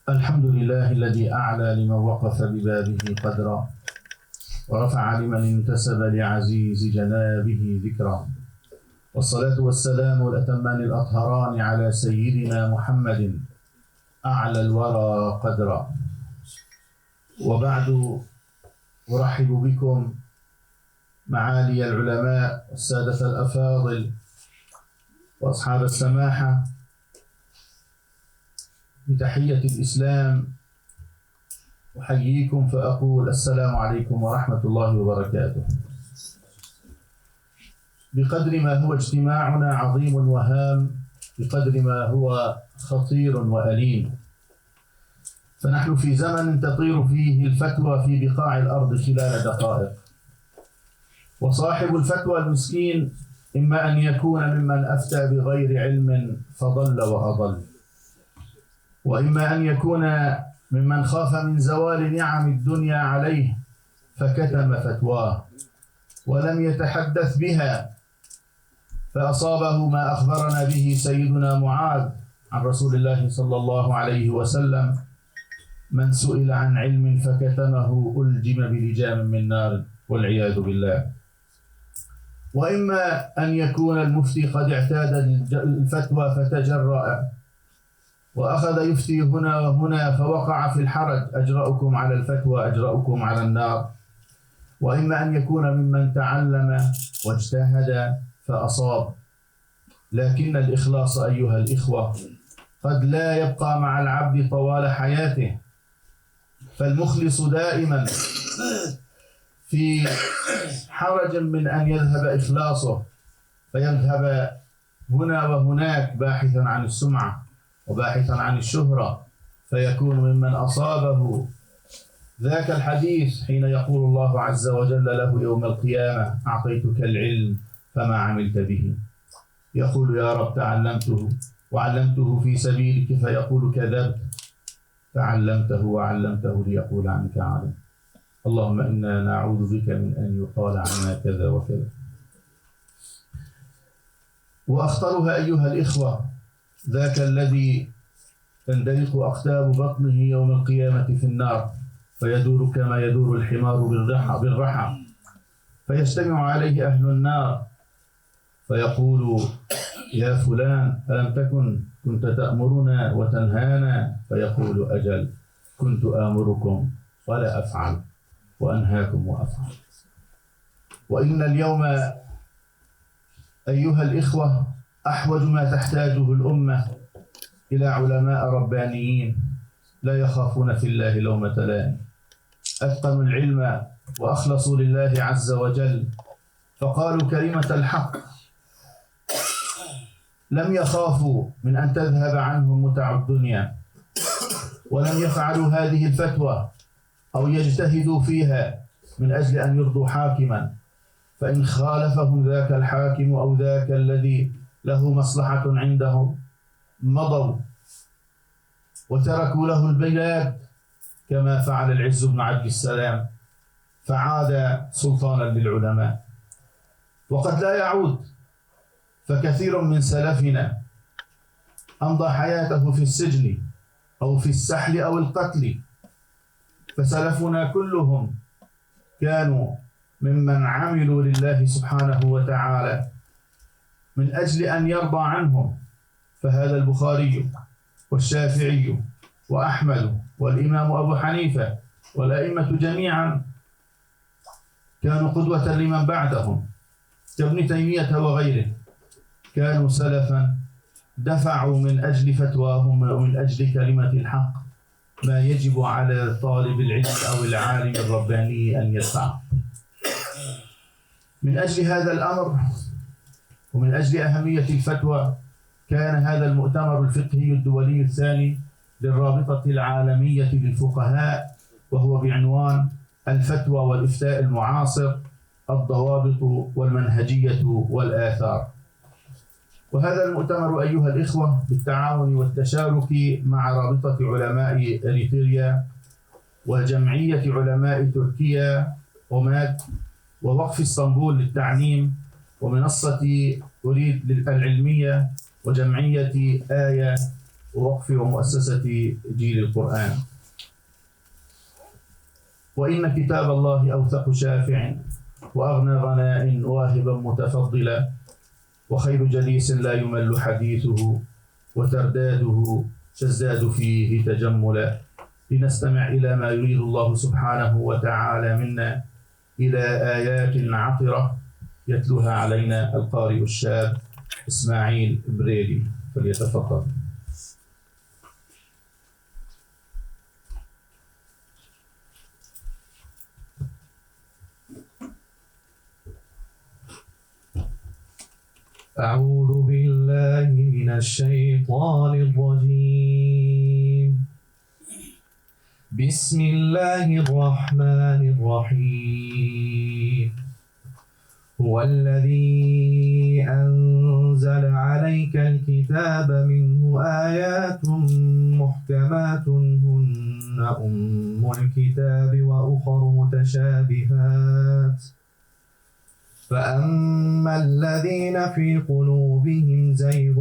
الحمد لله الذي أعلى لمن وقف ببابه قدرا، ورفع لمن انتسب لعزيز جنابه ذكرا، والصلاة والسلام الأتمان الأطهران على سيدنا محمد أعلى الورى قدرا. وبعد، أرحب بكم معالي العلماء والسادة الأفاضل وأصحاب السماحة بتحية الإسلام. أحييكم فأقول السلام عليكم ورحمة الله وبركاته. بقدر ما هو اجتماعنا عظيم وهام، بقدر ما هو خطير وأليم، فنحن في زمن تطير فيه الفتوى في بقاع الأرض خلال دقائق، وصاحب الفتوى المسكين إما أن يكون ممن أفتى بغير علم فضل وأضل، وإما أن يكون ممن خاف من زوال نعم الدنيا عليه فكتم فتواه ولم يتحدث بها، فأصابه ما أخبرنا به سيدنا معاذ عن رسول الله صلى الله عليه وسلم: من سئل عن علم فكتمه ألجم بلجام من نار، والعياذ بالله. وإما أن يكون المفتي قد اعتاد الفتوى فتجرأ وأخذ يفتي هنا وهنا فوقع في الحرج: أجرأكم على الفتوى أجرأكم على النار. وإما أن يكون ممن تعلم واجتهد فأصاب، لكن الإخلاص أيها الإخوة قد لا يبقى مع العبد طوال حياته، فالمخلص دائما في حرج من أن يذهب إخلاصه فيذهب هنا وهناك باحثا عن السمعة وباحثا عن الشهرة، فيكون ممن أصابه ذاك الحديث حين يقول الله عز وجل له يوم القيامة: أعطيتك العلم فما عملت به. يقول: يا رب تعلمته وعلمته في سبيلك، فيقول: كذبت، تعلمته وعلمته ليقول عنك عالم. اللهم إنا نعوذ بك من أن يقال عنا كذا وكذا. وأخطرها أيها الإخوة ذاك الذي تندلق أقتاب بطنه يوم القيامة في النار، فيدور كما يدور الحمار بالرحى، فيجتمع عليه أهل النار فيقول: يا فلان، ألم كنت تأمرنا وتنهانا؟ فيقول: أجل، كنت آمركم ولا أفعل، وأنهاكم وأفعل. وإن اليوم أيها الإخوة أحوج ما تحتاجه الأمة إلى علماء ربانيين لا يخافون في الله لومة لائم، أتقنوا العلم وأخلصوا لله عز وجل، فقالوا كلمة الحق، لم يخافوا من أن تذهب عنهم متع الدنيا، ولم يفعلوا هذه الفتوى أو يجتهدوا فيها من أجل أن يرضوا حاكما، فإن خالفهم ذاك الحاكم أو ذاك الذي له مصلحة عندهم مضوا وتركوا له البلاد، كما فعل العز بن عبد السلام فعاد سلطانا للعلماء، وقد لا يعود. فكثير من سلفنا أمضى حياته في السجن أو في السحل أو القتل، فسلفنا كلهم كانوا ممن عملوا لله سبحانه وتعالى من أجل أن يرضى عنهم. فهذا البخاري والشافعي وأحمد والإمام أبو حنيفة والأئمة جميعا كانوا قدوة لمن بعدهم، كابن تيمية وغيره، كانوا سلفا دفعوا من أجل فتواهم ومن أجل كلمة الحق ما يجب على طالب العلم أو العالم الرباني أن يدفع. من أجل هذا الأمر ومن أجل أهمية الفتوى كان هذا المؤتمر الفقهي الدولي الثاني للرابطة العالمية للفقهاء، وهو بعنوان الفتوى والإفتاء المعاصر، الضوابط والمنهجية والآثار. وهذا المؤتمر أيها الإخوة بالتعاون والتشارك مع رابطة علماء إريتريا وجمعية علماء تركيا وماد ووقف اسطنبول للتعليم ومنصة أريد العلمية وجمعية آية ووقف ومؤسسة جيل القرآن. وإن كتاب الله أوثق شافع وأغنى غناء واهبا متفضلا، وخير جليس لا يمل حديثه وترداده تزداد فيه تجملا. لنستمع إلى ما يريد الله سبحانه وتعالى منا، إلى آيات عطرة يتلوها علينا القارئ الشاب إسماعيل بريلي، فليتفضل. أعوذ بالله من الشيطان الرجيم. بسم الله الرحمن الرحيم. هو الذي أنزل عليك الكتاب منه آيات محكمات هن أم الكتاب وأخر متشابهات، فأما الذين في قلوبهم زيغ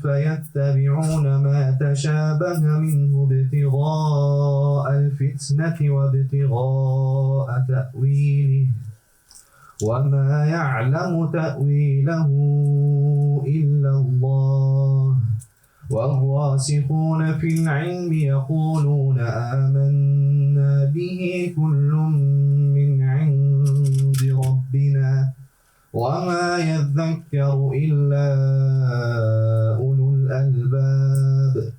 فيتبعون ما تشابه منه ابتغاء الفتنة وابتغاء تأويله، وما يعلم تأويله إلا الله، والراسخون في العلم يقولون آمنا به كل من عند ربنا وما يذكر إلا أولو الألباب.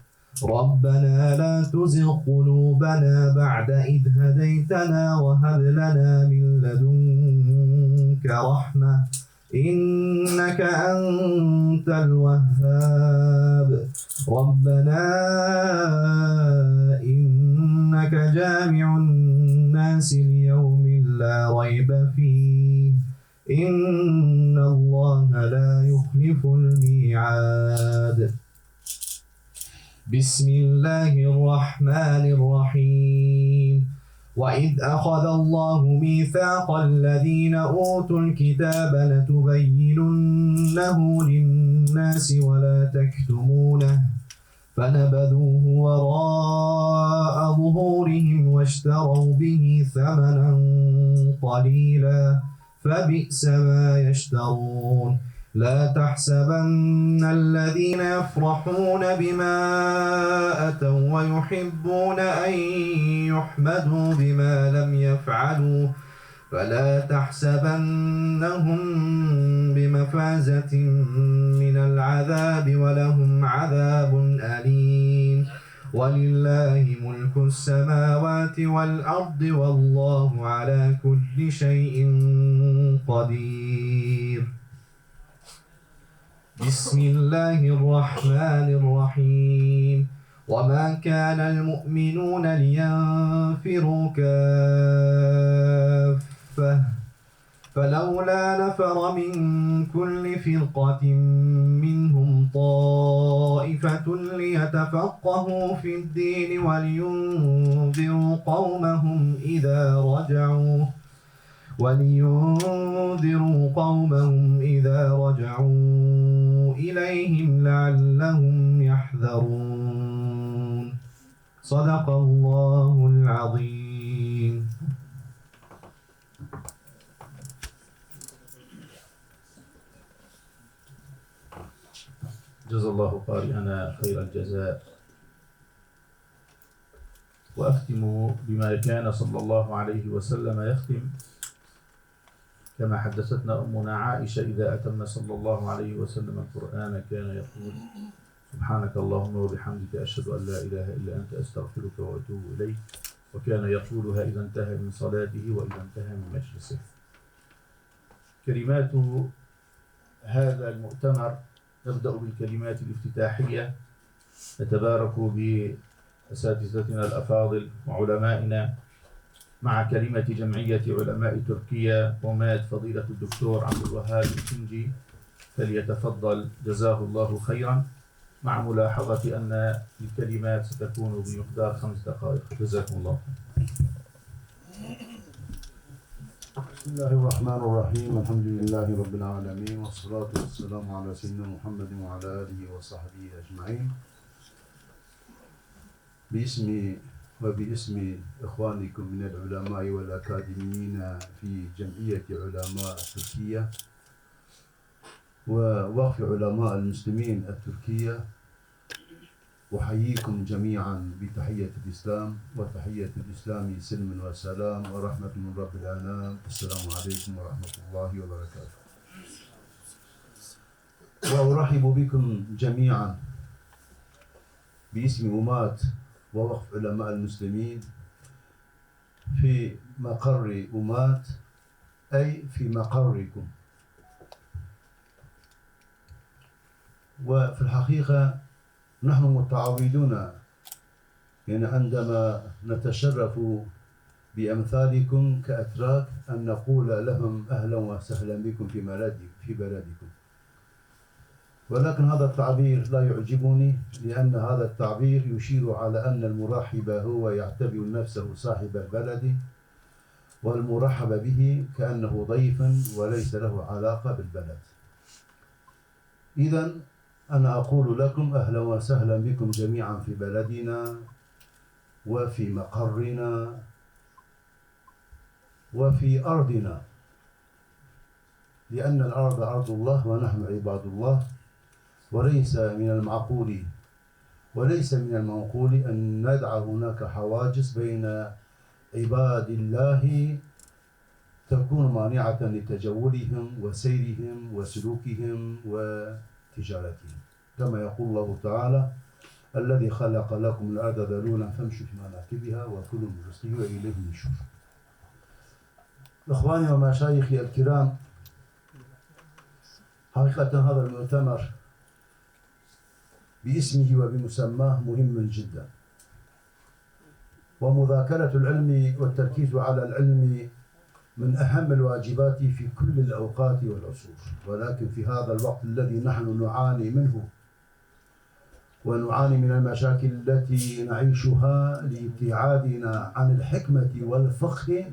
ربنا لا تزغ قلوبنا بعد إذ هديتنا وهب لنا من لدنك رحمة إنك أنت الوهاب. ربنا إنك جامع الناس ليوم لا ريب فيه إن الله لا يخلف الميعاد. بسم الله الرحمن الرحيم. وإذ أخذ الله ميثاق الذين أوتوا الكتاب لتبيننه للناس ولا تكتمونه فنبذوه وراء ظهورهم واشتروا به ثمنا قليلا فبئس ما يشترون. لا تحسبن الذين يفرحون بما أتوا ويحبون أن يحمدوا بما لم يفعلوا فلا تحسبنهم بمفازة من العذاب ولهم عذاب أليم. ولله ملك السماوات والأرض والله على كل شيء قدير. بسم الله الرحمن الرحيم. وما كان المؤمنون لينفروا كافة فلولا نفر من كل فرقة منهم طائفة ليتفقهوا في الدين ولينذروا قومهم إذا رجعوا إليهم لعلهم يحذرون. صدق الله العظيم. جزا الله قارئنا خير الجزاء. وأختم بما كان صلى الله عليه وسلم يختم كما حدثتنا أمنا عائشة إذا أتم صلى الله عليه وسلم القرآن كان يقول: سبحانك اللهم وبحمدك أشهد أن لا إله إلا أنت أستغفرك وأتوب إليك. وكان يقولها إذا انتهى من صلاته وإذا انتهى من مجلسه. كلمات هذا المؤتمر نبدأ بالكلمات الافتتاحية. نتبارك بأساتذتنا الأفاضل وعلمائنا مع كلمة جمعية علماء تركيا ومات فضيلة الدكتور عبد الوهاب الكنجي، فليتفضل جزاه الله خيرا، مع ملاحظة أن الكلمات ستكون بمقدار 5 دقائق. جزاكم الله خيرا. بسم الله الرحمن الرحيم. الحمد لله رب العالمين، والصلاة والسلام على سيدنا محمد وعلى آله وصحبه أجمعين. باسمي وباسم إخوانكم من العلماء والأكاديميين في جمعية علماء تركيا ووقف علماء المسلمين التركية، أحييكم جميعا بتحية الإسلام، وتحية الإسلام سلم وسلام ورحمة من رب الأنام. السلام عليكم ورحمة الله وبركاته. وأرحب بكم جميعا باسم أمات ووقف علماء المسلمين في مقر أمات، أي في مقركم. وفي الحقيقة نحن متعودون يعني عندما نتشرف بأمثالكم كأتراك أن نقول لهم أهلا وسهلا بكم في بلدكم، ولكن هذا التعبير لا يعجبني، لأن هذا التعبير يشير على أن المرحب هو يعتبر نفسه صاحب البلد، والمرحب به كأنه ضيفا وليس له علاقة بالبلد. إذن أنا أقول لكم أهلا وسهلا بكم جميعا في بلدنا وفي مقرنا وفي أرضنا، لأن الأرض أرض الله ونحن عباد الله، وليس من المعقول وليس من المنقول أن ندع هناك حواجز بين عباد الله تكون مانعة لتجولهم وسيرهم وسلوكهم وتجارتهم، كما يقول الله تعالى: الذي خلق لكم الأرض ذلولا فامشوا في مناكبها وكلوا من رزقه وإليه النشور. إخواني ومشايخي الكرام، حقيقة هذا المؤتمر باسمه وبمسماه مهم جدا، ومذاكرة العلم والتركيز على العلم من أهم الواجبات في كل الأوقات والعصور، ولكن في هذا الوقت الذي نحن نعاني منه ونعاني من المشاكل التي نعيشها لابتعادنا عن الحكمة والفقه،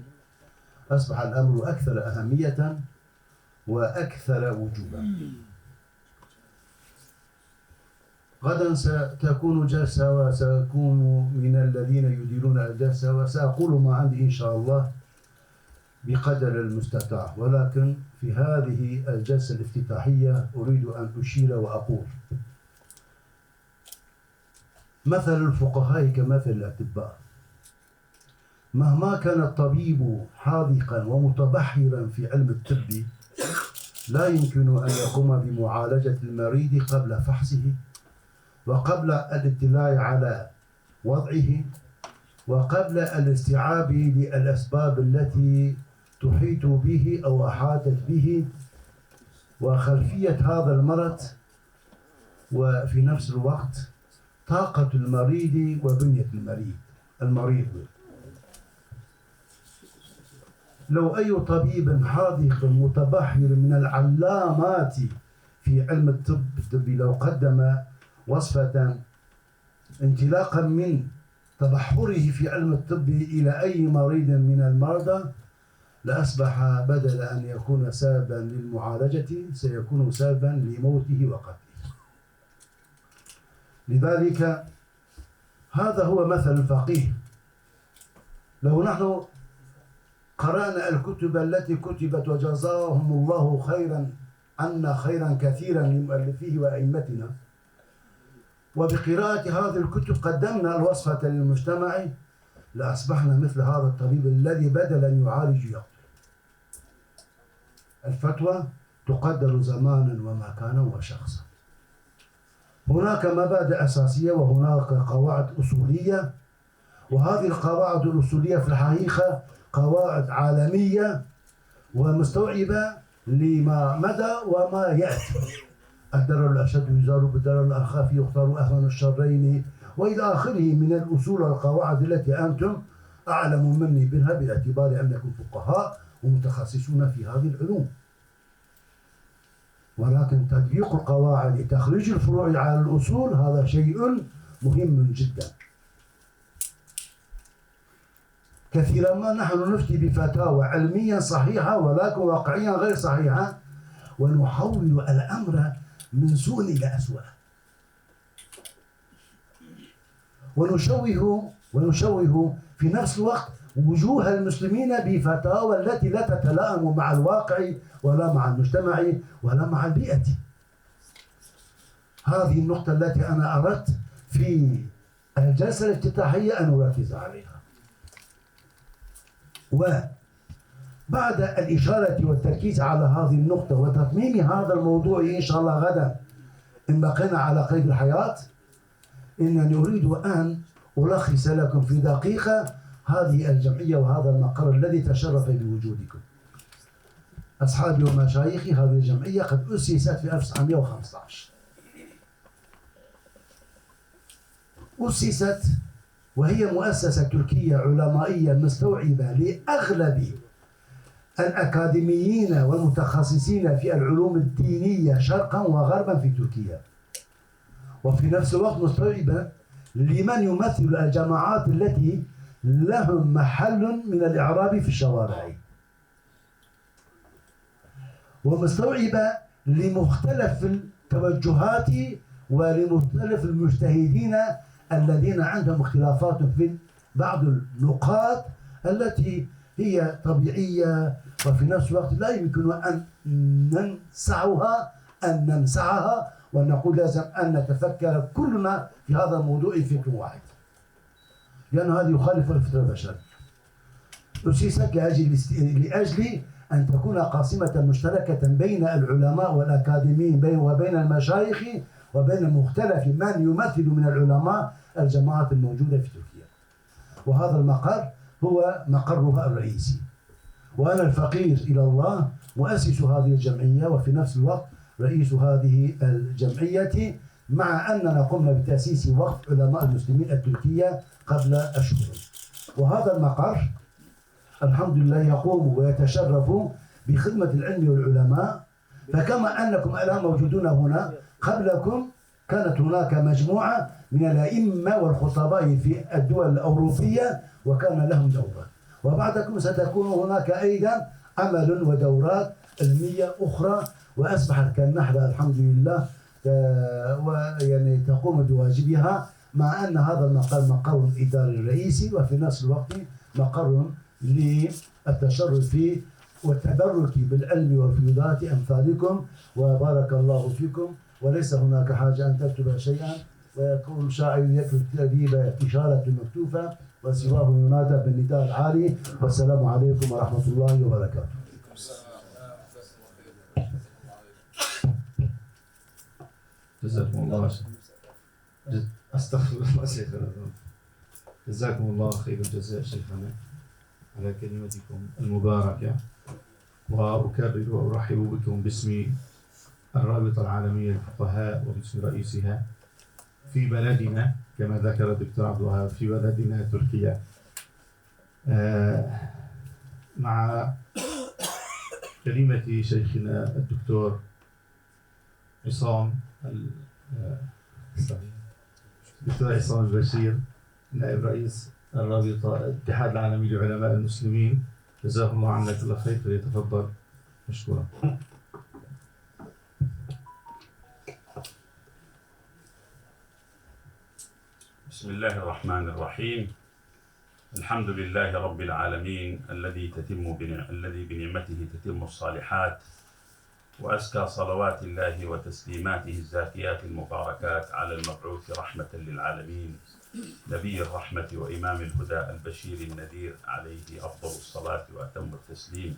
أصبح الأمر أكثر أهمية وأكثر وجوبا. غدا ستكون جلسة وسأكون من الذين يديرون الجلسة، وسأقول ما عندي إن شاء الله بقدر المستطاع، ولكن في هذه الجلسة الافتتاحية أريد أن أشير وأقول: مثل الفقهاء كمثل الأطباء، مهما كان الطبيب حاذقا ومتبحرا في علم الطب لا يمكن أن يقوم بمعالجة المريض قبل فحصه وقبل الاطلاع على وضعه وقبل الاستيعاب للأسباب التي تحيط به أو أحاطت به وخلفية هذا المرض، وفي نفس الوقت طاقة المريض وبنية المريض. لو أي طبيب حاذق متبحر من العلامات في علم الطب لو قدم وصفة انطلاقا من تبحره في علم الطب إلى أي مريض من المرضى، لأصبح بدل أن يكون سببا للمعالجة سيكون سببا لموته وقتله. لذلك هذا هو مثل الفقيه. لو نحن قرأنا الكتب التي كتبت وجزاهم الله خيرا عنا خيرا كثيرا لمؤلفيه وأئمتنا، وبقراءة هذه الكتب قدمنا الوصفة للمجتمع، لأصبحنا مثل هذا الطبيب الذي بدل أن يعالج يقتل. الفتوى تقدر زمانا ومكانا وشخصا. هناك مبادئ أساسية وهناك قواعد أصولية، وهذه القواعد الأصولية في الحقيقة قواعد عالمية ومستوعبة لما مدى وما يأتي. الدرر الأشد يزال بالدرر الأخف، يختار أهون الشرين، وإلى آخره من الأصول والقواعد التي أنتم أعلم مني بها باعتبار أنكم فقهاء ومتخصصون في هذه العلوم. ولكن تطبيق القواعد لتخريج الفروع على الأصول هذا شيء مهم جدا. كثيرا ما نحن نفتي بفتاوى علميا صحيحة ولكن واقعيا غير صحيحة، ونحول الأمر من سوء إلى أسوأ، ونشوه في نفس الوقت وجوه المسلمين بفتاوى التي لا تتلائم مع الواقع ولا مع المجتمع ولا مع البيئة. هذه النقطة التي أنا أردت في الجلسة الافتتاحية أن أركز عليها. وبعد الإشارة والتركيز على هذه النقطة وتتميم هذا الموضوع إن شاء الله غدا إن بقينا على قيد الحياة، إنني أريد أن ألخص لكم في دقيقة هذه الجمعية وهذا المقر الذي تشرف بوجودكم. أصحابي ومشايخي، هذه الجمعية قد أسست في 1915. أسست وهي مؤسسة تركية علمائية مستوعبة لأغلب الأكاديميين والمتخصصين في العلوم الدينية شرقا وغربا في تركيا، وفي نفس الوقت مستوعبة لمن يمثل الجماعات التي لهم محل من الإعراب في الشوارع، ومستوعبة لمختلف التوجهات ولمختلف المجتهدين الذين عندهم اختلافات في بعض النقاط التي هي طبيعية، وفي نفس الوقت لا يمكن أن نمسعها ونقول لازم أن نتفكر كلنا في هذا الموضوع فكر واحد، لأن هذا يخالف الفطرة البشرية. أسست لأجل أن تكون قاسمة مشتركة بين العلماء والأكاديميين وبين المشايخ وبين مختلف من يمثل من العلماء الجماعات الموجودة في تركيا. وهذا المقر هو مقرها الرئيسي، وأنا الفقير إلى الله مؤسس هذه الجمعية وفي نفس الوقت رئيس هذه الجمعية، مع أننا قمنا بتأسيس وقف علماء المسلمين التركية قبل أشهر. وهذا المقر الحمد لله يقوم ويتشرف بخدمة العلم والعلماء. فكما أنكم الآن موجودون هنا، قبلكم كانت هناك مجموعة من الأئمة والخطباء في الدول الأوروبية وكان لهم دورات، وبعدكم ستكون هناك أيضا عمل ودورات علمية أخرى، وأصبحت كالنحلة الحمد لله ويعني تقوم بواجبها، مع أن هذا المقر مقر الإداري الرئيسي وفي نفس الوقت مقر للتشرف والتبرك بالعلم وفيضات أمثالكم، وبارك الله فيكم. وليس هناك حاجة أن تكتب شيئا، ويكون شاعر يكتب تأديب إشارة مكتوفة وسواه ينادى بالنداء العالي. والسلام عليكم ورحمة الله وبركاته. جزاكم الله أستغفر الله شيخنا. جزاكم الله خير الجزاء شيخنا على كلمتكم المباركة، وأكرر وأرحب بكم باسم الرابطة العالمية للفقهاء وباسم رئيسها في بلدنا، كما ذكر الدكتور عبد الوهاب في بلدنا تركيا، مع كلمة شيخنا الدكتور عصام الدكتور عصام البشير نائب رئيس الرابطة الاتحاد العالمي لعلماء المسلمين. جزاه الله عنا كل خير، فليتفضل مشكورا. بسم الله الرحمن الرحيم. الحمد لله رب العالمين الذي بنعمته تتم الصالحات، وأزكى صلوات الله وتسليماته الزاكيات المباركات على المبعوث رحمة للعالمين، نبي الرحمة وإمام الهدى البشير النذير، عليه أفضل الصلاة وأتم التسليم.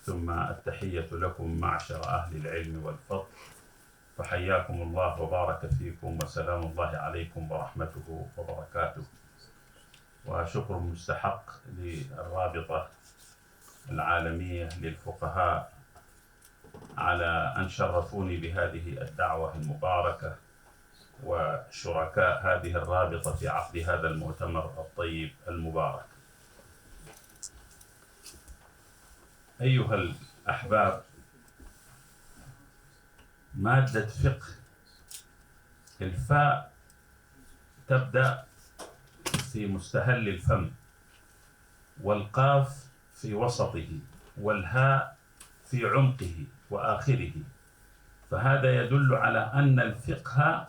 ثم التحية لكم معشر أهل العلم والفضل، فحياكم الله وبارك فيكم، وسلام الله عليكم ورحمته وبركاته. وشكر مستحق للرابطة العالمية للفقهاء على أن شرفوني بهذه الدعوة المباركة وشركاء هذه الرابطة في عقد هذا المؤتمر الطيب المبارك. أيها الأحباب، مادة فقه الفاء تبدأ في مستهل الفم، والقاف في وسطه، والهاء في عمقه وآخره، فهذا يدل على أن الفقه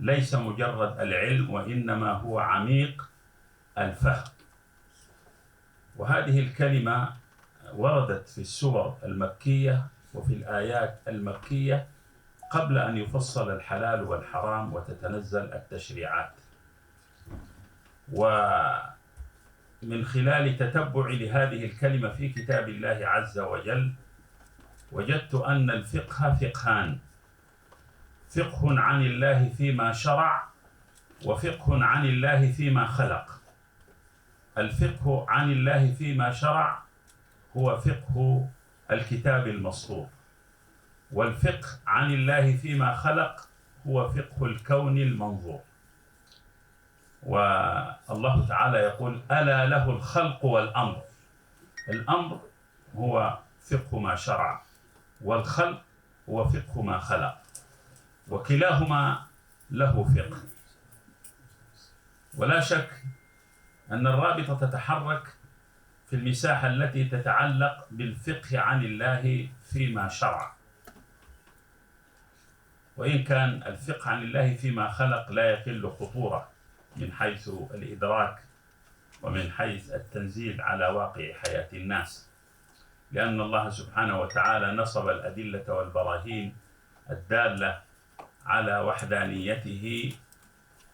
ليس مجرد العلم، وإنما هو عميق الفهم. وهذه الكلمة وردت في السور المكية وفي الآيات المكية قبل أن يفصل الحلال والحرام وتتنزل التشريعات. ومن خلال تتبع لهذه الكلمة في كتاب الله عز وجل وجدت أن الفقه فقهان: فقه عن الله فيما شرع، وفقه عن الله فيما خلق. الفقه عن الله فيما شرع هو فقه الكتاب المسطور، والفقه عن الله فيما خلق هو فقه الكون المنظور. والله تعالى يقول: ألا له الخلق والأمر. الأمر هو فقه ما شرع، والخلق هو فقه ما خلق، وكلاهما له فقه. ولا شك أن الرابطة تتحرك في المساحة التي تتعلق بالفقه عن الله فيما شرع، وإن كان الفقه عن الله فيما خلق لا يقل خطورة من حيث الإدراك ومن حيث التنزيل على واقع حياة الناس، لأن الله سبحانه وتعالى نصب الأدلة والبراهين الدالة على وحدانيته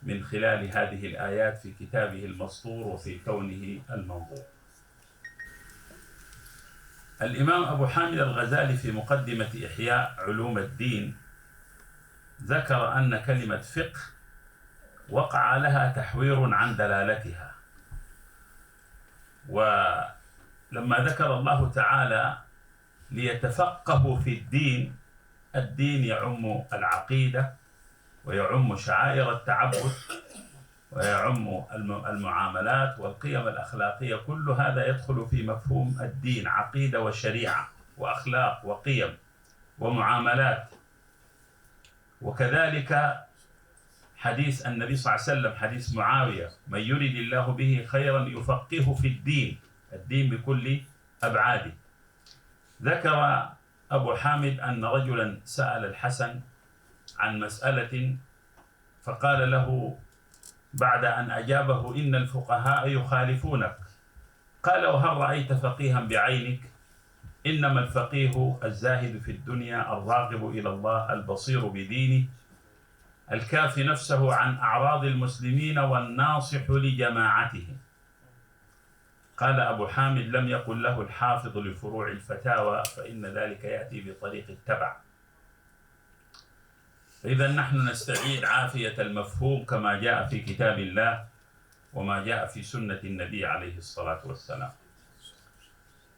من خلال هذه الآيات في كتابه المسطور وفي كونه المنظور. الإمام أبو حامد الغزالي في مقدمة إحياء علوم الدين ذكر أن كلمة فقه وقع لها تحوير عن دلالتها. ولما ذكر الله تعالى ليتفقهوا في الدين، الدين يعم العقيدة ويعم شعائر التعبد ويعم المعاملات والقيم الأخلاقية، كل هذا يدخل في مفهوم الدين: عقيدة وشريعة وأخلاق وقيم ومعاملات. وكذلك حديث النبي صلى الله عليه وسلم، حديث معاوية: من يرد الله به خيرا يفقهه في الدين، الدين بكل أبعاده. ذكر أبو حامد أن رجلا سأل الحسن عن مسألة فقال له بعد أن أجابه: إن الفقهاء يخالفونك. قال: وهل رأيت فقيها بعينك؟ إنما الفقيه الزاهد في الدنيا الراغب إلى الله البصير بدينه الكافي نفسه عن أعراض المسلمين والناصح لجماعته. قال أبو حامد: لم يقل له الحافظ لفروع الفتاوى، فإن ذلك يأتي بطريق التبع. إذا نحن نستعيد عافية المفهوم كما جاء في كتاب الله وما جاء في سنة النبي عليه الصلاة والسلام.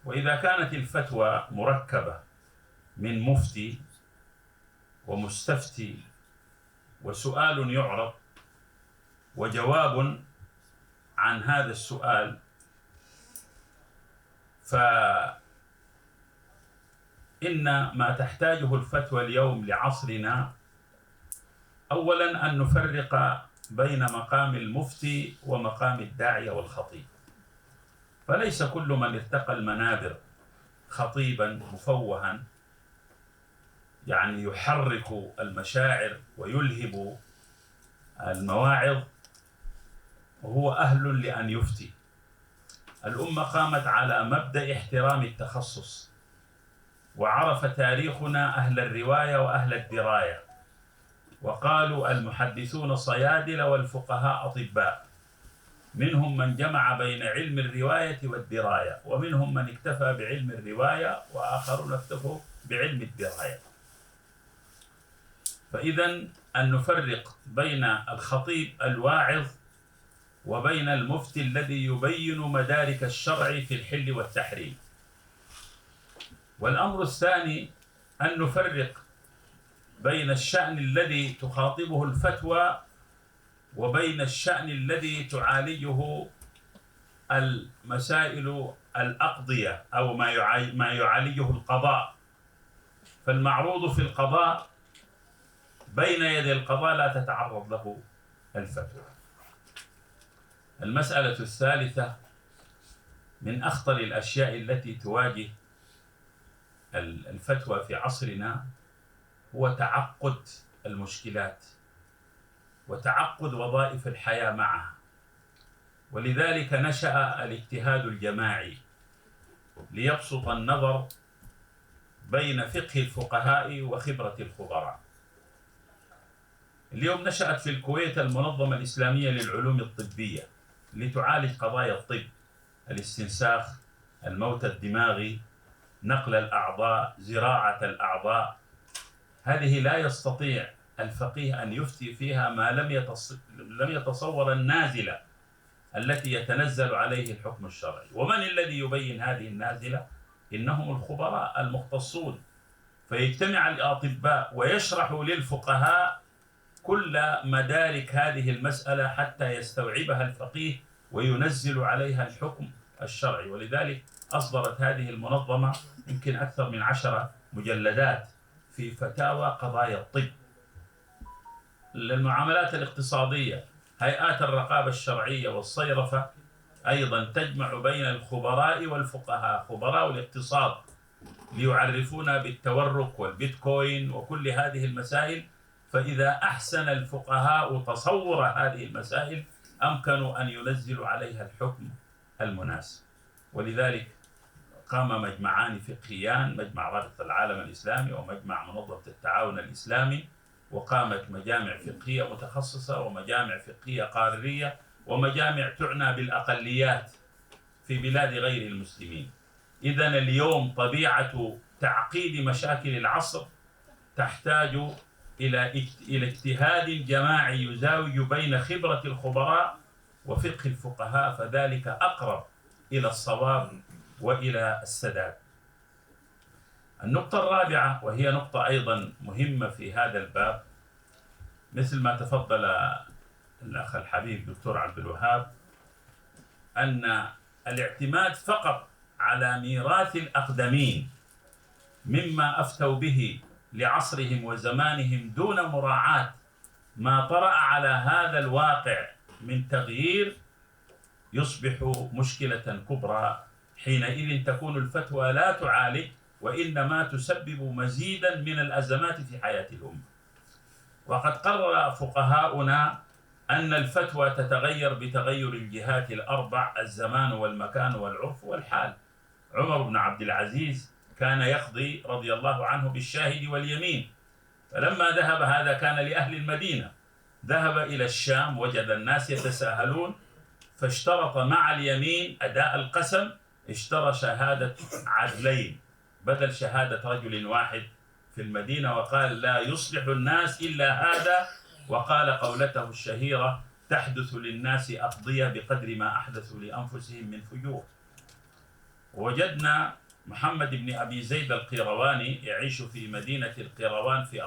وإذا كانت الفتوى مركبة من مفتي ومستفتي وسؤال يعرض وجواب عن هذا السؤال، فإن ما تحتاجه الفتوى اليوم لعصرنا أولا أن نفرق بين مقام المفتي ومقام الداعية والخطيب. فليس كل من ارتقى المنابر خطيبا مفوها يعني يحرك المشاعر ويلهب المواعظ وهو أهل لأن يفتي. الأمة قامت على مبدأ احترام التخصص، وعرف تاريخنا أهل الرواية وأهل الدراية، وقالوا المحدثون صيادلة والفقهاء أطباء. منهم من جمع بين علم الرواية والدراية، ومنهم من اكتفى بعلم الرواية وآخرون اكتفوا بعلم الدراية. فإذا أن نفرق بين الخطيب الواعظ وبين المفتي الذي يبين مدارك الشرع في الحل والتحريم. والأمر الثاني أن نفرق بين الشأن الذي تخاطبه الفتوى وبين الشأن الذي تعالجه المسائل الأقضية أو ما يعالجه القضاء. فالمعروض في القضاء بين يدي القضاء لا تتعرض له الفتوى. المسألة الثالثة من أخطر الأشياء التي تواجه الفتوى في عصرنا هو تعقد المشكلات وتعقد وظائف الحياة معها. ولذلك نشأ الاجتهاد الجماعي ليبسط النظر بين فقه الفقهاء وخبرة الخبراء. اليوم نشأت في الكويت المنظمة الإسلامية للعلوم الطبية لتعالج قضايا الطب: الاستنساخ، الموت الدماغي، نقل الأعضاء، زراعة الأعضاء. هذه لا يستطيع الفقيه أن يفتي فيها ما لم يتصور النازلة التي يتنزل عليه الحكم الشرعي. ومن الذي يبين هذه النازلة؟ إنهم الخبراء المختصون. فيجتمع الأطباء ويشرحوا للفقهاء كل مدارك هذه المسألة حتى يستوعبها الفقيه وينزل عليها الحكم الشرعي. ولذلك أصدرت هذه المنظمة يمكن أكثر من 10 مجلدات في فتاوى قضايا الطب. المعاملات الاقتصادية، هيئات الرقابة الشرعية والصيرفة أيضا تجمع بين الخبراء والفقهاء، خبراء الاقتصاد، ليعرفونا بالتورق والبيتكوين وكل هذه المسائل. فإذا أحسن الفقهاء تصور هذه المسائل أمكنوا أن ينزلوا عليها الحكم المناسب. ولذلك قام مجمعان فقهيان، مجمع رابطة العالم الإسلامي ومجمع منظمة التعاون الإسلامي، وقامت مجامع فقهية متخصصة ومجامع فقهية قارية ومجامع تعنى بالأقليات في بلاد غير المسلمين. إذن اليوم طبيعة تعقيد مشاكل العصر تحتاج إلى اجتهاد جماعي يزاوج بين خبرة الخبراء وفقه الفقهاء، فذلك أقرب إلى الصواب وإلى السداد. النقطة الرابعة، وهي نقطة أيضا مهمة في هذا الباب، مثل ما تفضل الأخ الحبيب دكتور عبد الوهاب، أن الاعتماد فقط على ميراث الأقدمين مما أفتوا به لعصرهم وزمانهم دون مراعاة ما طرأ على هذا الواقع من تغيير يصبح مشكلة كبرى. حينئذ تكون الفتوى لا تعالج وإنما تسبب مزيدا من الأزمات في حياة الأمة. وقد قرر فقهاؤنا أن الفتوى تتغير بتغير الجهات الأربع: الزمان والمكان والعرف والحال. عمر بن عبد العزيز كان يقضي رضي الله عنه بالشاهد واليمين، فلما ذهب، هذا كان لأهل المدينة، ذهب إلى الشام وجد الناس يتساهلون، فاشترط مع اليمين أداء القسم، اشترى شهادة عدلين بدل شهادة رجل واحد في المدينة، وقال: لا يصلح الناس إلا هذا. وقال قولته الشهيرة: تحدث للناس أقضية بقدر ما أحدثوا لأنفسهم من فجور. وجدنا محمد بن أبي زيد القيرواني يعيش في مدينة القيروان في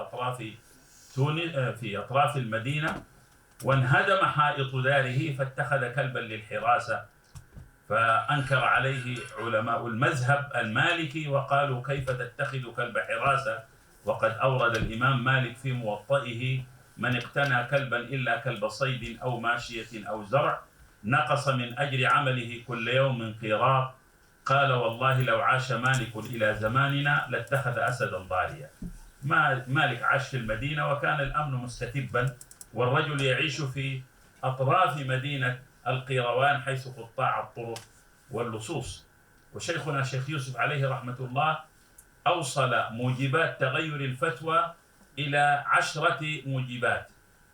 أطراف المدينة، وانهدم حائط داره فاتخذ كلبا للحراسة، فأنكر عليه علماء المذهب المالكي وقالوا: كيف تتخذ كلب حراسة؟ وقد أورد الإمام مالك في موطئه: من اقتنى كلبا إلا كلب صيد أو ماشية أو زرع نقص من أجر عمله كل يوم قيراط. قال: والله لو عاش مالك إلى زماننا لاتخذ أسدا ضاريا. مالك عاش في المدينة وكان الأمن مستتبا، والرجل يعيش في أطراف مدينة القيروان حيث قطاع الطرق واللصوص. وشيخنا شيخ يوسف عليه رحمة الله أوصل موجبات تغير الفتوى إلى 10 موجبات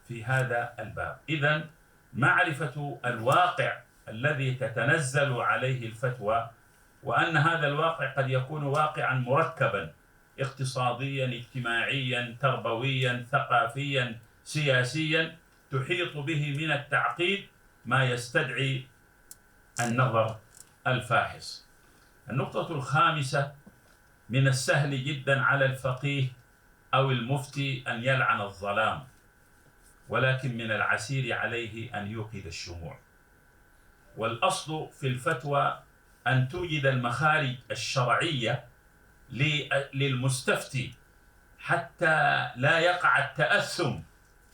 في هذا الباب. إذن معرفة الواقع الذي تتنزل عليه الفتوى، وأن هذا الواقع قد يكون واقعا مركبا اقتصاديا، اجتماعيا، تربويا، ثقافيا، سياسيا، تحيط به من التعقيد ما يستدعي النظر الفاحص. النقطة الخامسة من السهل جدا على الفقيه أو المفتي أن يلعن الظلام، ولكن من العسير عليه أن يوقد الشموع. والأصل في الفتوى أن توجد المخارج الشرعية للمستفتي حتى لا يقع التأثم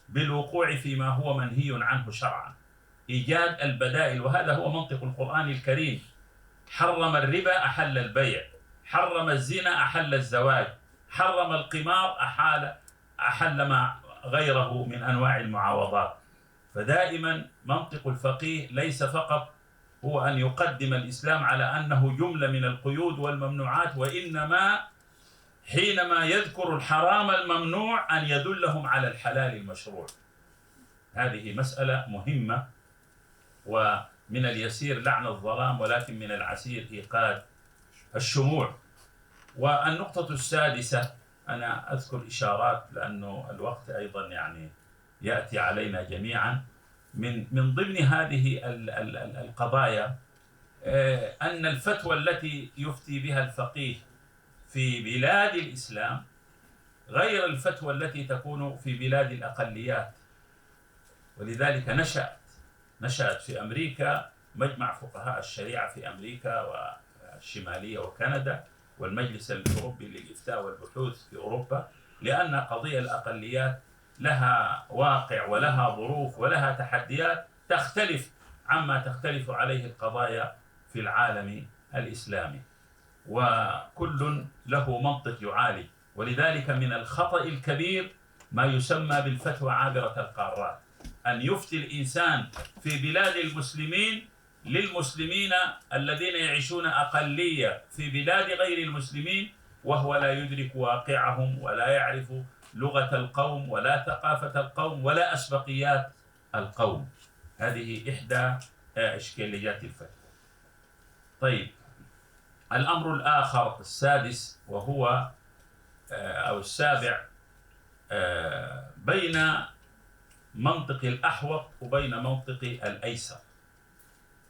بالوقوع فيما هو منهي عنه شرعا. إيجاد البدائل، وهذا هو منطق القرآن الكريم. حرم الربا أحل البيع، حرم الزنا أحل الزواج، حرم القمار أحل ما غيره من أنواع المعاوضات. فدائما منطق الفقيه ليس فقط هو أن يقدم الإسلام على أنه جملة من القيود والممنوعات، وإنما حينما يذكر الحرام الممنوع أن يدلهم على الحلال المشروع. هذه مسألة مهمة، ومن اليسير لعن الظلام، ولكن من العسير إيقاد الشموع. والنقطة السادسة، أنا أذكر إشارات لأنه الوقت أيضا يعني يأتي علينا جميعا. من ضمن هذه القضايا أن الفتوى التي يفتي بها الفقيه في بلاد الإسلام غير الفتوى التي تكون في بلاد الأقليات. ولذلك نشأت في أمريكا مجمع فقهاء الشريعة في أمريكا والشمالية وكندا، والمجلس الأوروبي للإفتاء والبحوث في أوروبا، لأن قضية الأقليات لها واقع ولها ظروف ولها تحديات تختلف عما تختلف عليه القضايا في العالم الإسلامي، وكل له منطق يعالج. ولذلك من الخطأ الكبير ما يسمى بالفتوى عابرة القارات، أن يفتي الإنسان في بلاد المسلمين للمسلمين الذين يعيشون أقلية في بلاد غير المسلمين، وهو لا يدرك واقعهم ولا يعرف لغة القوم ولا ثقافة القوم ولا أسبقيات القوم. هذه إحدى إشكاليات الفتوى. طيب، الأمر الآخر السادس وهو أو السابع، بين منطق الأحوط وبين منطق الأيسر.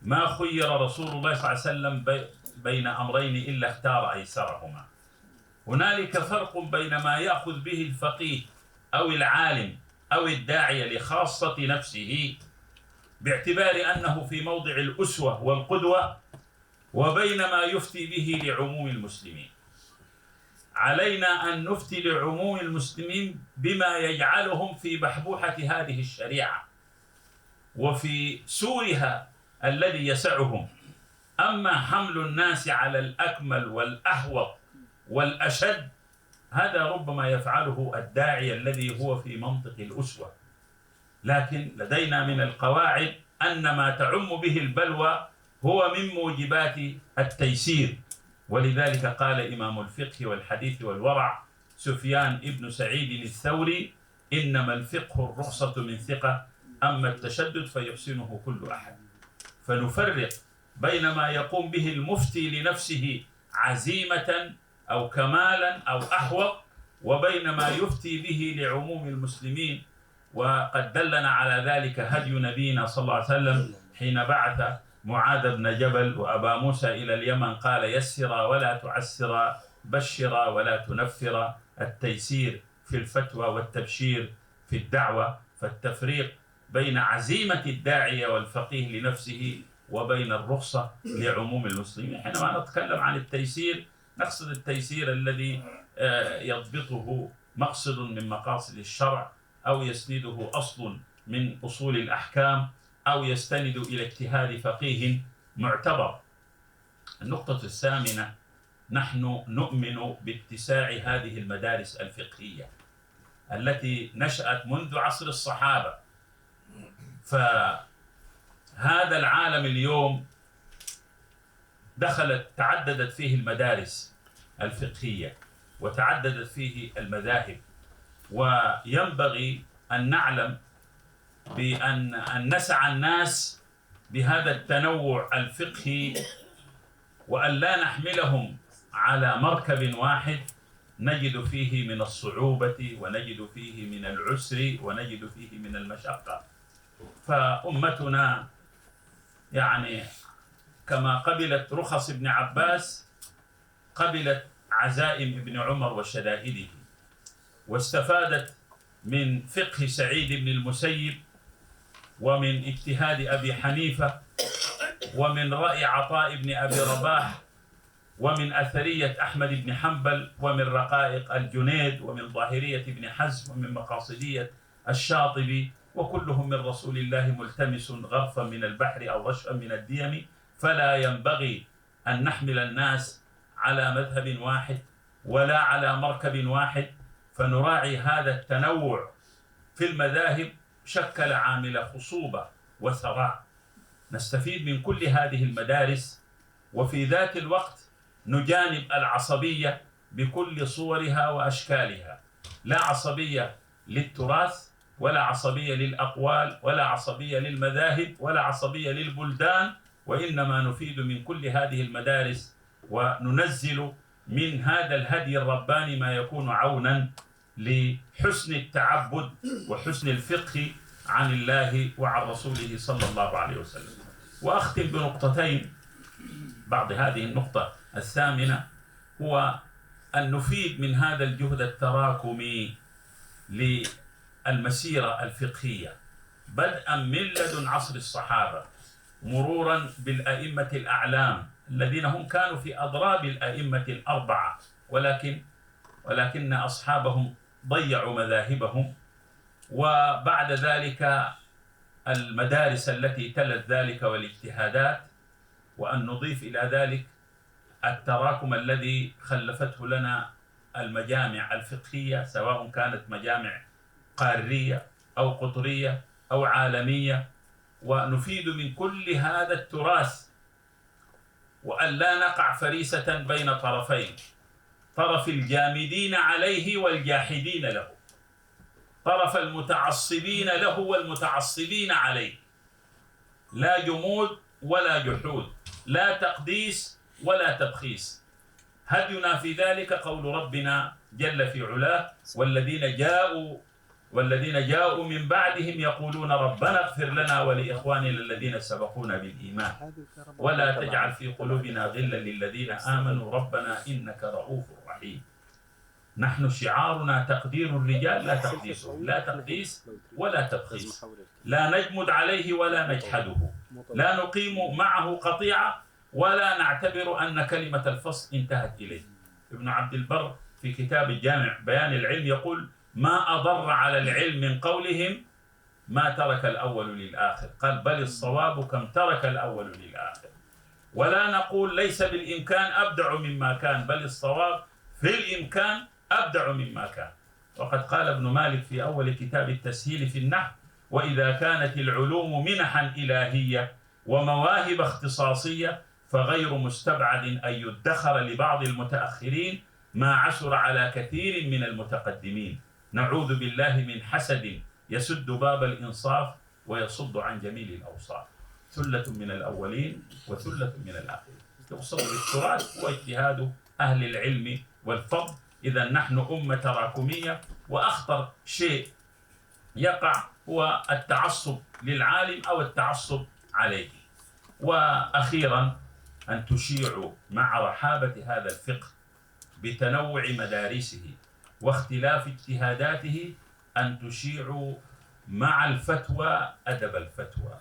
ما خير رسول الله صلى الله عليه وسلم بين أمرين إلا اختار أيسرهما. هنالك فرق بين ما يأخذ به الفقيه أو العالم أو الداعية لخاصة نفسه باعتبار أنه في موضع الأسوة والقدوة، وبين ما يفتي به لعموم المسلمين. علينا أن نفتي لعموم المسلمين بما يجعلهم في بحبوحة هذه الشريعة وفي سورها الذي يسعهم. أما حمل الناس على الأكمل والأحوط والأشد، هذا ربما يفعله الداعي الذي هو في منطق الأسوة. لكن لدينا من القواعد أن ما تعم به البلوى هو من موجبات التيسير. ولذلك قال إمام الفقه والحديث والورع سفيان ابن سعيد الثوري: إنما الفقه الرخصة من ثقة، أما التشدد فيحسنه كل أحد. فنفرق بين ما يقوم به المفتي لنفسه عزيمة أو كمالا أو أحوط، وبين ما يفتي به لعموم المسلمين. وقد دلنا على ذلك هدي نبينا صلى الله عليه وسلم حين بعث معاذ بن جبل وأبا موسى إلى اليمن، قال: يسرا ولا تعسرا، بشرا ولا تنفرا. التيسير في الفتوى والتبشير في الدعوة. فالتفريق بين عزيمة الداعية والفقيه لنفسه وبين الرخصة لعموم المسلمين. حينما نتكلم عن التيسير نقصد التيسير الذي يضبطه مقصد من مقاصد الشرع، أو يسنده أصل من أصول الأحكام، أو يستند إلى اجتهاد فقيه معتبر. النقطة الثامنة، نحن نؤمن باتساع هذه المدارس الفقهية التي نشأت منذ عصر الصحابة. فهذا العالم اليوم تعددت فيه المدارس الفقهية وتعددت فيه المذاهب، وينبغي أن نعلم بأن نسع الناس بهذا التنوع الفقهي، وأن لا نحملهم على مركب واحد نجد فيه من الصعوبة ونجد فيه من العسر ونجد فيه من المشقة. فأمتنا يعني كما قبلت رخص ابن عباس قبلت عزائم ابن عمر وشدائده، واستفادت من فقه سعيد بن المسيب، ومن اجتهاد أبي حنيفة، ومن رأي عطاء بن أبي رباح، ومن أثرية أحمد بن حنبل، ومن رقائق الجنيد، ومن ظاهرية ابن حزم، ومن مقاصدية الشاطبي، وكلهم من رسول الله ملتمس غرفا من البحر أو رشفا من الديم. فلا ينبغي أن نحمل الناس على مذهب واحد ولا على مركب واحد، فنراعي هذا التنوع في المذاهب. شكل عامل خصوبة وثراء، نستفيد من كل هذه المدارس، وفي ذات الوقت نجانب العصبية بكل صورها وأشكالها. لا عصبية للتراث، ولا عصبية للأقوال، ولا عصبية للمذاهب، ولا عصبية للبلدان، وإنما نفيد من كل هذه المدارس، وننزل من هذا الهدي الرباني ما يكون عونا لحسن التعبد وحسن الفقه عن الله وعن رسوله صلى الله عليه وسلم. وأختم بنقطتين. بعد هذه النقطة الثامنة هو أن نفيد من هذا الجهد التراكمي للمسيرة الفقهية، بدءا من لدن عصر الصحابة، مرورا بالأئمة الأعلام الذين هم كانوا في أضراب الأئمة الأربعة، ولكن أصحابهم ضيعوا مذاهبهم. وبعد ذلك المدارس التي تلت ذلك والاجتهادات، وأن نضيف إلى ذلك التراكم الذي خلفته لنا المجامع الفقهية، سواء كانت مجامع قارية أو قطرية أو عالمية، ونفيد من كل هذا التراث، وأن لا نقع فريسة بين طرفين، طرف الجامدين عليه والجاحدين له، طرف المتعصبين له والمتعصبين عليه. لا جمود ولا جحود، لا تقديس ولا تبخيس. هدينا في ذلك قول ربنا جل في علاه: والذين جاءوا من بعدهم يقولون ربنا اغفر لنا ولإخواننا الذين سبقونا بالإيمان ولا تجعل في قلوبنا غلا للذين آمنوا ربنا إنك رؤوف رحيم. نحن شعارنا تقدير الرجال لا تقديسهم، لا تقديس ولا تبخيس، لا نجمد عليه ولا نجحده، لا نقيم معه قطيعة ولا نعتبر أن كلمة الفصل انتهت إليه. ابن عبد البر في كتاب الجامع بيان العلم يقول: ما أضر على العلم من قولهم ما ترك الأول للآخر، قال: بل الصواب كم ترك الأول للآخر. ولا نقول ليس بالإمكان أبدع مما كان، بل الصواب في الإمكان أبدع مما كان. وقد قال ابن مالك في أول كتاب التسهيل في النحو: وإذا كانت العلوم منحا إلهية ومواهب اختصاصية فغير مستبعد أن يدخر لبعض المتأخرين ما عسر على كثير من المتقدمين. نعوذ بالله من حسد يسد باب الإنصاف ويصد عن جميل الأوصاف. ثلة من الأولين وثلة من الآخرين. يقصد بالتراث هو اجتهاد أهل العلم والفضل. إذا نحن أمة تراكمية، وأخطر شيء يقع هو التعصب للعالم أو التعصب عليه. وأخيرا أن تشيعوا مع رحابة هذا الفقه بتنوع مدارسه واختلاف اجتهاداته، أن تشيعوا مع الفتوى أدب الفتوى،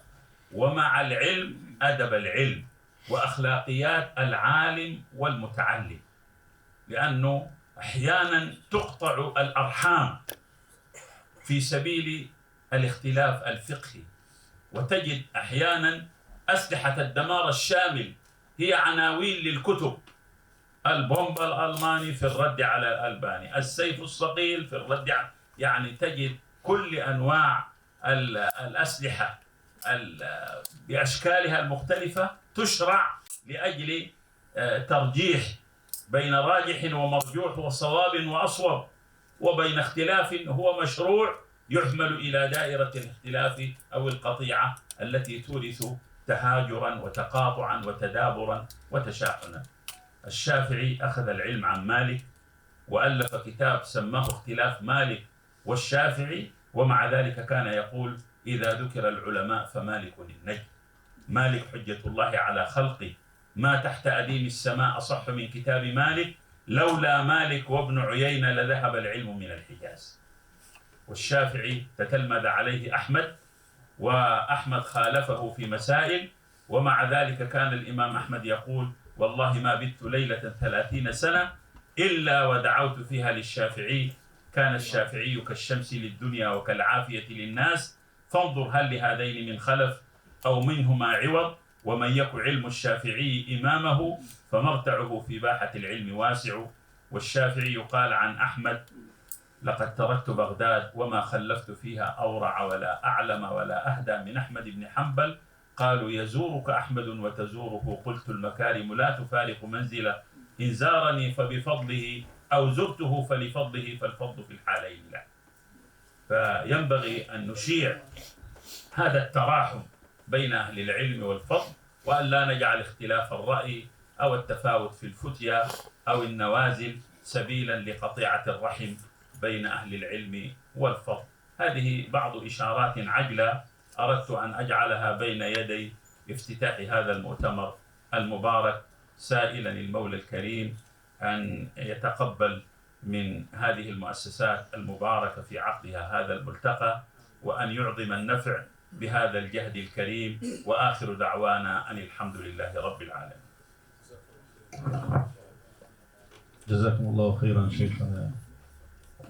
ومع العلم أدب العلم، وأخلاقيات العالم والمتعلم، لأنه أحيانا تقطع الأرحام في سبيل الاختلاف الفقهي، وتجد أحيانا أسلحة الدمار الشامل هي عناوين للكتب: البومب الألماني في الرد على الألباني، السيف الصقيل في الرد يعني تجد كل أنواع الأسلحة بأشكالها المختلفة تشرع لأجل ترجيح بين راجح ومرجوح وصواب وأصوب، وبين اختلاف هو مشروع يحمل إلى دائرة الاختلاف أو القطيعة التي تورث تهاجرا وتقاطعا وتدابرا وتشاحنا. الشافعي أخذ العلم عن مالك وألف كتاب سماه اختلاف مالك والشافعي، ومع ذلك كان يقول: إذا ذكر العلماء فمالك النجم. مالك حجة الله على خلقه، ما تحت أديم السماء أصح من كتاب مالك، لولا مالك وابن عيينة لذهب العلم من الحجاز. والشافعي تتلمذ عليه أحمد، وأحمد خالفه في مسائل، ومع ذلك كان الإمام أحمد يقول: والله ما بت ليلة 30 سنة إلا ودعوت فيها للشافعي، كان الشافعي كالشمس للدنيا وكالعافية للناس، فانظر هل لهذين من خلف أو منهما عوض، ومن يك علم الشافعي إمامه فمرتعه في باحة العلم واسع. والشافعي يقال عن أحمد: لقد تركت بغداد وما خلفت فيها أورع ولا أعلم ولا أهدى من أحمد بن حنبل. قالوا: يزورك أحمد وتزوره، قلت: المكارم لا تفارق منزله، إن زارني فبفضله أو زرته فلفضله، فالفضل في الحالين له. فينبغي أن نشيع هذا التراحم بين أهل العلم والفضل، وأن لا نجعل اختلاف الرأي أو التفاوت في الفتيا أو النوازل سبيلا لقطيعة الرحم بين أهل العلم والفضل. هذه بعض إشارات عجلة أردت أن أجعلها بين يدي افتتاح هذا المؤتمر المبارك، سائلا المولى الكريم أن يتقبل من هذه المؤسسات المباركة في عقدها هذا الملتقى، وأن يعظم النفع بهذا الجهد الكريم. وآخر دعوانا أن الحمد لله رب العالمين. جزاكم الله خيرا شيخنا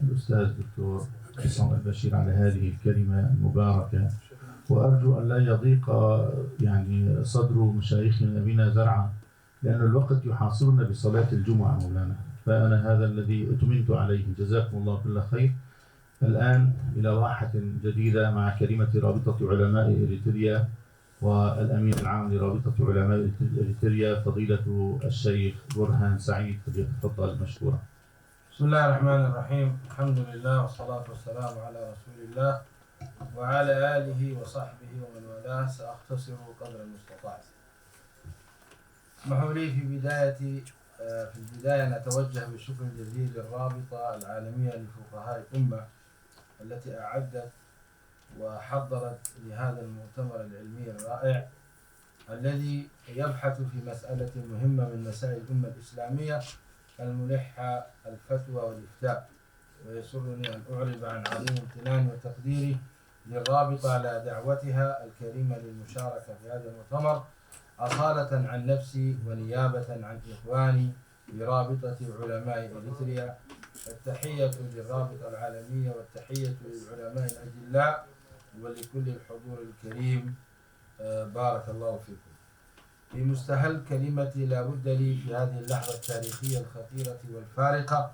الأستاذ الدكتور عصام البشير على هذه الكلمة المباركة، وأرجو أن لا يضيق يعني صدر مشايخنا بنا زرعا، لأن الوقت يحاصرنا بصلاة الجمعة مولانا، فأنا هذا الذي أتمنت عليه. جزاكم الله كل خير. الآن إلى واحة جديدة مع كلمة رابطة علماء إريتريا والأمين العام لرابطة علماء إريتريا فضيلة الشيخ برهان سعيد، فليتفضل مشكورا. بسم الله الرحمن الرحيم. الحمد لله والصلاة والسلام على رسول الله وعلى آله وصحبه ومن والاه. سأختصر قدر المستطاع. اسمحوا لي في البداية نتوجه بالشكر الجزيل للرابطة العالمية لفقهاء الأمة التي أعدت وحضرت لهذا المؤتمر العلمي الرائع الذي يبحث في مسألة مهمة من مسائل الأمة الإسلامية الملحة الفتوى والإفتاء. ويسرني أن أعرب عن عظيم امتناني وتقديري للرابطة على دعوتها الكريمة للمشاركة في هذا المؤتمر، أصالة عن نفسي ونيابة عن إخواني برابطة علماء إريتريا. التحية للرابطة العالمية والتحية للعلماء الأجلاء ولكل الحضور الكريم. بارك الله فيكم. في مستهل كلمتي لا بد لي في هذه اللحظة التاريخية الخطيرة والفارقة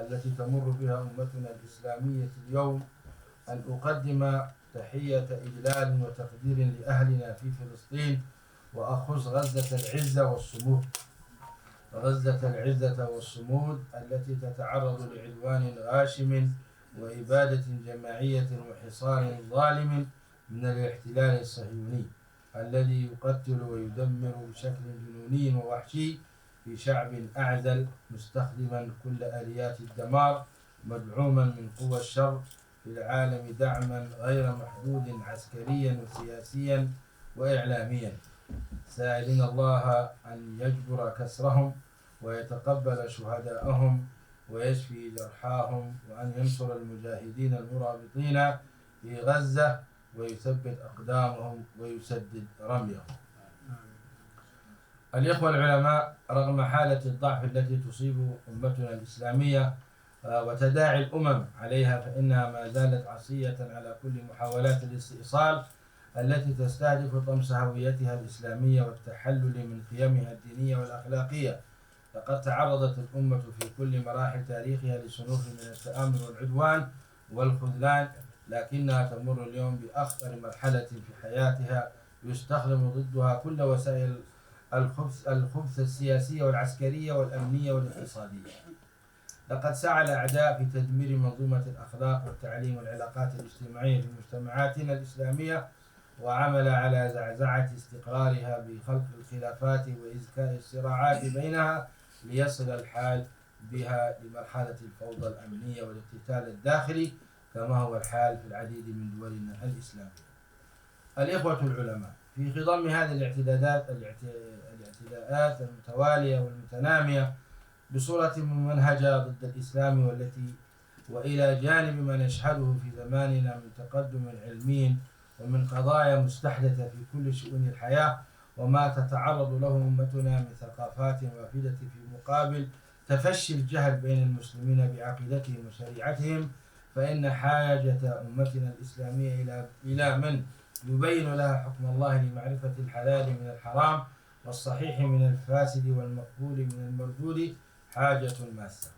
التي تمر بها أمتنا الإسلامية اليوم أن أقدم تحية إجلال وتقدير لأهلنا في فلسطين، وأخص غزة العزة والصمود. غزة العزة والصمود التي تتعرض لعدوان غاشم وإبادة جماعية وحصار ظالم من الاحتلال الصهيوني الذي يقتل ويدمر بشكل جنوني ووحشي في شعب أعزل، مستخدما كل آليات الدمار، مدعوما من قوى الشر في العالم دعما غير محدود عسكريا وسياسيا وإعلاميا، سائلين الله أن يجبر كسرهم ويتقبل شهداءهم ويشفي جرحاهم، وأن ينصر المجاهدين المرابطين في غزة ويثبت أقدامهم ويسدد رميهم. الإخوة العلماء، رغم حالة الضعف التي تصيب أمتنا الإسلامية وتداعي الأمم عليها، فإنها ما زالت عصية على كل محاولات الاستئصال التي تستهدف طمس هويتها الإسلامية والتحلل من قيمها الدينية والأخلاقية. لقد تعرضت الأمة في كل مراحل تاريخها لصنوف من التآمر والعدوان والخذلان، لكنها تمر اليوم بأخطر مرحلة في حياتها يستخدم ضدها كل وسائل الخبث السياسية والعسكرية والأمنية والاقتصادية. لقد سعى الأعداء في تدمير منظومة الأخلاق والتعليم والعلاقات الاجتماعية في مجتمعاتنا الإسلامية، وعمل على زعزعة استقرارها بخلق الخلافات وإذكاء الصراعات بينها، ليصل الحال بها لمرحلة الفوضى الأمنية والاقتتال الداخلي كما هو الحال في العديد من دولنا الإسلامية. الإخوة العلماء، في خضم هذه الاعتداءات المتوالية والمتنامية بصورة ممنهجة ضد الإسلام وإلى جانب ما نشهده في زماننا من تقدم علمي ومن قضايا مستحدثة في كل شؤون الحياة، وما تتعرض له أمتنا من ثقافات وافدة في مقابل تفشي الجهل بين المسلمين بعقيدتهم وشريعتهم، فإن حاجة أمتنا الإسلامية إلى من يبين لها حكم الله لمعرفة الحلال من الحرام والصحيح من الفاسد والمقبول من المردود حاجة ماسة.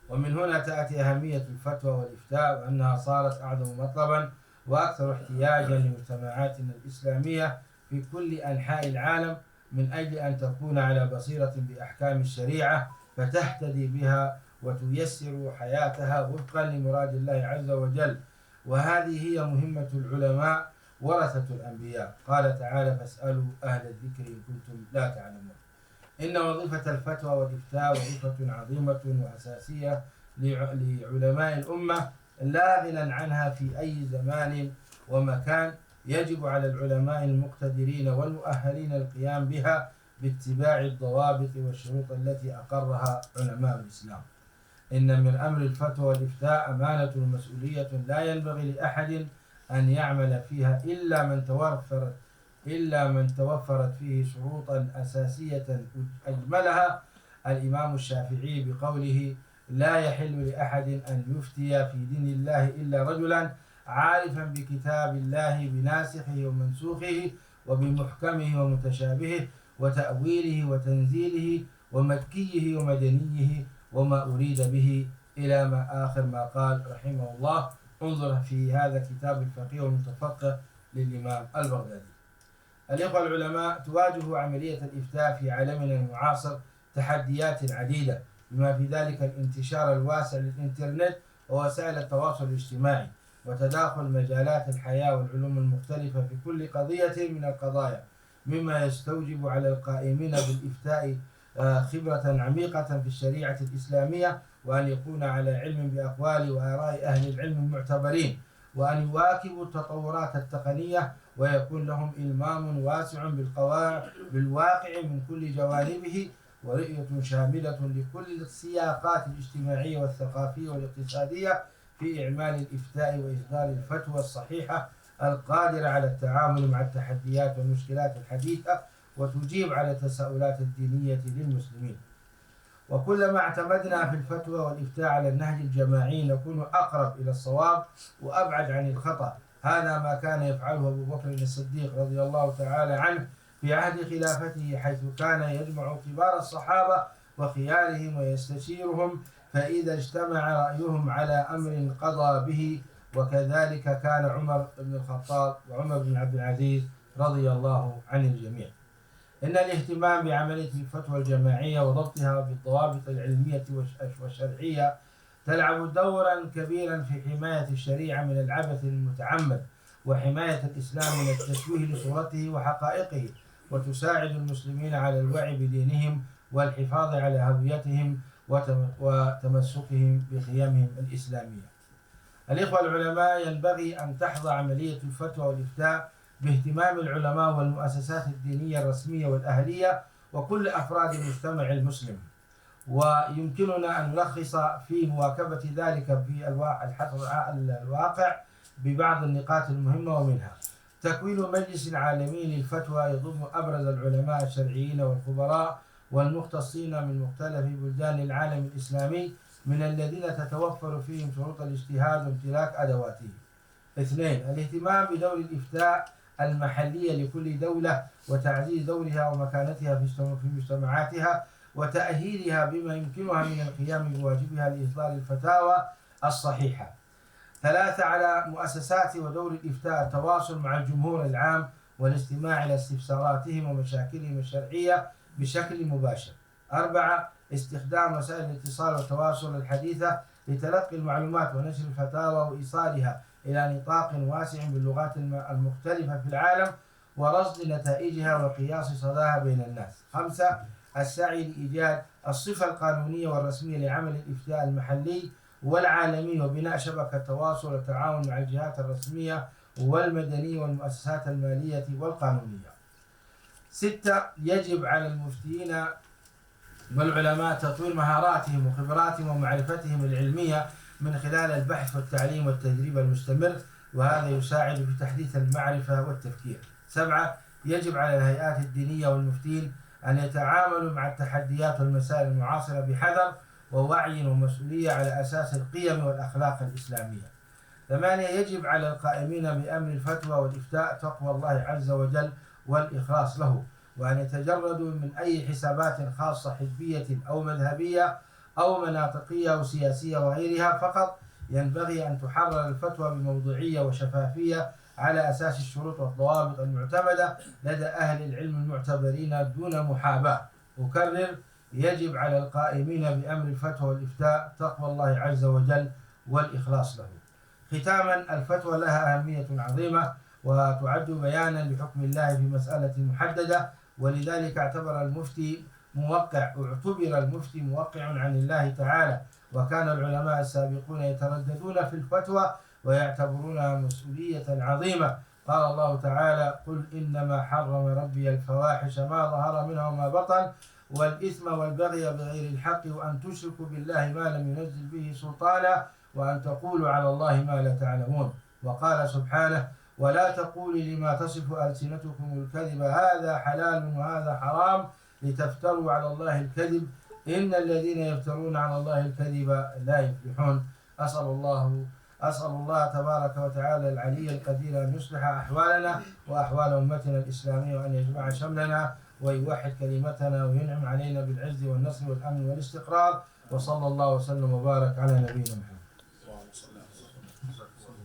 ومن هنا تأتي أهمية الفتوى والإفتاء، وأنها صارت أعظم مطلبا وأكثر احتياجا لمجتمعاتنا الإسلامية في كل أنحاء العالم، من أجل أن تكون على بصيرة بأحكام الشريعة فتهتدي بها وتيسر حياتها وفقا لمراد الله عز وجل. وهذه هي مهمة العلماء ورثة الأنبياء. قال تعالى: فاسألوا أهل الذكر إن كنتم لا تعلمون. إن وظيفة الفتوى والإفتاء وظيفة عظيمة وأساسية لعلماء الأمة لا غنى عنها في أي زمان ومكان. يجب على العلماء المقتدرين والمؤهلين القيام بها باتباع الضوابط والشروط التي أقرها علماء الإسلام. إن من أمر الفتوى والإفتاء أمانة ومسؤولية لا ينبغي لأحد أن يعمل فيها إلا من توفرت فيه شروطا أساسية أجملها الإمام الشافعي بقوله: لا يحل لأحد أن يفتي في دين الله إلا رجلا عارفا بكتاب الله بناسخه ومنسوخه وبمحكمه ومتشابهه وتأويله وتنزيله ومكيه ومدنيه وما أريد به، إلى ما آخر ما قال رحمه الله. انظر في هذا كتاب الفقيه والمتفقه للإمام البغدادي. الإخوة العلماء، تواجه عملية الإفتاء في عالمنا المعاصر تحديات عديدة، بما في ذلك الانتشار الواسع للإنترنت ووسائل التواصل الاجتماعي وتداخل مجالات الحياة والعلوم المختلفة في كل قضية من القضايا، مما يستوجب على القائمين بالإفتاء خبرة عميقة في الشريعة الإسلامية، وأن يكون على علم بأقوال وآراء أهل العلم المعتبرين، وأن يواكبوا التطورات التقنية، ويكون لهم إلمام واسع بالواقع من كل جوانبه، ورؤية شاملة لكل السياقات الاجتماعية والثقافية والاقتصادية في إعمال الإفتاء وإصدار الفتوى الصحيحة القادرة على التعامل مع التحديات والمشكلات الحديثة وتجيب على التساؤلات الدينية للمسلمين. وكلما اعتمدنا في الفتوى والإفتاء على النهج الجماعي نكون أقرب إلى الصواب وأبعد عن الخطأ. هذا ما كان يفعله أبو بكر الصديق رضي الله تعالى عنه في عهد خلافته، حيث كان يجمع كبار الصحابة وخيارهم ويستشيرهم، فإذا اجتمع رأيهم على أمر قضى به. وكذلك كان عمر بن الخطاب وعمر بن عبد العزيز رضي الله عن الجميع. إن الاهتمام بعملية الفتوى الجماعية وضبطها بالضوابط العلمية والشرعية تلعب دورا كبيرا في حماية الشريعة من العبث المتعمد، وحماية الإسلام من التشويه لصورته وحقائقه، وتساعد المسلمين على الوعي بدينهم والحفاظ على هويتهم وتمسكهم بقيمهم الإسلامية. الإخوة العلماء، ينبغي أن تحظى عملية الفتوى والإفتاء باهتمام العلماء والمؤسسات الدينية الرسمية والأهلية وكل أفراد المجتمع المسلم، ويمكننا أن نلخص في مواكبة ذلك في الواقع ببعض النقاط المهمة، ومنها تكوين مجلس عالمي للفتوى يضم أبرز العلماء الشرعيين والخبراء والمختصين من مختلف بلدان العالم الإسلامي، من الذين تتوفر فيهم شروط الاجتهاد وامتلاك أدواته. 2. الاهتمام بدور الإفتاء المحلية لكل دولة وتعزيز دورها ومكانتها في مجتمعاتها وتأهيلها بما يمكنها من القيام بواجبها لإصدار الفتاوى الصحيحة. 3. على مؤسسات ودور الإفتاء التواصل مع الجمهور العام والاستماع إلى استفساراتهم ومشاكلهم الشرعية بشكل مباشر. 4. استخدام وسائل الاتصال والتواصل الحديثة لتلقي المعلومات ونشر الفتاوى وإيصالها إلى نطاق واسع باللغات المختلفة في العالم ورصد نتائجها وقياس صداها بين الناس. 5. السعي لإيجاد الصفة القانونية والرسمية لعمل الإفتاء المحلي والعالمي وبناء شبكة تواصل وتعاون مع الجهات الرسمية والمدنية والمؤسسات المالية والقانونية. 6. يجب على المفتين والعلماء تطوير مهاراتهم وخبراتهم ومعرفتهم العلمية من خلال البحث والتعليم والتدريب المستمر، وهذا يساعد في تحديث المعرفة والتفكير. 7. يجب على الهيئات الدينية والمفتين أن يتعاملوا مع التحديات والمسائل المعاصرة بحذر ووعي ومسؤولية على أساس القيم والأخلاق الإسلامية. 8. يجب على القائمين بأمر الفتوى والإفتاء تقوى الله عز وجل والإخلاص له، وأن يتجردوا من أي حسابات خاصة حزبية أو مذهبية أو مناطقية أو سياسية وغيرها، فقط ينبغي أن تحرر الفتوى بموضوعية وشفافية على أساس الشروط والضوابط المعتمدة لدى أهل العلم المعتبرين دون محاباة. أكرر: يجب على القائمين بأمر الفتوى والإفتاء تقوى الله عز وجل والإخلاص له. ختاما، الفتوى لها أهمية عظيمة وتعد بيانا لحكم الله في مسألة محددة، ولذلك اعتبر المفتي موقع عن الله تعالى، وكان العلماء السابقون يترددون في الفتوى ويعتبرونها مسؤولية عظيمة. قال الله تعالى: قل إنما حرم ربي الفواحش ما ظهر منها وما بطن والإثم والبغي بغير الحق وأن تشركوا بالله ما لم ينزل به سلطانا وأن تقولوا على الله ما لا تعلمون. وقال سبحانه: ولا تقولوا لما تصف ألسنتكم الكذب هذا حلال وهذا حرام لتفتروا على الله الكذب إن الذين يفترون على الله الكذب لا يفلحون. أسأل الله تبارك وتعالى العلي القدير أن يصلح أحوالنا وأحوال أمتنا الإسلامية، وأن يجمع شملنا ويوحد كلمتنا وينعم علينا بالعز والنصر والأمن والاستقرار. وصلى الله وسلم وبارك على نبينا محمد.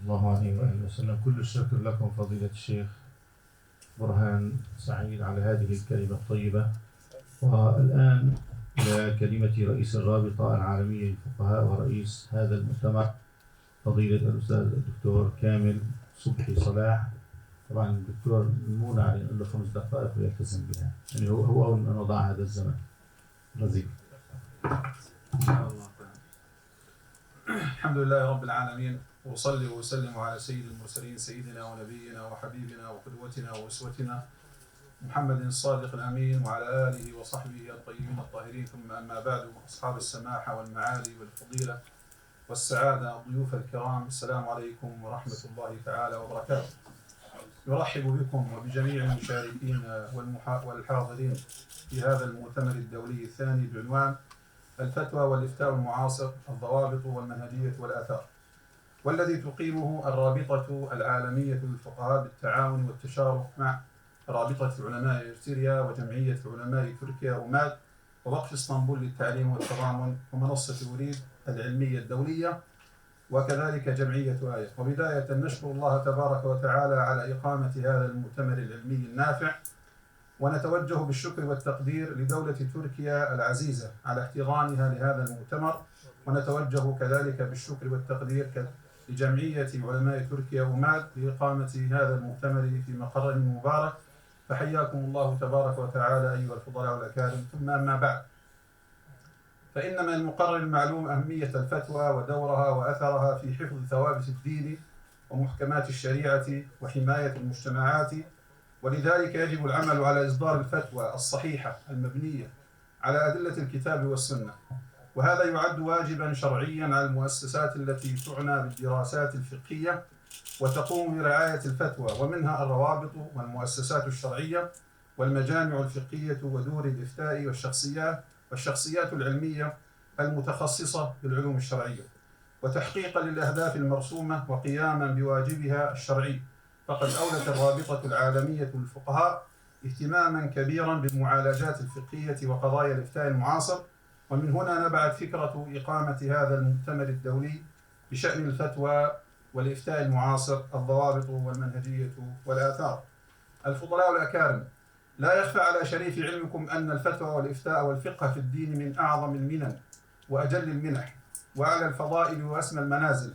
الله عليه وآله وسلم. كل الشكر لكم فضيلة الشيخ برهان سعيد على هذه الكلمة الطيبة. والآن إلى كلمة رئيس الرابطة العالمية للفقهاء ورئيس هذا المؤتمر فضيلة الأستاذ الدكتور كامل صبحي صلاح. طبعا الدكتور نمونا عليه له 5 دقائق ويلتزم بها، يعني هو أول من وضع هذا الزمن رزيق. الحمد لله رب العالمين، وصلي وسلم على سيد المرسلين سيدنا ونبينا وحبيبنا وقدوتنا وأسوتنا محمد الصادق الأمين وعلى آله وصحبه الطيبين الطاهرين، ثم أما بعد. أصحاب السماحة والمعالي والفضيلة والسعادة الضيوف الكرام، السلام عليكم ورحمة الله تعالى وبركاته. يرحب بكم وبجميع المشاركين والحاضرين في هذا المؤتمر الدولي الثاني بعنوان الفتوى والإفتاء المعاصر، الضوابط والمنهجية والآثار، والذي تقيمه الرابطة العالمية للفقهاء بالتعاون والتشارك مع رابطة علماء إريتريا وجمعية علماء تركيا وماد ووقف اسطنبول للتعليم والتضامن ومنصة وريد العلمية الدولية وكذلك جمعية آية. وبداية نشكر الله تبارك وتعالى على إقامة هذا المؤتمر العلمي النافع، ونتوجه بالشكر والتقدير لدولة تركيا العزيزة على احتضانها لهذا المؤتمر، ونتوجه كذلك بالشكر والتقدير لجمعية علماء تركيا وماد لإقامة هذا المؤتمر في مقر مبارك. فحياكم الله تبارك وتعالى أيها الفضلاء والأكارم. ثم أما بعد، فإن من المقرر المعلوم أهمية الفتوى ودورها وأثرها في حفظ ثوابت الدين ومحكمات الشريعة وحماية المجتمعات، ولذلك يجب العمل على إصدار الفتوى الصحيحة المبنية على أدلة الكتاب والسنة، وهذا يعد واجبا شرعيا على المؤسسات التي تعنى بالدراسات الفقهية وتقوم برعاية الفتوى، ومنها الروابط والمؤسسات الشرعية والمجامع الفقهية ودور الإفتاء والشخصيات العلمية المتخصصة بالعلوم الشرعية. وتحقيقا للأهداف المرسومة وقياما بواجبها الشرعي، فقد أولت الرابطة العالمية للفقهاء اهتماما كبيرا بالمعالجات الفقهية وقضايا الإفتاء المعاصر، ومن هنا نبعت فكرة إقامة هذا المؤتمر الدولي بشأن الفتوى والإفتاء المعاصر، الضوابط والمنهجية والآثار. الفضلاء والأكارم، لا يخفى على شريف علمكم أن الفتوى والإفتاء والفقه في الدين من أعظم المنن وأجل المنح وأعلى الفضائل وأسمى المنازل،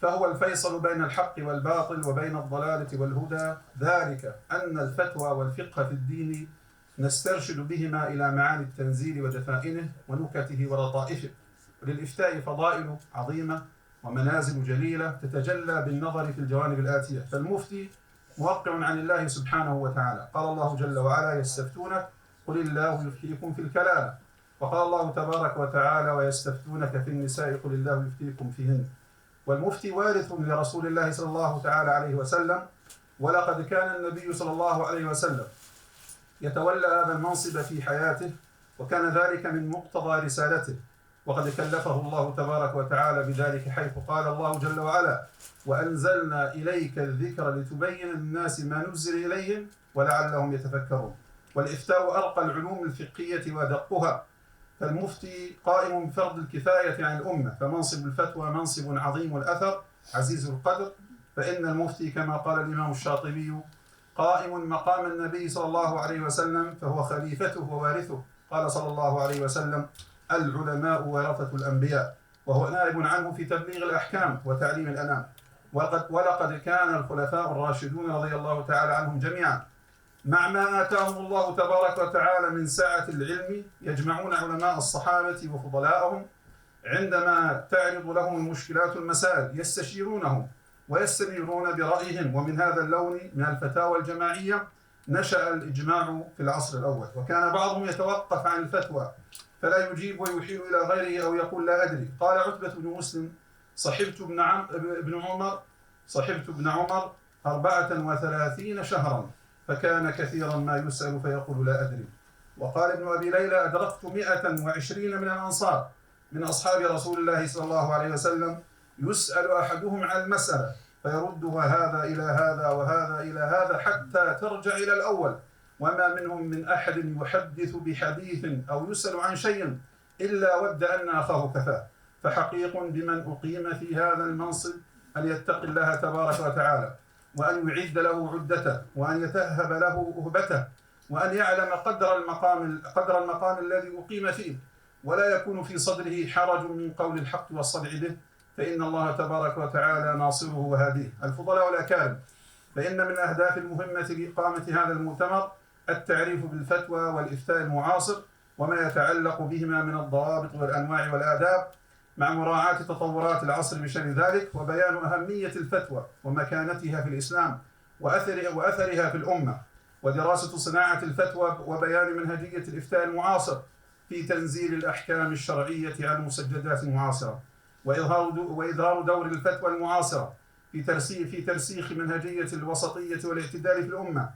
فهو الفيصل بين الحق والباطل وبين الضلالة والهدى، ذلك أن الفتوى والفقه في الدين نسترشد بهما إلى معاني التنزيل ودفائنه ونكته ولطائفه. وللإفتاء فضائل عظيمة ومنازل جليلة تتجلى بالنظر في الجوانب الآتية. فالمفتي موقع عن الله سبحانه وتعالى، قال الله جل وعلا: يستفتونك قل الله يفتيكم في الكلالة وقال الله تبارك وتعالى: ويستفتونك في النساء قل الله يفتيكم فيهن. والمفتي وارث لرسول الله صلى الله تعالى عليه وسلم، ولقد كان النبي صلى الله عليه وسلم يتولى هذا المنصب في حياته، وكان ذلك من مقتضى رسالته، وقد كلفه الله تبارك وتعالى بذلك، حيث قال الله جل وعلا: وأنزلنا إليك الذكر لتبين للناس ما نزل إليهم ولعلهم يتفكرون. والإفتاء أرقى العلوم الفقهية وأدقها، فالمفتي قائم بفرض الكفاية عن الأمة، فمنصب الفتوى منصب عظيم الأثر عزيز القدر، فإن المفتي كما قال الإمام الشاطبي قائم مقام النبي صلى الله عليه وسلم، فهو خليفته ووارثه. قال صلى الله عليه وسلم: العلماء ورثة الأنبياء، وهو نائب عنه في تبليغ الأحكام وتعليم الأنام. ولقد كان الخلفاء الراشدون رضي الله تعالى عنهم جميعا مع ما آتاهم الله تبارك وتعالى من سعة العلم يجمعون علماء الصحابة وفضلاءهم عندما تعرض لهم المشكلات والمسائل، يستشيرونهم ويستنيرون برأيهم. ومن هذا اللون من الفتاوى الجماعية نشأ الإجماع في العصر الأول، وكان بعضهم يتوقف عن الفتوى فلا يجيب ويحيل إلى غيره أو يقول لا أدري. قال عتبة بن مسلم: صحبت ابن عمر 34 شهرا، فكان كثيرا ما يسأل فيقول لا أدري. وقال ابن أبي ليلى: أدركت 120 من الأنصار من أصحاب رسول الله صلى الله عليه وسلم يسأل أحدهم عن المسألة فيردها هذا إلى هذا وهذا إلى هذا حتى ترجع إلى الأول، وما منهم من أحد يحدث بحديث أو يسأل عن شيء إلا ود أن أخاه كفاه. فحقيق بمن أقيم في هذا المنصب أن يتقي الله تبارك وتعالى، وأن يعد له عدته، وأن يتهب له أهبته، وأن يعلم قدر المقام الذي أقيم فيه، ولا يكون في صدره حرج من قول الحق والصدع به، فإن الله تبارك وتعالى ناصره وهاديه. الفضلاء والأكارم، فإن من الأهداف المهمة لإقامة هذا المؤتمر التعريف بالفتوى والإفتاء المعاصر وما يتعلق بهما من الضوابط والأنواع والآداب، مع مراعاة تطورات العصر بشأن ذلك، وبيان أهمية الفتوى ومكانتها في الإسلام وأثرها في الأمة، ودراسة صناعة الفتوى وبيان منهجية الإفتاء المعاصر في تنزيل الأحكام الشرعية على المسجدات المعاصرة، وإظهار دور الفتوى المعاصرة في ترسيخ منهجية الوسطية والاعتدال في الأمة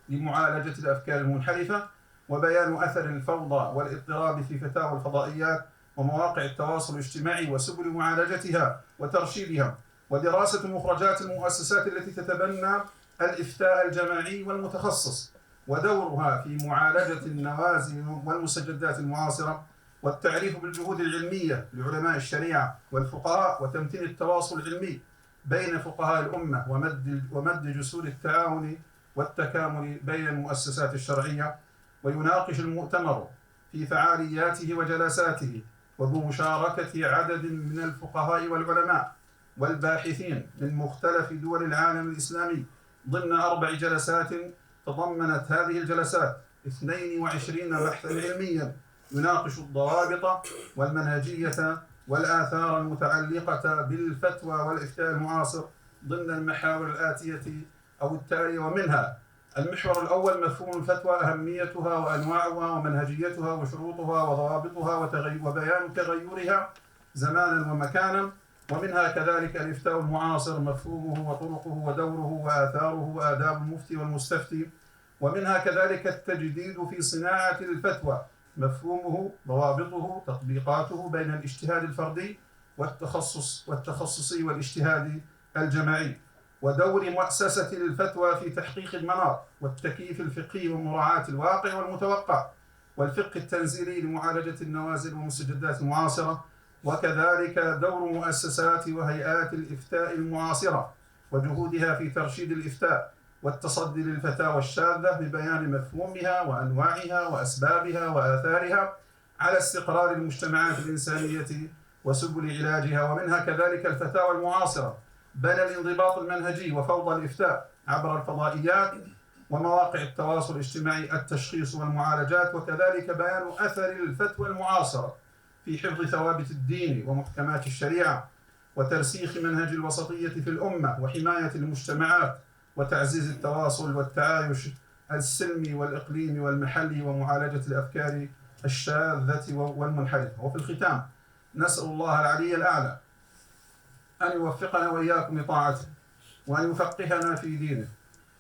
لمعالجة الأفكار المنحرفة، وبيان أثر الفوضى والاضطراب في فتاوى الفضائيات ومواقع التواصل الاجتماعي وسبل معالجتها وترشيدها، ودراسة مخرجات المؤسسات التي تتبنى الإفتاء الجماعي والمتخصص ودورها في معالجة النوازل والمسجدات المعاصرة، والتعريف بالجهود العلمية لعلماء الشريعة والفقهاء، وتمثيل التواصل العلمي بين فقهاء الأمة، ومد جسور التعاون والتكامل بين المؤسسات الشرعية. ويناقش المؤتمر في فعالياته وجلساته وبمشاركة عدد من الفقهاء والعلماء والباحثين من مختلف دول العالم الإسلامي ضمن 4 جلسات تضمنت هذه الجلسات 22 بحثا علميا يناقش الضوابط والمنهجية والآثار المتعلقة بالفتوى والإفتاء المعاصر ضمن المحاور الآتية أو التالية، ومنها: المحور الأول مفهوم الفتوى، أهميتها وأنواعها ومنهجيتها وشروطها وضوابطها وبيان تغيرها زمانا ومكانا، ومنها كذلك الإفتاء المعاصر، مفهومه وطرقه ودوره وآثاره وآداب المفتي والمستفتي، ومنها كذلك التجديد في صناعة الفتوى، مفهومه ضوابطه تطبيقاته بين الاجتهاد الفردي والتخصصي والاجتهاد الجماعي، ودور مؤسسة الفتوى في تحقيق المناط والتكييف الفقهي ومراعاة الواقع والمتوقع والفقه التنزيلي لمعالجة النوازل والمستجدات المعاصرة، وكذلك دور مؤسسات وهيئات الإفتاء المعاصرة وجهودها في ترشيد الإفتاء والتصدي للفتاوى الشاذة ببيان مفهومها وأنواعها وأسبابها وآثارها على استقرار المجتمعات الإنسانية وسبل علاجها. ومنها كذلك الفتاوى المعاصرة بين الانضباط المنهجي وفوضى الإفتاء عبر الفضائيات ومواقع التواصل الاجتماعي، التشخيص والمعالجات، وكذلك بيان أثر الفتوى المعاصرة في حفظ ثوابت الدين ومحكمات الشريعة وترسيخ منهج الوسطية في الأمة وحماية المجتمعات وتعزيز التواصل والتعايش السلمي والإقليمي والمحلي ومعالجة الأفكار الشاذة والمنحرفة. وفي الختام نسأل الله العلي الأعلى أن يوفقنا وإياكم لطاعته، وأن يفقهنا في دينه،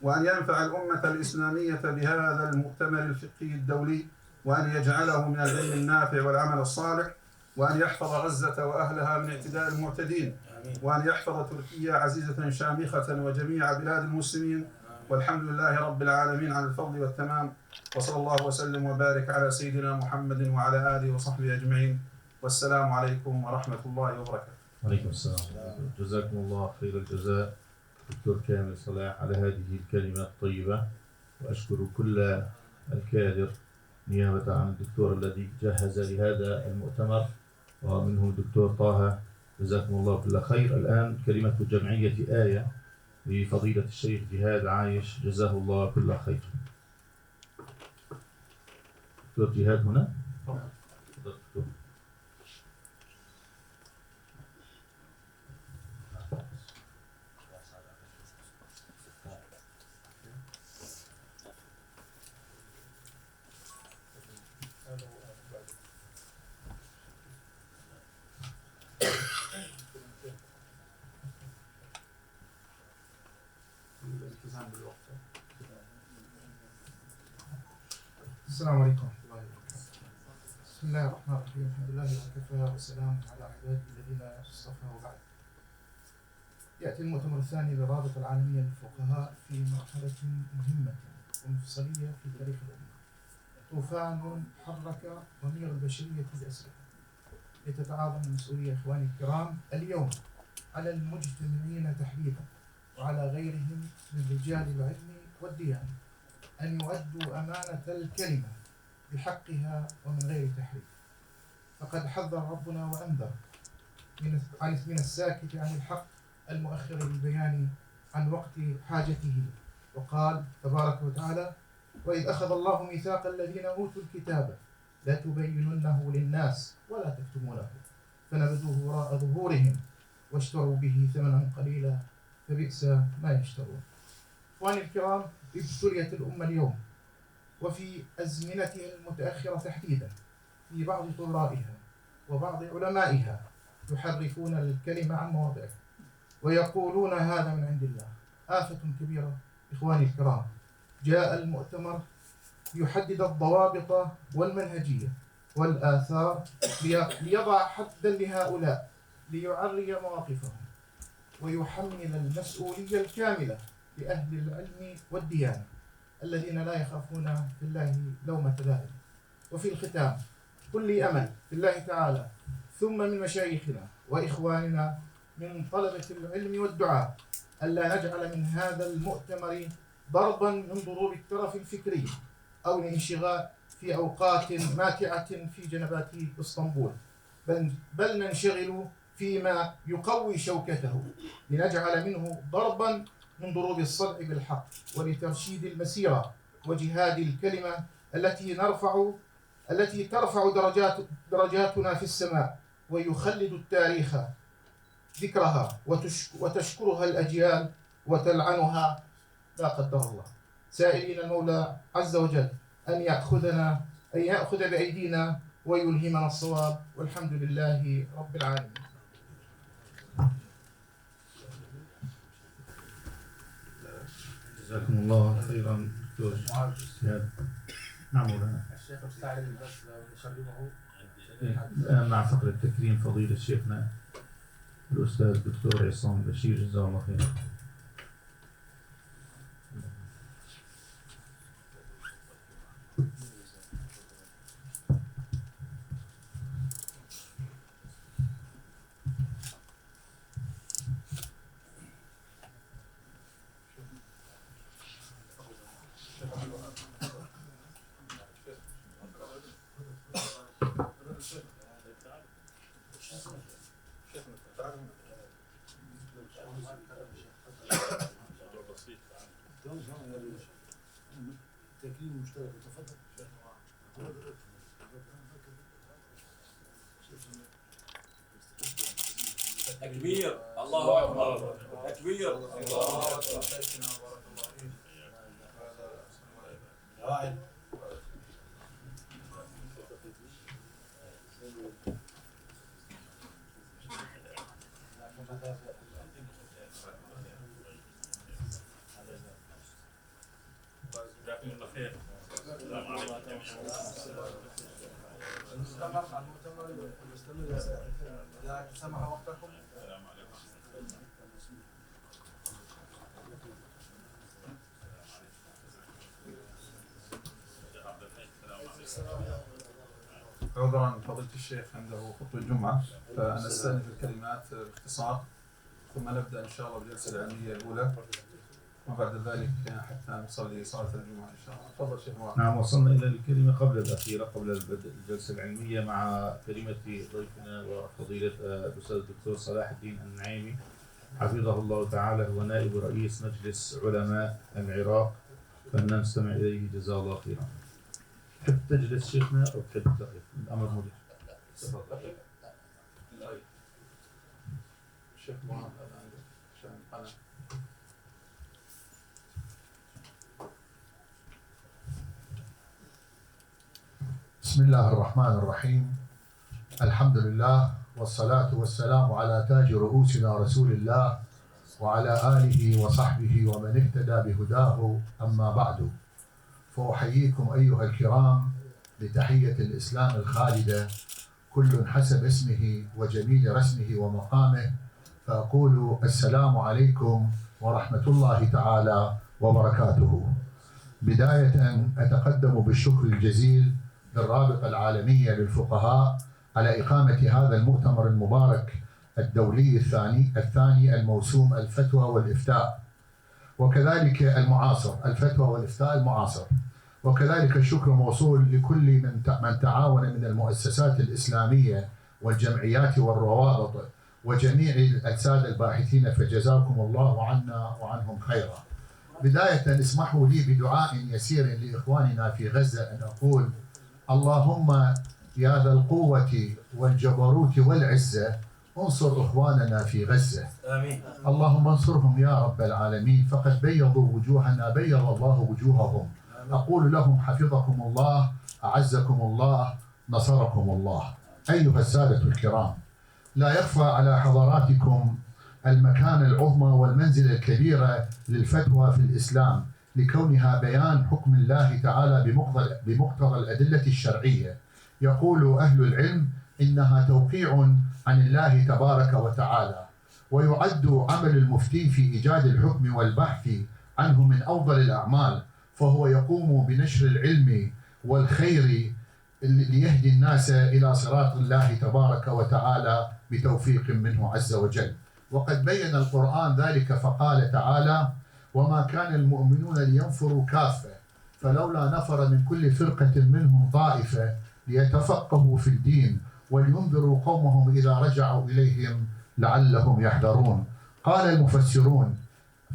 وأن ينفع الأمة الإسلامية بهذا المؤتمر الفقهي الدولي، وأن يجعله من العلم النافع والعمل الصالح، وأن يحفظ غزة وأهلها من اعتداء المعتدين، وأن يحفظ تركيا عزيزة شامخة وجميع بلاد المسلمين. والحمد لله رب العالمين على الفضل والتمام، وصلى الله وسلم وبارك على سيدنا محمد وعلى آله وصحبه أجمعين، والسلام عليكم ورحمة الله وبركاته. وعليكم السلام. جزاكم الله خير الجزاء دكتور كامل صلاح على هذه الكلمة الطيبة، وأشكر كل الكادر نيابة عن الدكتور الذي جهز لهذا المؤتمر، ومنهم الدكتور طه، جزاكم الله كل خير. الآن كلمة الجمعية آية لفضيلة الشيخ جهاد عايش، جزاه الله كل خير. دكتور جهاد هنا؟ دكتور. السلام عليكم ورحمة الله وبركاته. بسم الله الرحمن الرحيم، الحمد لله وكفى وسلام على عباده الذين اصطفى وبعد. يأتي المؤتمر الثاني للرابطة العالمية للفقهاء في مرحلة مهمة ومفصلية في تاريخ الأمة. طوفان حرك ضمير البشرية بأسرها لتتعاظم المسؤولية إخواني الكرام اليوم على المجتمعين تحديدا وعلى غيرهم من رجال العلم والديانة أن يؤدوا أمانة الكلمة بحقها ومن غير تحريف. فقد حذر ربنا وأنذر من الساكت عن الحق المؤخر للبيان عن وقت حاجته، وقال تبارك وتعالى: وإذ أخذ الله ميثاق الذين أوتوا الكتاب لا تبيننه للناس ولا تكتمونه فنبذوه وراء ظهورهم واشتروا به ثمنا قليلا فبئس ما يشترون. إخواني الكرام، ابتليت الأمة اليوم وفي أزمنتها المتأخرة تحديدا في بعض طلابها وبعض علمائها يحرفون الكلمة عن مواضعه ويقولون هذا من عند الله. آفة كبيرة. إخواني الكرام، جاء المؤتمر ليحدد الضوابط والمنهجية والآثار ليضع حدا لهؤلاء، ليعري مواقفهم ويحمل المسؤولية الكاملة لأهل العلم والديانة الذين لا يخافون في الله لومة لائم. وفي الختام كل لي أمل في الله تعالى ثم من مشايخنا وإخواننا من طلبة العلم والدعاء ألا نجعل من هذا المؤتمر ضربا من ضروب الترف الفكري أو الانشغال في أوقات ماتعة في جنبات اسطنبول، بل ننشغل فيما يقوي شوكته لنجعل منه ضربا من ضروب الصدع بالحق ولترشيد المسيرة وجهاد الكلمة التي ترفع درجاتنا في السماء ويخلد التاريخ ذكرها وتشكرها الأجيال وتلعنها لا قدر الله، سائلين المولى عز وجل أن يأخذ بأيدينا ويلهمنا الصواب، والحمد لله رب العالمين. جزاكم الله خيرا دكتور جهاد. نعم مولانا. الشيخ مستعد بس نشربه الآن مع فقرة تكريم فضيلة شيخنا الأستاذ الدكتور عصام بشير، جزاه الله خيرا. تكريم مشترك. تفضل. تكبير، الله أكبر، تكبير، الله أكبر. جزاكم الله خير. السلام عليكم. نستمر على المؤتمر ونستمر إذا سمح وقتكم. السلام عليكم. عذرا فضيلة الشيخ عنده خطبة الجمعة، فنستأنف الكلمات باختصار ثم نبدأ إن شاء الله بالجلسة العلمية الأولى، وبعد ذلك حتى نصلي صلاة الجمعة إن شاء الله. تفضل شيخ مبارك. نعم، وصلنا إلى الكلمة قبل الأخيرة قبل الجلسة العلمية مع كلمة ضيفنا وفضيلة الأستاذ الدكتور صلاح الدين النعيمي حفظه الله تعالى، هو نائب رئيس مجلس علماء العراق، فلنستمع إليه جزاه الله خيرا. تحب تجلس شيخنا أو تحب تقف؟ الأمر مريح. الشيخ مبارك هذا عنده عشان القناة. بسم الله الرحمن الرحيم. الحمد لله والصلاة والسلام على تاج رؤوسنا رسول الله وعلى آله وصحبه ومن اهتدى بهداه، أما بعد، فأحييكم أيها الكرام بتحية الإسلام الخالدة، كل حسب اسمه وجميل رسمه ومقامه، فأقول السلام عليكم ورحمة الله تعالى وبركاته. بداية أتقدم بالشكر الجزيل للرابطة العالمية للفقهاء على إقامة هذا المؤتمر المبارك الدولي الثاني الموسوم الفتوى والإفتاء، وكذلك المعاصر، الفتوى والإفتاء المعاصر. وكذلك الشكر موصول لكل من تعاون من المؤسسات الإسلامية والجمعيات والروابط وجميع السادة الباحثين، فجزاكم الله عنا وعنهم خيرا. بداية اسمحوا لي بدعاء يسير لإخواننا في غزة، أن أقول: اللهم يا ذا القوة والجبروت والعزة انصر إخواننا في غزة. آمين. اللهم انصرهم يا رب العالمين، فقد بيضوا وجوهنا بيض الله وجوههم. أقول لهم حفظكم الله، أعزكم الله، نصركم الله. أيها السادة الكرام، لا يخفى على حضراتكم المكانة العظمى والمنزلة الكبيرة للفتوى في الإسلام، لكونها بيان حكم الله تعالى بمقتضى الأدلة الشرعية. يقول أهل العلم إنها توقيع عن الله تبارك وتعالى، ويعد عمل المفتي في إيجاد الحكم والبحث عنه من أفضل الأعمال، فهو يقوم بنشر العلم والخير ليهدي الناس إلى صراط الله تبارك وتعالى بتوفيق منه عز وجل. وقد بين القرآن ذلك فقال تعالى: وما كان المؤمنون لينفروا كافة فلولا نفر من كل فرقة منهم طائفة ليتفقهوا في الدين ولينذروا قومهم إذا رجعوا إليهم لعلهم يحذرون. قال المفسرون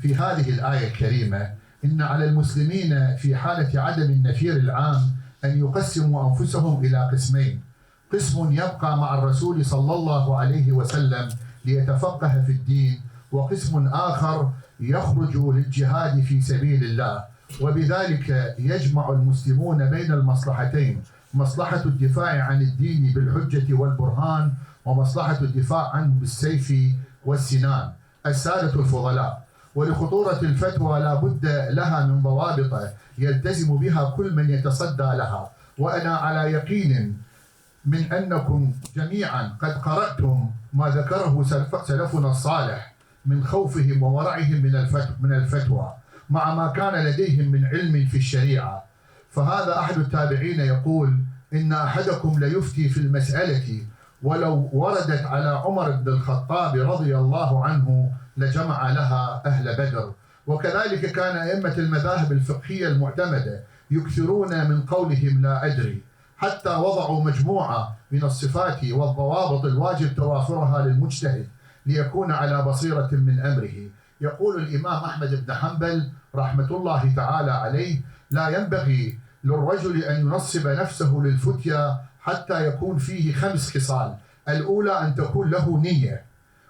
في هذه الآية الكريمة إن على المسلمين في حالة عدم النفير العام أن يقسموا أنفسهم إلى قسمين: قسم يبقى مع الرسول صلى الله عليه وسلم ليتفقه في الدين، وقسم آخر يخرج للجهاد في سبيل الله. وبذلك يجمع المسلمون بين المصلحتين: مصلحة الدفاع عن الدين بالحجة والبرهان، ومصلحة الدفاع عنه بالسيف والسنان. السادة الفضلاء، ولخطورة الفتوى لا بد لها من ضوابط يلتزم بها كل من يتصدى لها، وأنا على يقين من أنكم جميعا قد قرأتم ما ذكره سلفنا الصالح من خوفهم وورعهم من الفتوى، مع ما كان لديهم من علم في الشريعة. فهذا أحد التابعين يقول: إن أحدكم ليفتي في المسألة ولو وردت على عمر بن الخطاب رضي الله عنه لجمع لها أهل بدر. وكذلك كان أئمة المذاهب الفقهية المعتمدة يكثرون من قولهم لا أدري، حتى وضعوا مجموعة من الصفات والضوابط الواجب توافرها للمجتهد ليكون على بصيرة من أمره. يقول الإمام أحمد بن حنبل رحمة الله تعالى عليه: لا ينبغي للرجل أن ينصب نفسه للفتيا حتى يكون فيه 5 خصال: الأولى أن تكون له نية،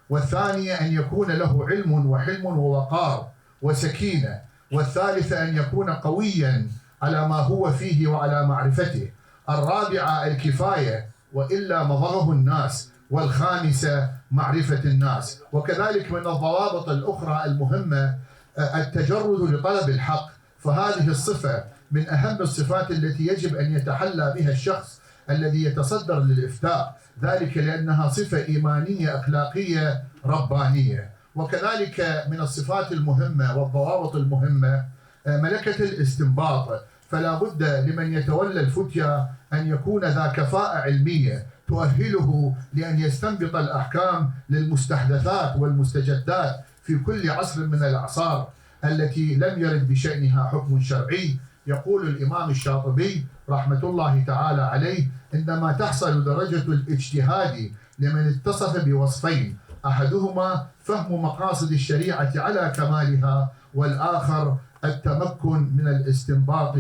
والثانية أن يكون له علم وحلم ووقار وسكينة، والثالثة أن يكون قويا على ما هو فيه وعلى معرفته، الرابعة الكفاية وإلا مضغه الناس، والخامسة معرفة الناس. وكذلك من الضوابط الأخرى المهمة التجرد لطلب الحق، فهذه الصفة من أهم الصفات التي يجب أن يتحلى بها الشخص الذي يتصدر للإفتاء، ذلك لأنها صفة إيمانية أخلاقية ربانية. وكذلك من الصفات المهمة والضوابط المهمة ملكة الاستنباط، فلا بد لمن يتولى الفتيا أن يكون ذا كفاءة علمية تؤهله لأن يستنبط الأحكام للمستحدثات والمستجدات في كل عصر من الأعصار التي لم يرد بشأنها حكم شرعي. يقول الإمام الشاطبي رحمة الله تعالى عليه: عندما تحصل درجة الاجتهاد لمن اتصف بوصفين، أحدهما فهم مقاصد الشريعة على كمالها، والآخر التمكن من الاستنباط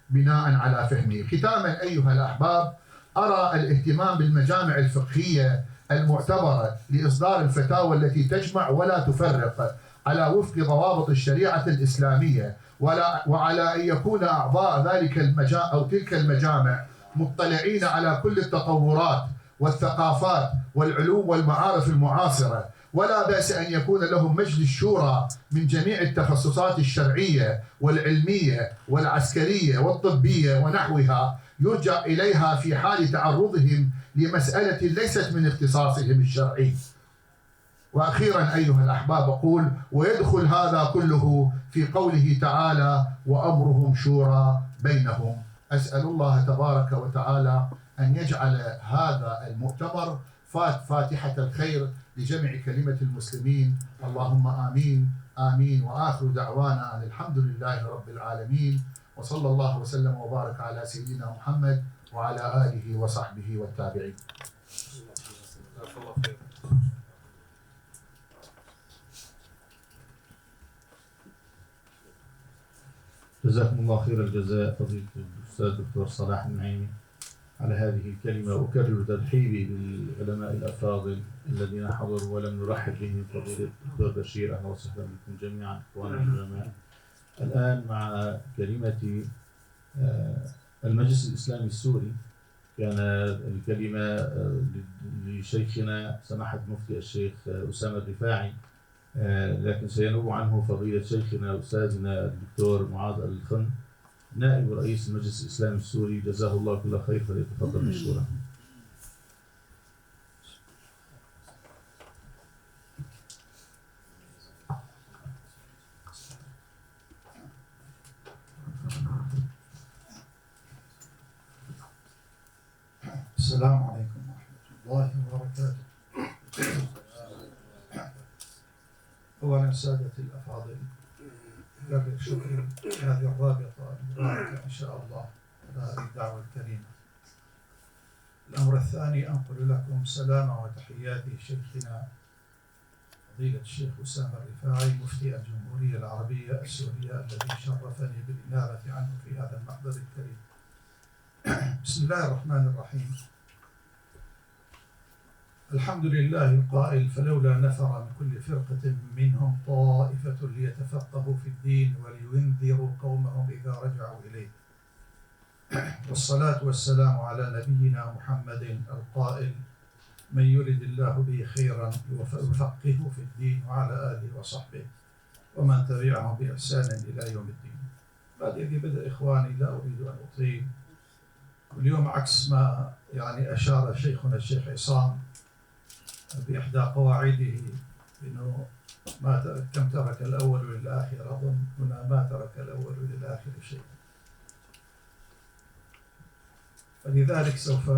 بناء على فهمه. ختاما أيها الأحباب، أرى الاهتمام بالمجامع الفقهية المعتبرة لإصدار الفتاوى التي تجمع ولا تفرق على وفق ضوابط الشريعة الإسلامية، وعلى أن يكون أعضاء ذلك أو تلك المجامع مطلعين على كل التطورات والثقافات والعلوم والمعارف المعاصرة، ولا بأس أن يكون لهم مجلس شورى من جميع التخصصات الشرعية والعلمية والعسكرية والطبية ونحوها يرجع إليها في حال تعرضهم لمسألة ليست من اختصاصهم الشرعي. وأخيرا أيها الأحباب أقول: ويدخل هذا كله في قوله تعالى: وأمرهم شورى بينهم. أسأل الله تبارك وتعالى أن يجعل هذا المؤتمر فاتحة الخير لجمع كلمة المسلمين. اللهم آمين آمين. وآخر دعوانا أن الحمد لله رب العالمين، وصلى الله وسلم وبارك على سيدنا محمد وعلى آله وصحبه والتابعين. جزاكم الله خير الجزاء فضيلة الأستاذ الدكتور صلاح النعيمي على هذه الكلمة. أكرر ترحيبي بالعلماء الأفاضل الذين حضروا ولم نرحب بهم، فضيلة الدكتور بشير. أهلا وسهلا بكم جميعا إخواننا العلماء. الآن مع كلمة المجلس الإسلامي السوري، كان الكلمة لشيخنا سماحة مفتي الشيخ أسامة الرفاعي، لكن سينوب عنه فضيلة شيخنا أستاذنا الدكتور معاذ الخن نائب رئيس المجلس الإسلامي السوري، جزاه الله كل خير، فليتفضل مشكورا. السلام عليكم ورحمة الله وبركاته. أولا سادتي الأفاضل، قبل شكر هذه الرابطة المباركة إن شاء الله هذه الدعوة الكريمة. الأمر الثاني، أنقل لكم سلام وتحيات شيخنا فضيلة الشيخ أسامة الرفاعي مفتي الجمهورية العربية السورية، الذي شرفني بالإنابة عنه في هذا المحضر الكريم. بسم الله الرحمن الرحيم. الحمد لله القائل: فلولا نفر من كل فرقة منهم طائفة ليتفقهوا في الدين ولينذروا قومهم إذا رجعوا إليه. والصلاة والسلام على نبينا محمد القائل: من يرد الله به خيرا يفقهه في الدين، وعلى آله وصحبه ومن تبعهم بإحسان إلى يوم الدين. بعد إذ بدأ إخواني، لا أريد أن أطيل. واليوم عكس ما أشار شيخنا الشيخ عصام بإحدى قواعده، إنه كم ترك الأول للآخر، أظن هنا ما ترك الأول للآخر شيء. فلذلك سوف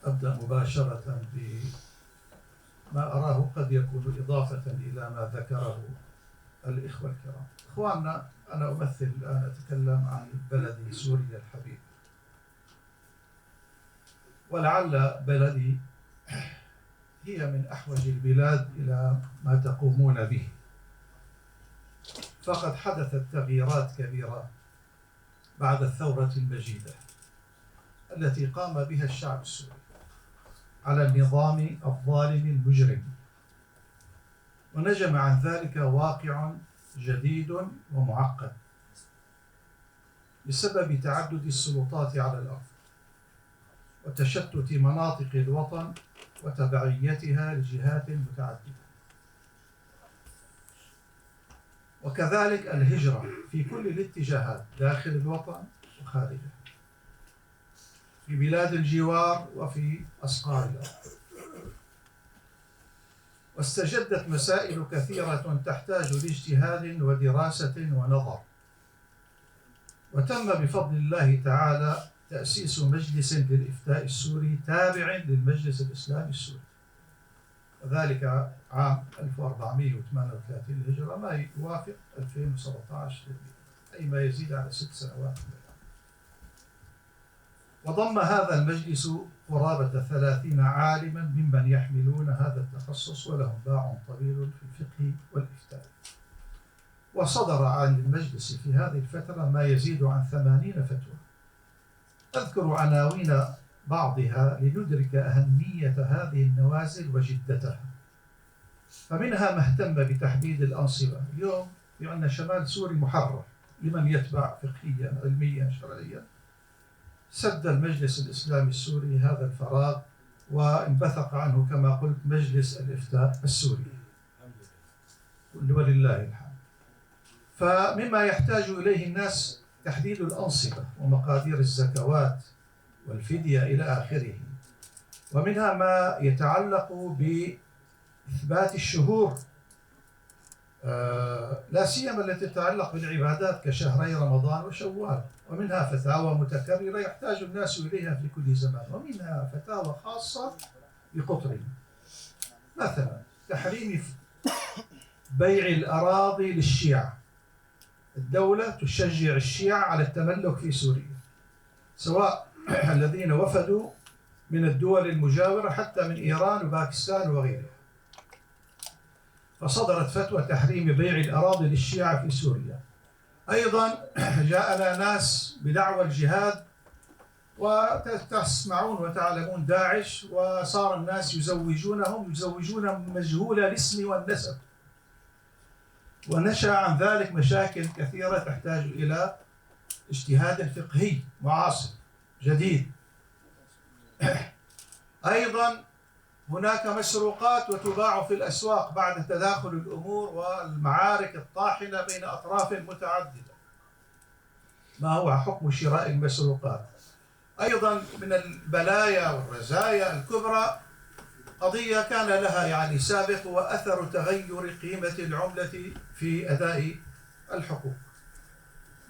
أبدأ مباشرة بما أراه قد يكون إضافة إلى ما ذكره الإخوة الكرام. إخواننا، أنا أمثل الآن، أتكلم عن بلدي سوريا الحبيب، ولعل بلدي هي من أحوج البلاد إلى ما تقومون به، فقد حدثت تغييرات كبيرة بعد الثورة المجيدة التي قام بها الشعب السوري على النظام الظالم المجرم، ونجم عن ذلك واقع جديد ومعقد بسبب تعدد السلطات على الأرض وتشتت مناطق الوطن وتبعيتها لجهات متعددة. وكذلك الهجرة في كل الاتجاهات داخل الوطن وخارجه، في بلاد الجوار وفي أصقار الأرض. واستجدت مسائل كثيرة تحتاج لاجتهاد ودراسة ونظر، وتم بفضل الله تعالى تأسيس مجلس للإفتاء السوري تابع للمجلس الإسلامي السوري، وذلك عام 1438 للهجرة، ما يوافق 2017 أي ما يزيد على 6 سنوات. وضم هذا المجلس قرابة 30 عالما ممن يحملون هذا التخصص ولهم باع طويل في الفقه والإفتاء. وصدر عن المجلس في هذه الفترة ما يزيد عن 80 فتوى. أذكر عناوين بعضها لندرك أهمية هذه النوازل وجدتها. فمنها ما اهتم بتحديد الأنصبة. اليوم في عندنا شمال سوري محرر لمن يتبع فقهيا علميا شرعيا. سد المجلس الإسلامي السوري هذا الفراغ وانبثق عنه كما قلت مجلس الإفتاء السوري، ولله الحمد. فمما يحتاج إليه الناس تحديد الأنصبة ومقادير الزكوات والفدية إلى آخره، ومنها ما يتعلق بإثبات الشهور لا سيما التي تتعلق بالعبادات كشهري رمضان وشوال، ومنها فتاوى متكررة يحتاج الناس إليها في كل زمان، ومنها فتاوى خاصة بقطرنا، مثلا تحريم بيع الأراضي للشيعة. الدولة تشجع الشيعة على التملك في سوريا، سواء الذين وفدوا من الدول المجاورة حتى من إيران وباكستان وغيرها. فصدرت فتوى تحريم بيع الأراضي للشيعة في سوريا. أيضا جاءنا ناس بدعوى الجهاد، وتسمعون وتعلمون داعش، وصار الناس يزوجونهم مجهولة الاسم والنسب، ونشأ عن ذلك مشاكل كثيرة تحتاج إلى اجتهاد فقهي معاصر جديد. أيضا هناك مسروقات وتباع في الأسواق بعد تداخل الأمور والمعارك الطاحنة بين أطراف متعددة. ما هو حكم شراء المسروقات؟ أيضا من البلايا والرزايا الكبرى قضية كان لها سابق وأثر تغير قيمة العملة في أداء الحقوق.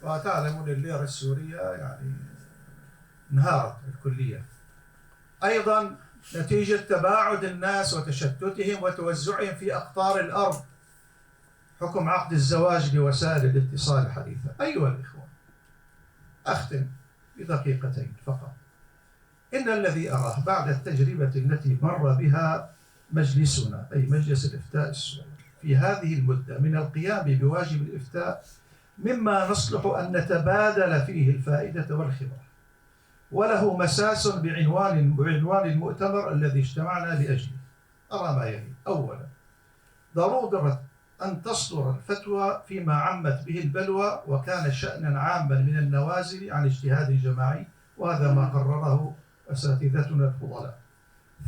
وتعلمون الليرة السورية انهارت الكلية. أيضا نتيجة تباعد الناس وتشتتهم وتوزعهم في أقطار الأرض، حكم عقد الزواج بوسائل الاتصال الحديثة. أيها الإخوة، أختم بدقيقتين فقط. إن الذي أراه بعد التجربة التي مر بها مجلسنا أي مجلس الإفتاء السوري في هذه المدة من القيام بواجب الإفتاء مما نصلح أن نتبادل فيه الفائدة والخبرة، وله مساس بعنوان المؤتمر الذي اجتمعنا لأجله. أرى ما يلي: أولا، ضرورة أن تصدر الفتوى فيما عمت به البلوى وكان شأنا عاما من النوازل عن اجتهاد جماعي، وهذا ما قرره أساتذتنا الفضلاء.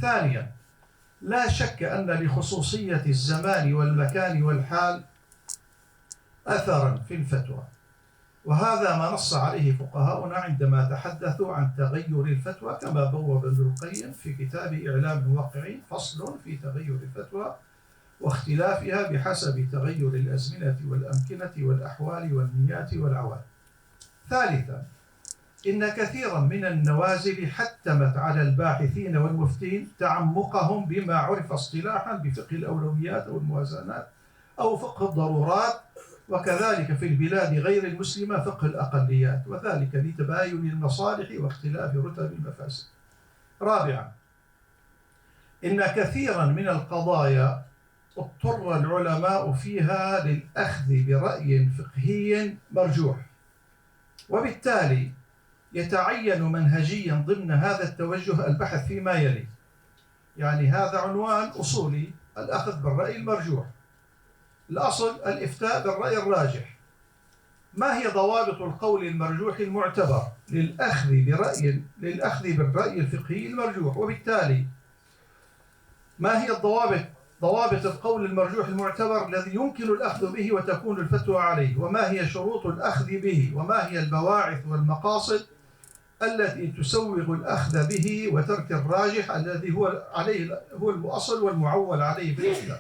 ثانيا، لا شك أن لخصوصية الزمان والمكان والحال أثرا في الفتوى، وهذا ما نص عليه فقهاؤنا عندما تحدثوا عن تغير الفتوى، كما بوب ابن القيم في كتاب إعلام الموقعين فصل في تغير الفتوى واختلافها بحسب تغير الأزمنة والأمكنة والأحوال والنيات والعوائد. ثالثا، إن كثيرا من النوازل حتمت على الباحثين والمفتين تعمقهم بما عرف اصطلاحا بفقه الأولويات أو الموازنات أو فقه الضرورات، وكذلك في البلاد غير المسلمة فقه الأقليات، وذلك لتباين المصالح واختلاف رتب المفاسد. رابعا، إن كثيرا من القضايا اضطر العلماء فيها للأخذ برأي فقهي مرجوح، وبالتالي يتعين منهجيا ضمن هذا التوجه البحث فيما يلي. هذا عنوان أصولي: الأخذ بالرأي المرجوح. الأصل الإفتاء بالرأي الراجح. ما هي ضوابط القول المرجوح المعتبر للأخذ بالرأي الفقهي المرجوح؟ وبالتالي ما هي الضوابط ضوابط القول المرجوح المعتبر الذي يمكن الأخذ به وتكون الفتوى عليه، وما هي شروط الأخذ به، وما هي البواعث والمقاصد التي تسوغ الأخذ به وترك الراجح الذي هو الأصل والمعول عليه في الإسلام.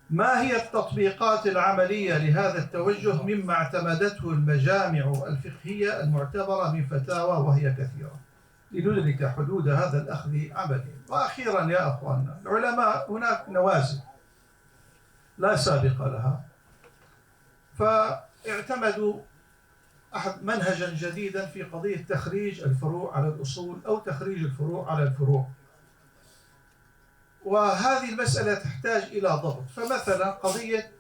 ما هي التطبيقات العملية لهذا التوجه مما اعتمدته المجامع الفقهية المعتبرة من فتاوى وهي كثيرة لندرك حدود هذا الأخذ عمليا. وأخيرا يا أخواننا العلماء هناك نوازل لا سابق لها، فاعتمدوا منهجا جديدا في قضية تخريج الفروع على الأصول أو تخريج الفروع على الفروع، وهذه المسألة تحتاج إلى ضبط. فمثلا قضية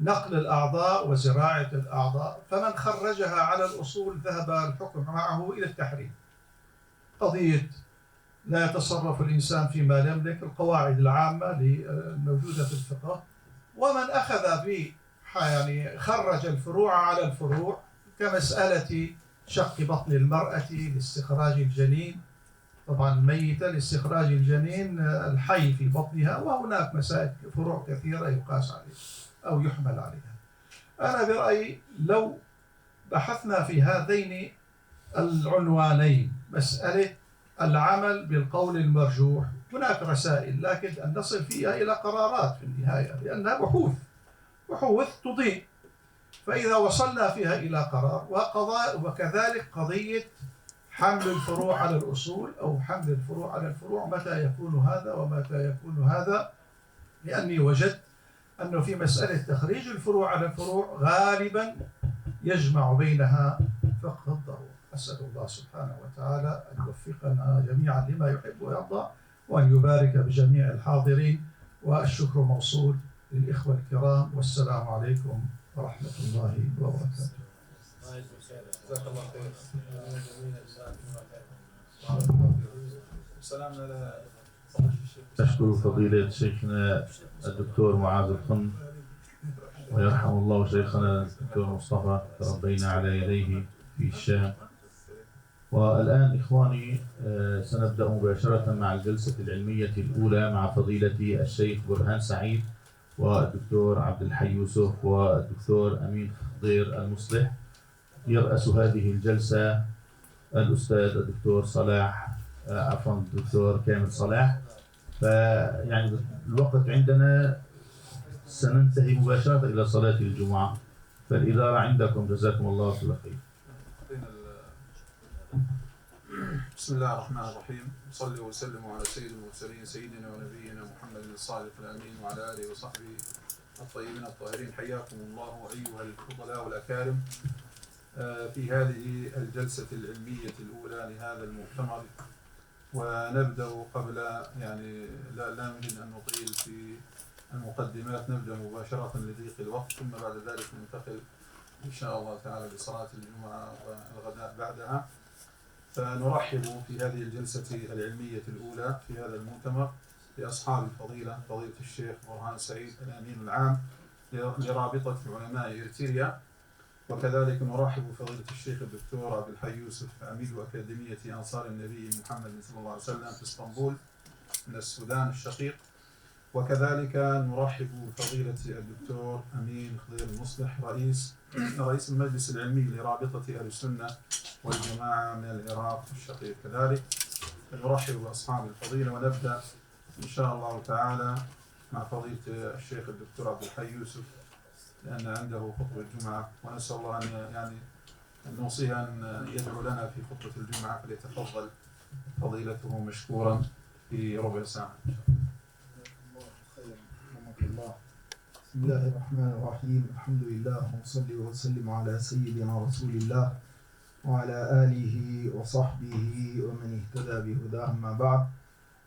نقل الأعضاء وزراعة الأعضاء، فمن خرجها على الأصول ذهب الحكم معه إلى التحريم. قضية لا يتصرف الإنسان فيما يملك، القواعد العامة الموجودة في الفقه. ومن أخذ يعني خرج الفروع على الفروع كمسألة شق بطن المرأة لاستخراج الجنين، طبعا الميتة لاستخراج الجنين الحي في بطنها، وهناك مسائل فروع كثيرة يقاس عليها أو يحمل عليها. أنا برأيي لو بحثنا في هذين العنوانين، مسألة العمل بالقول المرجوح، هناك رسائل لكن أن نصل فيها إلى قرارات في النهاية، لأنها بحوث تضيء. فإذا وصلنا فيها إلى قرار وكذلك قضية حمل الفروع على الأصول أو حمل الفروع على الفروع، متى يكون هذا ومتى يكون هذا؟ لأني وجدت أنه في مسألة تخريج الفروع على الفروع غالبا يجمع بينها فقه الضرورة. أسأل الله سبحانه وتعالى أن يوفقنا جميعا لما يحب ويرضى، وأن يبارك بجميع الحاضرين، والشكر موصول للإخوة الكرام، والسلام عليكم ورحمة الله وبركاته. جزاك الله خير. سلامنا أشكر فضيلة شيخنا الدكتور معاذ الخن، ويرحم الله شيخنا الدكتور مصطفى، تربينا على يديه في الشام. والآن إخواني سنبدأ مباشرة مع الجلسة العلمية الأولى مع فضيلة الشيخ برهان سعيد والدكتور عبد الحي يوسف والدكتور أمين خضير المصلح. يرأس هذه الجلسة الأستاذ الدكتور الدكتور كامل صلاح. فيعني الوقت عندنا سننتهي مباشرة إلى صلاة الجمعة، فالإدارة عندكم، جزاكم الله كل خير. بسم الله الرحمن الرحيم. صلوا وسلموا على سيد المرسلين سيدنا ونبينا محمد الصادق الأمين وعلى آله وصحبه الطيبين الطاهرين. حياكم الله أيها الفضلاء والأكارم في هذه الجلسة العلمية الأولى لهذا المؤتمر. ونبدأ قبل يعني لا نريد أن نطيل في المقدمات، نبدأ مباشرة لضيق الوقت، ثم بعد ذلك ننتقل إن شاء الله تعالى لصلاة الجمعة والغداء بعدها. فنرحب في هذه الجلسة العلمية الأولى في هذا المؤتمر بأصحاب الفضيلة، فضيلة الشيخ برهان سعيد الأمين العام لرابطة علماء إرتريا، وكذلك نرحب بفضيلة الشيخ الدكتور عبد الحي يوسف عميد أكاديمية أنصار النبي محمد صلى الله عليه وسلم في اسطنبول من السودان الشقيق، وكذلك نرحب بفضيلة الدكتور أمين خضير المصلح رئيس المجلس العلمي لرابطة أهل السنة والجماعة من العراق الشقيق كذلك. نرحب بأصحاب الفضيلة، ونبدأ إن شاء الله تعالى مع فضيلة الشيخ الدكتور عبد الحي يوسف، لأن عنده خطبة الجمعة، ونسأل الله أن نوصيه أن يدعو لنا في خطبة الجمعة، فليتفضل فضيلته مشكورا في ربع ساعة. بسم الله الرحمن الرحيم. الحمد لله، ونصلي وسلم على سيدنا رسول الله وعلى آله وصحبه ومن اهتدى بهداه. ما بعد،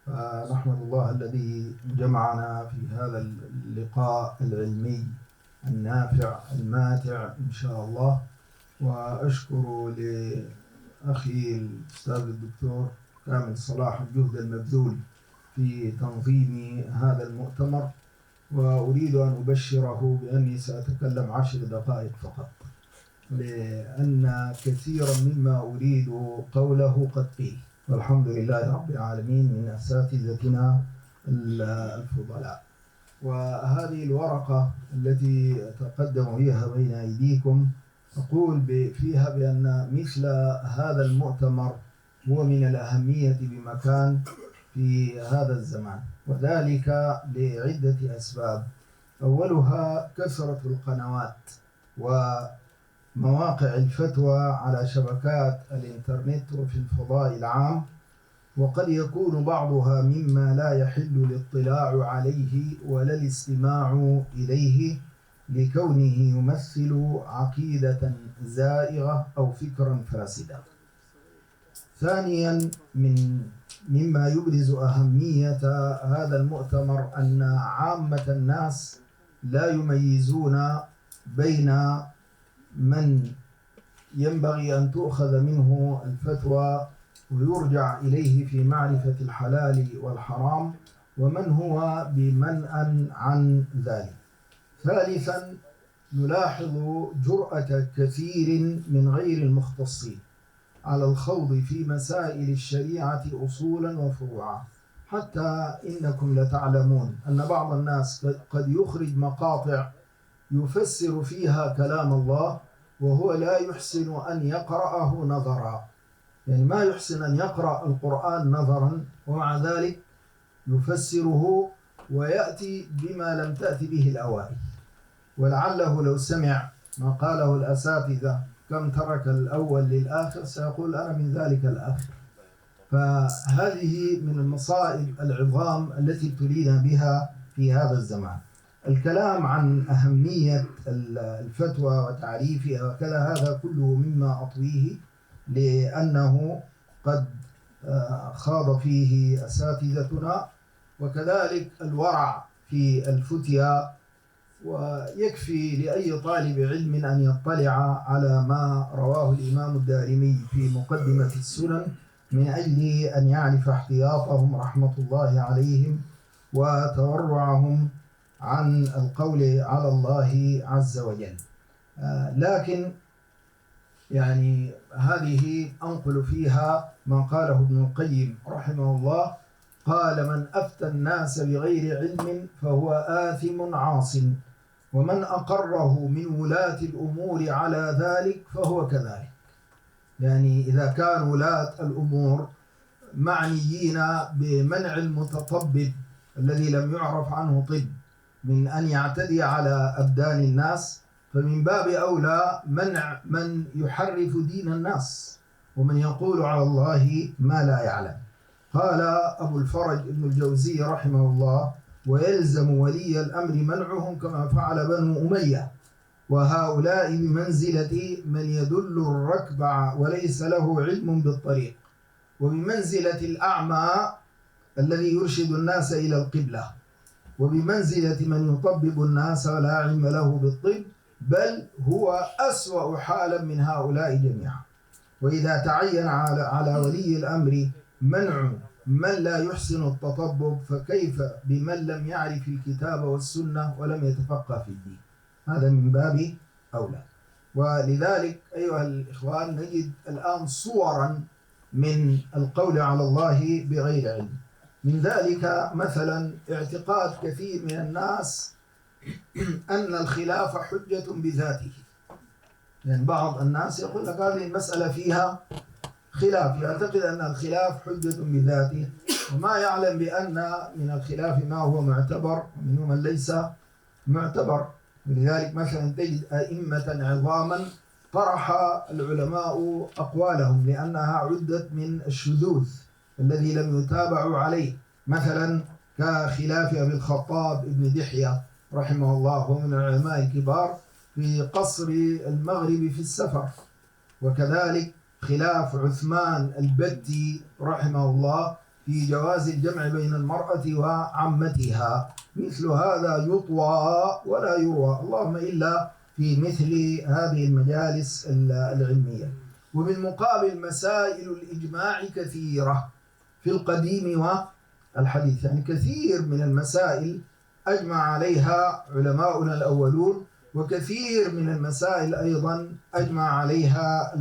فنحمد الله الذي جمعنا في هذا اللقاء العلمي النافع الماتع إن شاء الله، وأشكر لأخي الأستاذ الدكتور كامل صلاح الجهد المبذول في تنظيم هذا المؤتمر، وأريد أن أبشره بأني سأتكلم 10 دقائق فقط، لأن كثيرا مما أريد قوله قد قيل، والحمد لله رب العالمين من أساتذتنا الفضلاء. وهذه الورقة التي أتقدم بها بين أيديكم أقول فيها بأن مثل هذا المؤتمر هو من الأهمية بمكان في هذا الزمان، وذلك لعدة أسباب. أولها كثرة القنوات ومواقع الفتوى على شبكات الإنترنت وفي الفضاء العام، وقد يكون بعضها مما لا يحل الاطلاع عليه ولا الاستماع إليه لكونه يمثل عقيدة زائغة أو فكرا فاسدا. ثانيا مما يبرز أهمية هذا المؤتمر أن عامة الناس لا يميزون بين من ينبغي أن تؤخذ منه الفتوى ويرجع إليه في معرفة الحلال والحرام ومن هو بمنأ عن ذلك. ثالثا نلاحظ جرأة كثير من غير المختصين على الخوض في مسائل الشريعة أصولا وفروعا، حتى إنكم لتعلمون أن بعض الناس قد يخرج مقاطع يفسر فيها كلام الله وهو لا يحسن أن يقرأه نظرا، يعني ما يحسن أن يقرأ القرآن نظرا ومع ذلك يفسره ويأتي بما لم تأتي به الأوائل، ولعله لو سمع ما قاله الأساتذة كم ترك الأول للآخر سيقول أنا من ذلك الآخر. فهذه من المصائب العظام التي ابتلينا بها في هذا الزمان. الكلام عن أهمية الفتوى وتعريفها وكذا هذا كله مما أطويه لأنه قد خاض فيه أساتذتنا، وكذلك الورع في الفتيا، ويكفي لأي طالب علم أن يطلع على ما رواه الإمام الدارمي في مقدمة السنن من أجل أن يعرف احتياطهم رحمة الله عليهم وتورعهم عن القول على الله عز وجل. لكن يعني هذه أنقل فيها ما قاله ابن القيم رحمه الله، قال من أفتى الناس بغير علم فهو آثم عاص، ومن أقره من ولاة الأمور على ذلك فهو كذلك. يعني إذا كان ولاة الأمور معنيين بمنع المتطبب الذي لم يعرف عنه طب من أن يعتدي على أبدان الناس، فمن باب أولى منع من يحرف دين الناس ومن يقول على الله ما لا يعلم. قال أبو الفرج ابن الجوزي رحمه الله ويلزم ولي الأمر منعهم كما فعل بنو أمية، وهؤلاء بمنزلة من يدل الركب وليس له علم بالطريق، وبمنزلة الأعمى الذي يرشد الناس إلى القبلة، وبمنزلة من يطبب الناس ولا علم له بالطب، بل هو أسوأ حالا من هؤلاء جميعا. وإذا تعين على ولي الأمر منع من لا يحسن التطبب فكيف بمن لم يعرف الكتاب والسنة ولم يتفقه في الدين؟ هذا من باب أولى. ولذلك أيها الإخوان نجد الآن صورا من القول على الله بغير علم. من ذلك مثلا اعتقاد كثير من الناس أن الخلاف حجة بذاته. يعني بعض الناس يقول لك هذه المسألة فيها خلاف، يعتقد أن الخلاف حجة بذاته وما يعلم بأن من الخلاف ما هو معتبر ومنه من ليس معتبر. ولذلك مثلا تجد أئمة عظاما طرح العلماء أقوالهم لأنها عدت من الشذوذ الذي لم يتابعوا عليه، مثلا كخلاف أبي الخطاب ابن دحية رحمه الله وهو من العلماء الكبار في قصر المغرب في السفر، وكذلك خلاف عثمان البتي رحمه الله في جواز الجمع بين المرأة وعمتها. مثل هذا يطوى ولا يروى، اللهم إلا في مثل هذه المجالس العلمية. وبالمقابل مسائل الإجماع كثيرة في القديم والحديث، يعني كثير من المسائل أجمع عليها علماؤنا الأولون، وكثير من المسائل أيضا أجمع عليها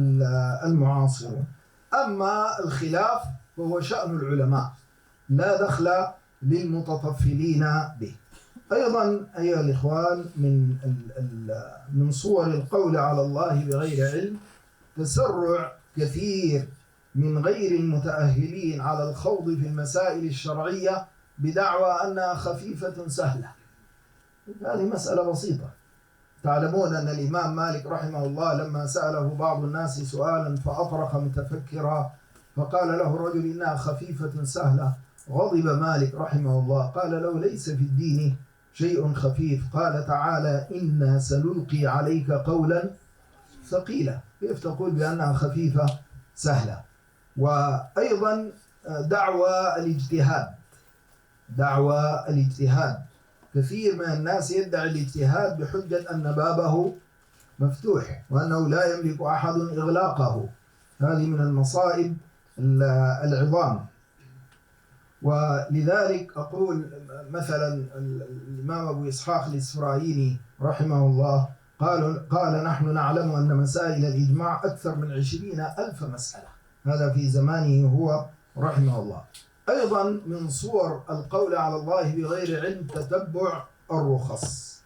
المعاصرون. أما الخلاف فهو شأن العلماء لا دخل للمتطفلين به. أيضا أيها الإخوان من صور القول على الله بغير علم تسرع كثير من غير المتأهلين على الخوض في المسائل الشرعية بدعوى أنها خفيفة سهلة. هذه مسألة بسيطة. تعلمون أن الإمام مالك رحمه الله لما سأله بعض الناس سؤالا فأطرق متفكرا فقال له رجل إنها خفيفة سهلة، غضب مالك رحمه الله قال له ليس في الدين شيء خفيف، قال تعالى إنا سنلقي عليك قولا ثقيلا، كيف تقول بأنها خفيفة سهلة؟ وأيضا دعوى الاجتهاد، كثير من الناس يدعي الاجتهاد بحجة أن بابه مفتوح وأنه لا يملك أحد إغلاقه. هذه من المصائب العظام. ولذلك أقول مثلا الإمام أبو إسحاق الإسفرايني رحمه الله قال نحن نعلم أن مسائل الإجماع أكثر من 20,000 مسألة، هذا في زمانه هو رحمه الله. أيضا من صور القول على الله بغير علم تتبع الرخص.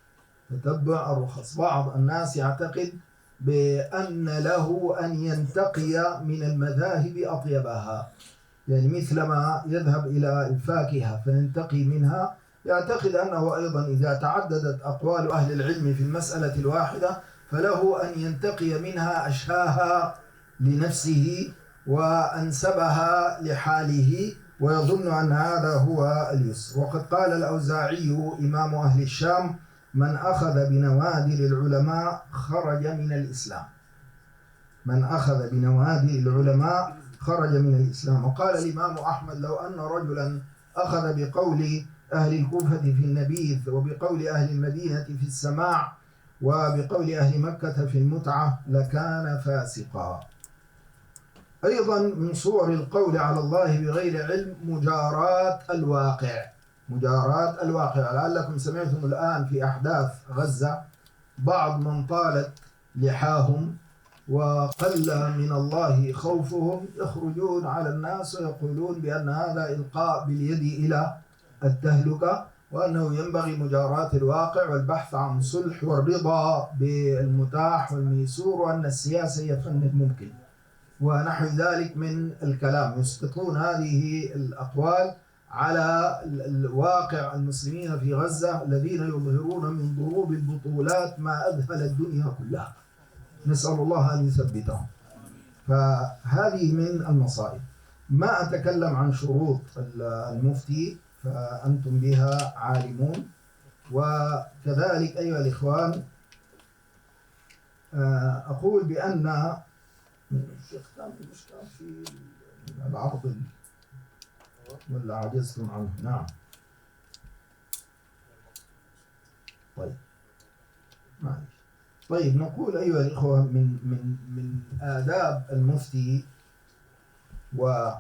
بعض الناس يعتقد بأن له أن ينتقي من المذاهب أطيبها، يعني مثلما يذهب إلى الفاكهة فينتقي منها، يعتقد أنه أيضا إذا تعددت أقوال أهل العلم في المسألة الواحدة فله أن ينتقي منها أشهاها لنفسه وأنسبها لحاله، ويظن أن هذا هو اليسر. وقد قال الأوزاعي إمام أهل الشام من أخذ بنوادر العلماء خرج من الإسلام. وقال الإمام أحمد لو أن رجلا أخذ بقول أهل الكوفة في النبيذ وبقول أهل المدينة في السماع وبقول أهل مكة في المتعة لكان فاسقا. أيضا من صور القول على الله بغير علم مجاراة الواقع. لعلكم سمعتم الآن في أحداث غزة بعض من طالت لحاهم وقل من الله خوفهم يخرجون على الناس ويقولون بأن هذا إلقاء باليد إلى التهلكة، وأنه ينبغي مجاراة الواقع والبحث عن صلح والرضا بالمتاح والميسور، وأن السياسة هي فن الممكن ونحو ذلك من الكلام. يسقطون هذه الأقوال على الواقع المسلمين في غزة الذين يظهرون من ضروب البطولات ما أذهل الدنيا كلها، نسأل الله أن يثبتهم. فهذه من المصائب. ما أتكلم عن شروط المفتي فأنتم بها عالمون. وكذلك أيها الإخوان أقول بأن الشيخ كان في مشكلة في العرض ولا عجزتم عنه؟ نعم. طيب نقول أيها الإخوة من آداب المفتي ومن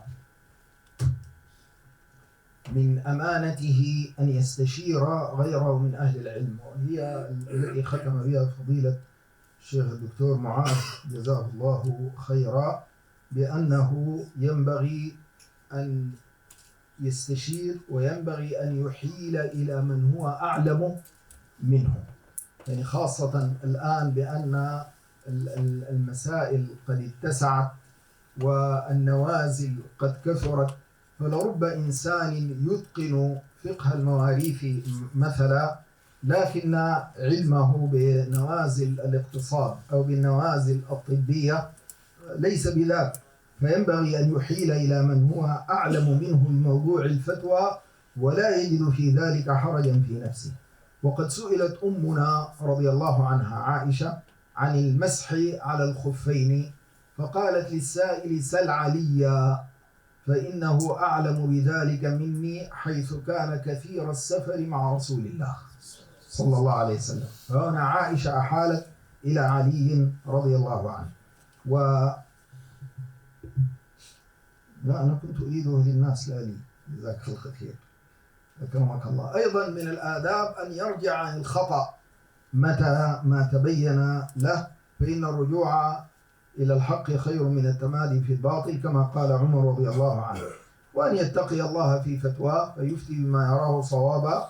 أمانته أن يستشير غيره من أهل العلم، وهي التي ختم بها فضيلة الشيخ الدكتور معاذ جزاه الله خيرا، بأنه ينبغي أن يستشير وينبغي أن يحيل إلى من هو أعلم منه، يعني خاصة الآن بأن المسائل قد اتسعت والنوازل قد كثرت، فلرب إنسان يتقن فقه المواريث مثلا لكن علمه بنوازل الاقتصاد أو بالنوازل الطبية ليس بذاك، فينبغي أن يحيل إلى من هو أعلم منه بموضوع الفتوى ولا يجد في ذلك حرجا في نفسه. وقد سئلت أمنا رضي الله عنها عائشة عن المسح على الخفين فقالت للسائل سل عليا فإنه أعلم بذلك مني حيث كان كثير السفر مع رسول الله صلى الله عليه وسلم. فهنا عائشة أحالت إلى علي رضي الله عنه. لا أنا كنت أريده للناس لا لي، جزاك الله خير أكرمك الله. أيضا من الآداب أن يرجع عن الخطأ متى ما تبين له، فإن الرجوع إلى الحق خير من التمادي في الباطل كما قال عمر رضي الله عنه، وأن يتقي الله في فتواه فيفتي بما يراه صوابا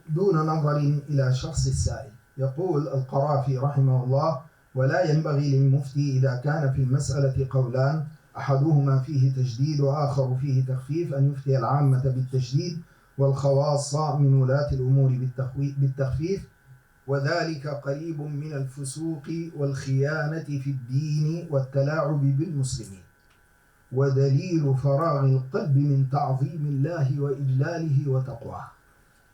دون نظر إلى شخص السائل. يقول القرافي رحمه الله: ولا ينبغي للمفتي إذا كان في المسألة قولان أحدهما فيه تشديد وآخر فيه تخفيف أن يفتي العامة بالتشديد والخواص من ولاة الأمور بالتخفيف، وذلك قريب من الفسوق والخيانة في الدين والتلاعب بالمسلمين، ودليل فراغ القلب من تعظيم الله وإجلاله وتقواه،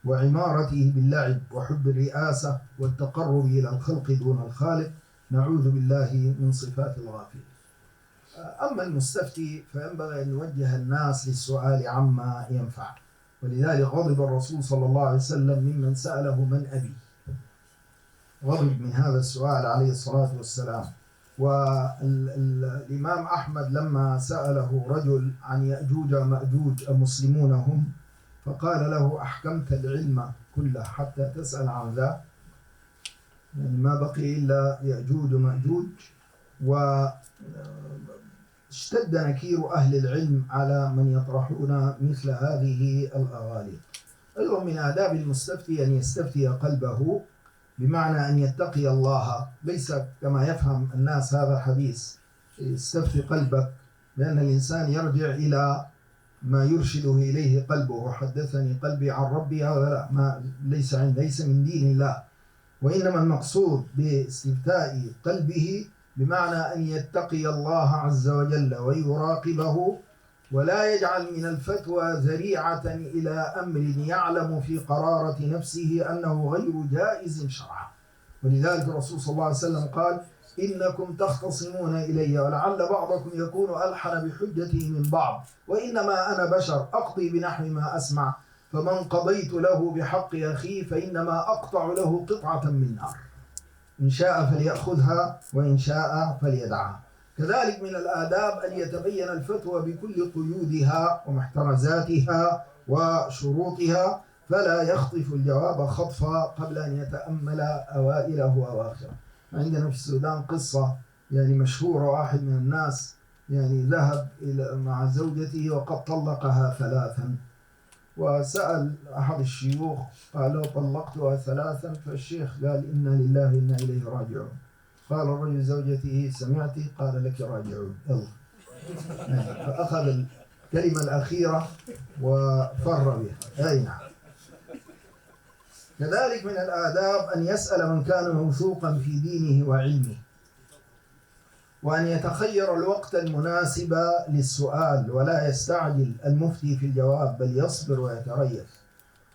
وعمارته باللعب وحب الرئاسة والتقرب إلى الخلق دون الخالق، نعوذ بالله من صفات الغافل. أما المستفتي فينبغي أن يوجه الناس للسؤال عما ينفع، ولذلك غضب الرسول صلى الله عليه وسلم ممن سأله من أبي، غضب من هذا السؤال عليه الصلاة والسلام. والإمام أحمد لما سأله رجل عن يأجوج ومأجوج المسلمون هم، فقال له: أحكمت العلم كله حتى تسأل عن ذا؟ يعني ما بقي إلا يأجوج ومأجوج. واشتد نكير أهل العلم على من يطرحون مثل هذه الأغاليق. أيضا من آداب المستفتي أن يستفتي قلبه، بمعنى أن يتقي الله، ليس كما يفهم الناس هذا الحديث استفتي قلبك، لأن الإنسان يرجع إلى ما يرشده إليه قلبه. حدثني قلبي عن ربي، هذا لا، ما ليس من دين الله. وإنما المقصود باستفتاء قلبه بمعنى أن يتقي الله عز وجل ويراقبه، ولا يجعل من الفتوى ذريعة إلى أمر يعلم في قرارة نفسه أنه غير جائز شرعا. ولذلك الرسول صلى الله عليه وسلم قال: إنكم تختصمون إلي ولعل بعضكم يكون ألحن بحجته من بعض، وإنما أنا بشر أقضي بنحو ما أسمع، فمن قضيت له بحق أخيه فإنما أقطع له قطعة من نار، إن شاء فليأخذها وإن شاء فليدعها. كذلك من الآداب أن يتبين الفتوى بكل قيودها ومحترزاتها وشروطها، فلا يخطف الجواب خطفا قبل أن يتأمل أوائله وأواخره. عندنا في السودان قصة يعني مشهورة، واحد من الناس يعني ذهب مع زوجته وقد طلقها 3، وسأل أحد الشيوخ قال له: طلقتها 3؟ فالشيخ قال: إنا لله وإنا إليه راجعون. قال الرجل زوجته: سمعتي؟ قال: لك راجعون، يلا. فأخذ الكلمة الأخيرة وفر بها. أي نعم. كذلك من الآداب أن يسأل من كان موثوقا في دينه وعلمه، وأن يتخير الوقت المناسب للسؤال، ولا يستعجل المفتي في الجواب بل يصبر ويتريث،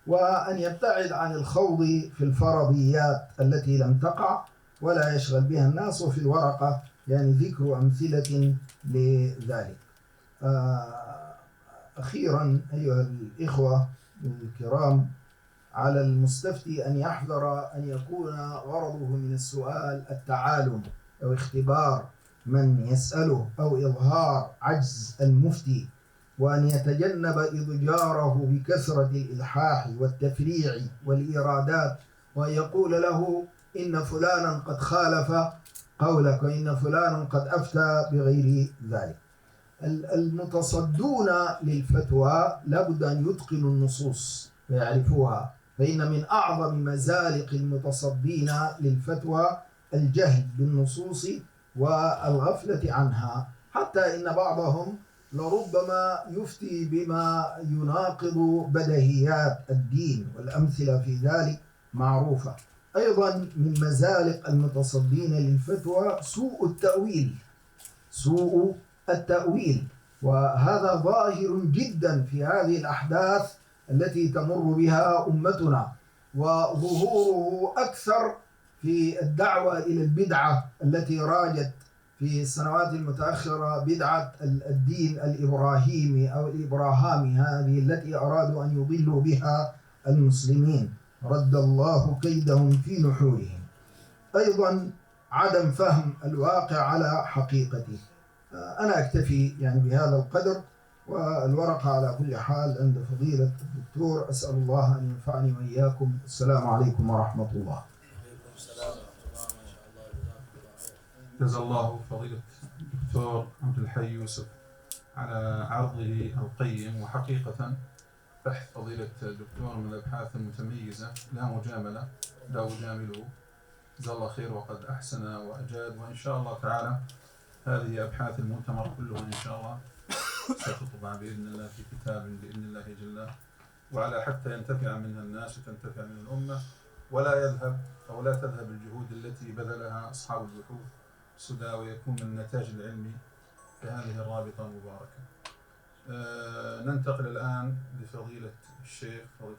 وأن يبتعد عن الخوض في الفرضيات التي لم تقع ولا يشغل بها الناس. وفي الورقة يعني ذكر أمثلة لذلك. أخيرا أيها الإخوة الكرام، على المستفتي أن يحذر أن يكون غرضه من السؤال التعالم أو اختبار من يسأله أو إظهار عجز المفتي، وأن يتجنب إضجاره بكثرة الإلحاح والتفريع والإيرادات، وأن يقول له: إن فلانا قد خالف قولك، وإن فلانا قد أفتى بغير ذلك. المتصدون للفتوى لابد أن يتقنوا النصوص ويعرفوها، فإن من أعظم مزالق المتصدين للفتوى الجهل بالنصوص والغفلة عنها، حتى إن بعضهم لربما يفتي بما يناقض بديهيات الدين، والأمثلة في ذلك معروفة. أيضا من مزالق المتصدين للفتوى سوء التأويل، وهذا ظاهر جدا في هذه الأحداث التي تمر بها أمتنا، وظهوره أكثر في الدعوة إلى البدعة التي راجت في السنوات المتأخرة، بدعة الدين الإبراهيمي أو الإبراهامي، هذه التي أرادوا أن يضلوا بها المسلمين، رد الله كيدهم في نحورهم. أيضا عدم فهم الواقع على حقيقته. أنا أكتفي يعني بهذا القدر، والورقة على كل حال عند فضيلة الدكتور، أسأل الله أن ينفعني وإياكم. السلام عليكم ورحمة الله. جزا الله فضيلة الدكتور عبد الحي يوسف على عرضه القيم. وحقيقة بحث فضيلة الدكتور من الأبحاث المتميزة، لا مجاملة، لا أجامله، جزاه الله خير وقد أحسن وأجاد. وإن شاء الله تعالى هذه أبحاث المؤتمر كلها إن شاء الله ستطبع بإذن الله في كتاب بإذن الله جل وعلا، حتى ينتفع منها الناس وتنتفع منها الأمة، ولا يذهب أو لا تذهب الجهود التي بذلها أصحاب البحوث سدى، ويكون من النتاج العلمي لهذه الرابطة المباركة. ننتقل الآن لفضيلة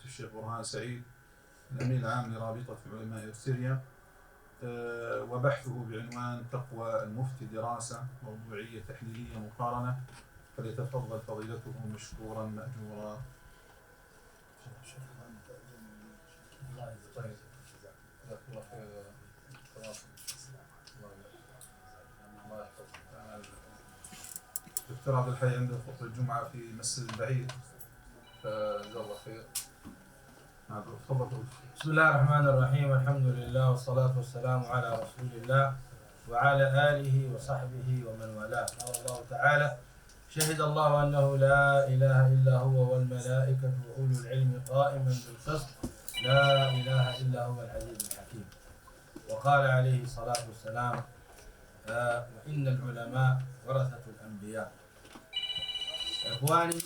الشيخ برهان سعيد، الأمين العام لرابطة علماء سوريا، وبحثه بعنوان تقوى المفتي دراسة موضوعية تحليلية مقارنة. فليتفضل فضيلته مشكورا مأجورا. دكتور عبد الحي عنده خطبة الجمعة في مسجد بعيد، فجزاه الله خير. تفضل. بسم الله الرحمن الرحيم، الحمد لله والصلاة والسلام على رسول الله وعلى آله وصحبه ومن والاه. قال الله تعالى: شهد الله أنه لا إله إلا هو والملائكة وأولو العلم قائما بالقسط لا إله إلا هو العزيز الحكيم. وقال عليه الصلاة والسلام: وإن العلماء ورثة الأنبياء. إخواني،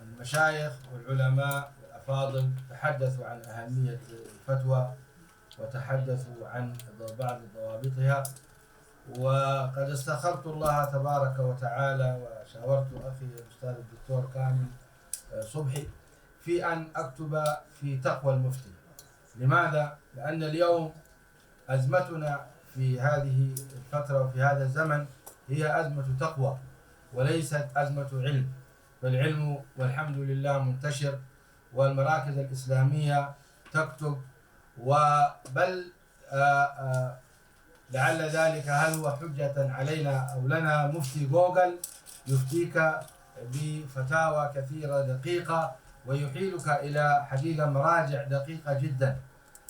المشايخ والعلماء الأفاضل تحدثوا عن أهمية الفتوى وتحدثوا عن بعض ضوابطها، وقد استخرت الله تبارك وتعالى وشاورت أخي الأستاذ الدكتور كامل صبحي في أن أكتب في تقوى المفتي. لماذا؟ لأن اليوم أزمتنا في هذه الفترة وفي هذا الزمن هي أزمة تقوى وليست أزمة علم، فالعلم والحمد لله منتشر، والمراكز الإسلامية تكتب، وبل لعل ذلك هل هو حجة علينا أو لنا مفتي جوجل يفتيك بفتاوى كثيرة دقيقة ويحيلك إلى حقيقة مراجع دقيقة جدا.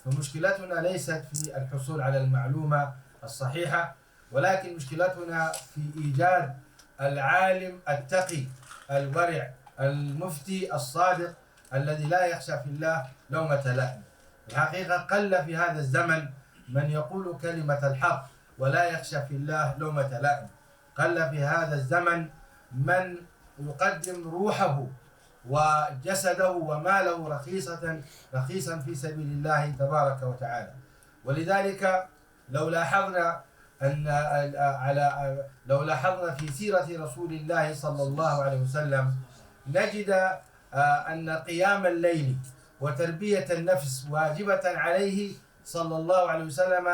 فمشكلتنا ليست في الحصول على المعلومة الصحيحة، ولكن مشكلتنا في إيجاد العالم التقي الورع المفتي الصادق الذي لا يخشى في الله لومة لائم. الحقيقة قل في هذا الزمن من يقول كلمة الحق ولا يخشى في الله لومة لائم. قل في هذا الزمن من يقدم روحه وجسده وماله رخيصا في سبيل الله تبارك وتعالى. ولذلك لو لاحظنا في سيرة رسول الله صلى الله عليه وسلم نجد أن قيام الليل وتربية النفس واجبة عليه صلى الله عليه وسلم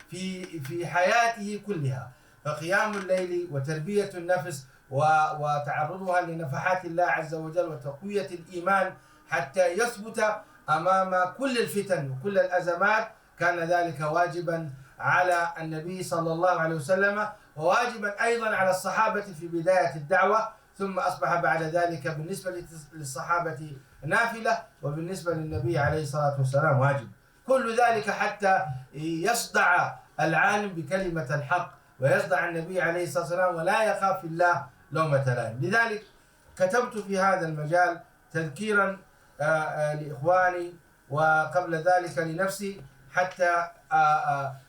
في حياته كلها. فقيام الليل وتربية النفس وتعرضها لنفحات الله عز وجل وتقوية الإيمان حتى يثبت أمام كل الفتن وكل الأزمات كان ذلك واجبا على النبي صلى الله عليه وسلم، وواجبا أيضا على الصحابة في بداية الدعوة، ثم أصبح بعد ذلك بالنسبة للصحابة نافلة، وبالنسبة للنبي عليه الصلاة والسلام واجب. كل ذلك حتى يصدع العالم بكلمة الحق ويصدع النبي عليه الصلاة والسلام ولا يخاف في الله لومة لائم. لذلك كتبت في هذا المجال تذكيرا لإخواني وقبل ذلك لنفسي، حتى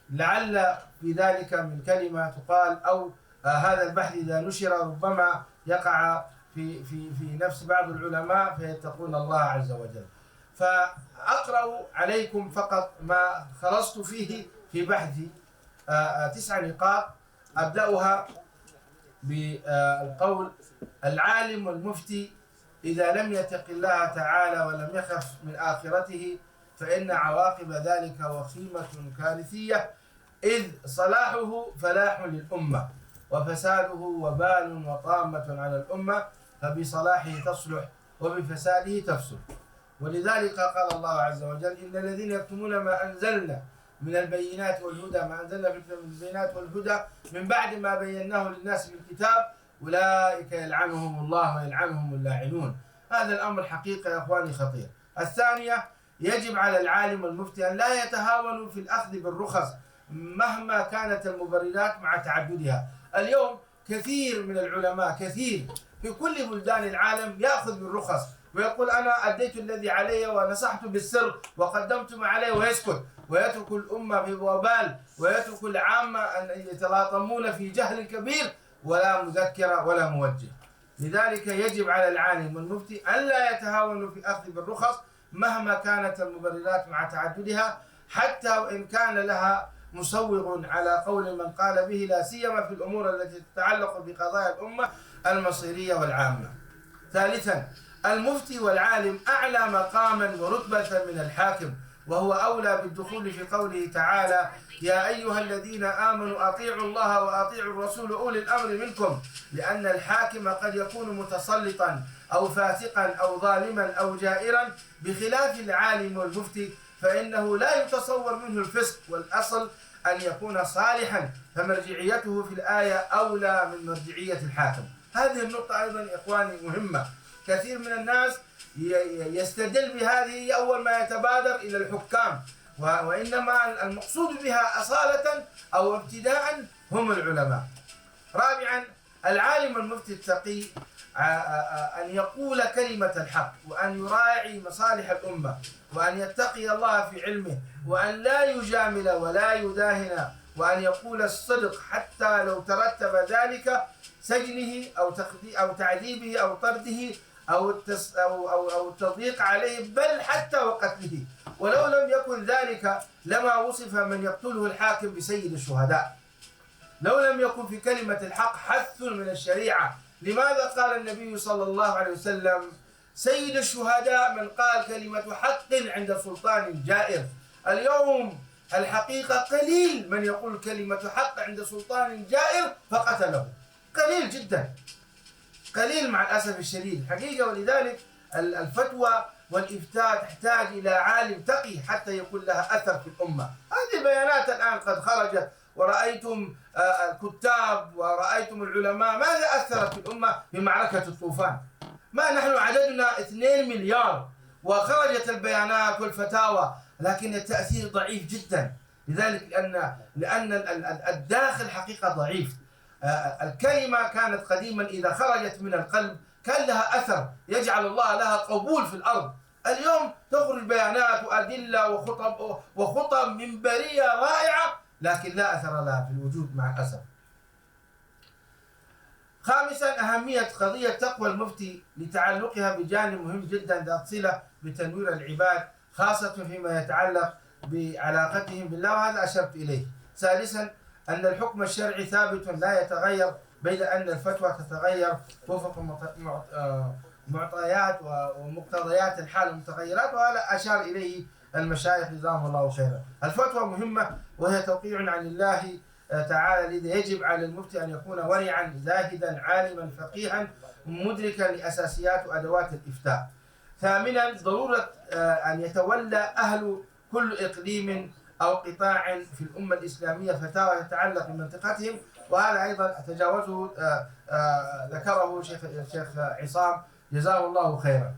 لعل في ذلك من كلمة تقال أو هذا البحث إذا نشر ربما يقع في نفس بعض العلماء فيتقون الله عز وجل. فأقرأ عليكم فقط ما خلصت فيه في بحثي 9 نقاط. أبدأها بالقول: العالم والمفتي إذا لم يتق الله تعالى ولم يخف من آخرته فإن عواقب ذلك وخيمة كارثية، إذ صلاحه فلاح للأمة وفساده وبال وطامة على الأمة، فبصلاحه تصلح وبفساده تفسد. ولذلك قال الله عز وجل: إن الذين يكتمون ما أنزلنا من البينات والهدى من بعد ما بيناه للناس في الكتاب أولئك يلعنهم الله ويلعنهم اللاعنون. هذا الأمر حقيقة يا أخواني خطير. الثانية: يجب على العالم والمفتي أن لا يتهاونوا في الأخذ بالرخص مهما كانت المبررات مع تعددها. اليوم كثير من العلماء في كل بلدان العالم يأخذ بالرخص ويقول أنا أديت الذي علي ونصحت بالسر وقدمت ما علي ويسكت، ويترك الأمة في وبال، ويترك العامة أن يتلاطمون في جهل كبير ولا مذكرة ولا موجه. لذلك يجب على العالم والمفتي أن لا يتهاونوا في أخذ بالرخص مهما كانت المبررات مع تعددها، حتى وإن كان لها مسوغ على قول من قال به، لا سيما في الأمور التي تتعلق بقضايا الأمة المصيرية والعامة. ثالثا، المفتي والعالم أعلى مقاما ورتبة من الحاكم، وهو أولى بالدخول في قوله تعالى: يا أيها الذين آمنوا أطيعوا الله وأطيعوا الرسول أولي الأمر منكم، لأن الحاكم قد يكون متسلطا أو فاسقا أو ظالما أو جائرا، بخلاف العالم والمفتي فإنه لا يتصور منه الفسق، والأصل أن يكون صالحا، فمرجعيته في الآية أولى من مرجعية الحاكم. هذه النقطة أيضا إخواني مهمة. كثير من الناس يستدل بهذه أول ما يتبادر إلى الحكام، وإنما المقصود بها أصالة أو ابتداء هم العلماء. رابعا، العالم المفتي التقي أن يقول كلمة الحق، وأن يراعي مصالح الأمة، وأن يتقي الله في علمه، وأن لا يجامل ولا يداهن، وأن يقول الصدق حتى لو ترتب ذلك سجنه أو تعذيبه أو طرده أو التضييق عليه، بل حتى وقتله. ولو لم يكن ذلك لما وصف من يقتله الحاكم بسيد الشهداء. لو لم يكن في كلمة الحق حث من الشريعة، لماذا قال النبي صلى الله عليه وسلم: سيد الشهداء من قال كلمة حق عند سلطان جائر؟ اليوم الحقيقة قليل من يقول كلمة حق عند سلطان جائر فقتله، قليل جدا، قليل مع الأسف الشديد حقيقة. ولذلك الفتوى والإفتاء تحتاج إلى عالم تقي حتى يكون لها أثر في الأمة. هذه البيانات الآن قد خرجت، ورأيتم الكتاب ورأيتم العلماء ماذا أثرت في الأمة في الطوفان. ما نحن عددنا 2 مليار وخرجت البيانات والفتاوى، لكن التأثير ضعيف جدا. لذلك لأن الداخل حقيقة ضعيف. الكلمة كانت قديما إذا خرجت من القلب كان لها أثر يجعل الله لها قبول في الأرض. اليوم تخرج بيانات وأدلة وخطب منبرية رائعة، لكن لا أثر لها في الوجود مع الأسف. خامسا، أهمية قضية تقوى المفتي لتعلقها بجانب مهم جدا ذات صلة بتنوير العباد، خاصة فيما يتعلق بعلاقتهم بالله، وهذا أشرت إليه. سادسا، أن الحكم الشرعي ثابت لا يتغير، بين أن الفتوى تتغير وفق معطيات ومقتضيات الحال المتغيرات، وهذا أشار إليه المشايخ جزاهم الله خيرا. الفتوى مهمة وهي توقيع عن الله تعالى، لذا يجب على المفتي أن يكون ورعا زاهدا عالما فقيها مدركا لأساسيات وأدوات الإفتاء. ثامنا، ضرورة أن يتولى أهل كل إقليم أو قطاع في الأمة الإسلامية فتاوى تتعلق بمنطقتهم، وهذا أيضا تجاوزه ذكره الشيخ عصام جزاه الله خيرا.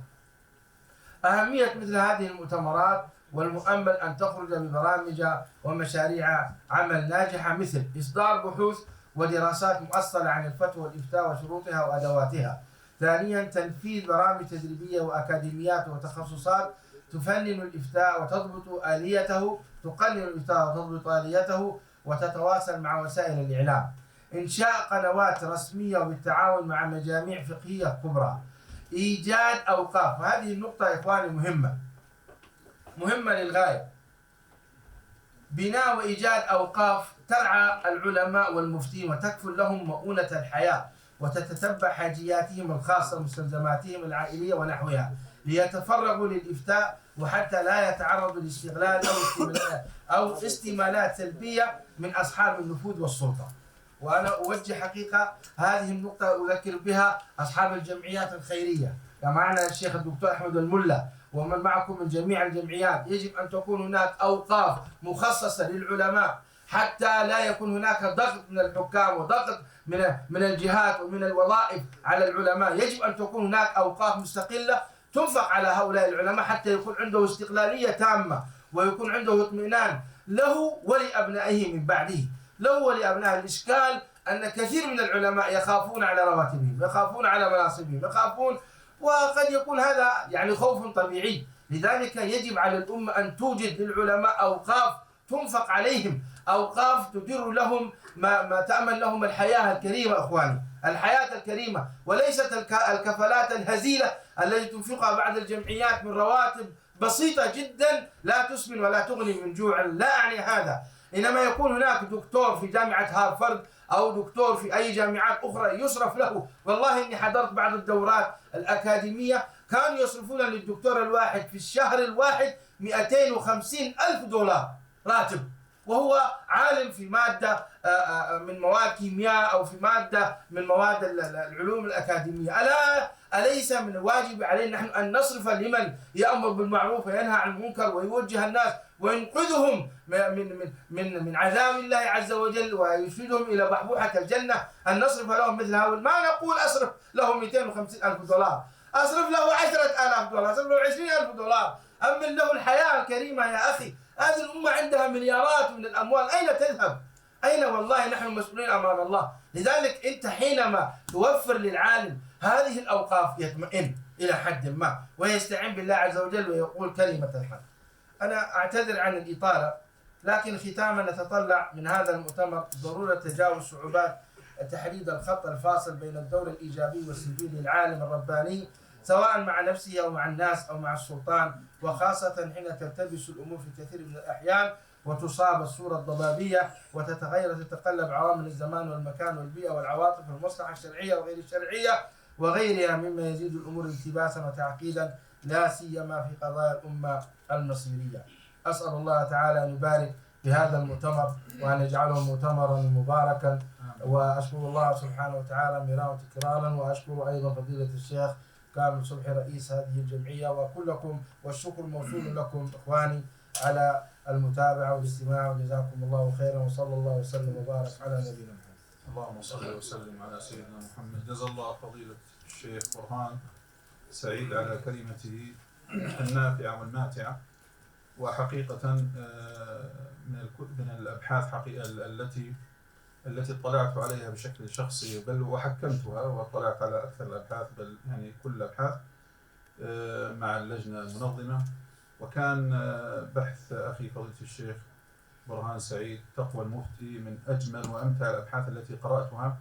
أهمية مثل هذه المؤتمرات والمؤمل أن تخرج ببرامج ومشاريع عمل ناجحة، مثل إصدار بحوث ودراسات مؤصلة عن الفتوى والإفتاء وشروطها وأدواتها. ثانيا، تنفيذ برامج تدريبية وأكاديميات وتخصصات تفنن الإفتاء وتضبط آليته، تقنن الإفتاء وتضبط آليته وتتواصل مع وسائل الإعلام. إنشاء قنوات رسمية وبالتعاون مع مجاميع فقهية كبرى. إيجاد أوقاف، وهذه النقطة إخواني مهمة للغاية. بناء وإيجاد أوقاف ترعى العلماء والمفتين وتكفل لهم مؤونة الحياة، وتتتبع حاجياتهم الخاصة ومستلزماتهم العائلية ونحوها، ليتفرغوا للإفتاء، وحتى لا يتعرضوا لاستغلال أو استمالات سلبية من أصحاب النفوذ والسلطة. وأنا أوجه حقيقة هذه النقطة أذكر بها أصحاب الجمعيات الخيرية، معنا الشيخ الدكتور أحمد الملا ومن معكم من جميع الجمعيات. يجب أن تكون هناك أوقاف مخصصة للعلماء، حتى لا يكون هناك ضغط من الحكام وضغط من الجهات ومن الوظائف على العلماء. يجب أن تكون هناك أوقاف مستقلة تنفق على هؤلاء العلماء حتى يكون عنده استقلالية تامة، ويكون عنده اطمئنان له ولأبنائه من بعده. له ولأبنائه الإشكال أن كثير من العلماء يخافون على رواتبهم، يخافون على مناصبهم، يخافون، وقد يكون هذا يعني خوف طبيعي. لذلك يجب على الأمة أن توجد للعلماء أوقاف تنفق عليهم، أوقاف تدر لهم ما تأمن لهم الحياة الكريمة. أخواني، الحياة الكريمة، وليست الكفالات الهزيلة التي تنفقها بعض الجمعيات من رواتب بسيطة جدا لا تسمن ولا تغني من جوع. لا أعني هذا، إنما يكون هناك دكتور في جامعة هارفارد أو دكتور في أي جامعات أخرى يصرف له. والله إني حضرت بعض الدورات الأكاديمية كانوا يصرفون للدكتور الواحد في الشهر الواحد 250,000 دولار راتب، وهو عالم في مادة من مواد كيمياء أو في مادة من مواد العلوم الأكاديمية. أليس من الواجب علينا نحن أن نصرف لمن يأمر بالمعروف وينهى عن المنكر ويوجه الناس وينقذهم من عذاب الله عز وجل ويرشدهم إلى بحبوحة الجنة، أن نصرف لهم مثل هؤلاء؟ ما نقول أصرف له 250,000 دولار، أصرف له 10,000 دولار، أصرف له 20,000 دولار، أمن له الحياة الكريمة يا أخي. هذه الأمة عندها مليارات من الأموال، أين تذهب؟ أين؟ والله نحن مسؤولين أمام الله. لذلك أنت حينما توفر للعالم هذه الأوقاف يطمئن إلى حد ما ويستعين بالله عز وجل ويقول كلمة الحق. أنا أعتذر عن الإطالة، لكن ختاما نتطلع من هذا المؤتمر ضرورة تجاوز صعوبات تحديد الخط الفاصل بين الدور الإيجابي والسلبي للعالم الرباني، سواء مع نفسه أو مع الناس أو مع السلطان، وخاصة حين تلتبس الأمور في كثير من الأحيان وتصاب الصورة الضبابية وتتغير وتتقلب عوامل الزمان والمكان والبيئة والعواطف والمصلحة الشرعية وغير الشرعية وغيرها مما يزيد الأمور التباسا وتعقيدا، لا سيما في قضايا الأمة المصيرية. أسأل الله تعالى أن يبارك بهذا المؤتمر وأن يجعله مؤتمرا مباركا، وأشكر الله سبحانه وتعالى مرارا وتكرارا، وأشكر أيضا فضيلة الشيخ كامل صبحي رئيس هذه الجمعية، وكلكم والشكر موصول لكم إخواني على المتابعة والاستماع، وجزاكم الله خيرا، وصلى الله وسلم وبارك على نبينا محمد. اللهم صل وسلم على سيدنا محمد. جزا الله فضيلة الشيخ برهان سعيد على كلمته النافعة والماتعة. وحقيقة من الأبحاث التي اطلعت عليها بشكل شخصي، بل وحكمتها واطلعت على أكثر الأبحاث، بل يعني كل الأبحاث مع اللجنة المنظمة. وكان بحث أخي فضيلة الشيخ برهان سعيد تقوى المفتي من أجمل وأمتع الأبحاث التي قرأتها.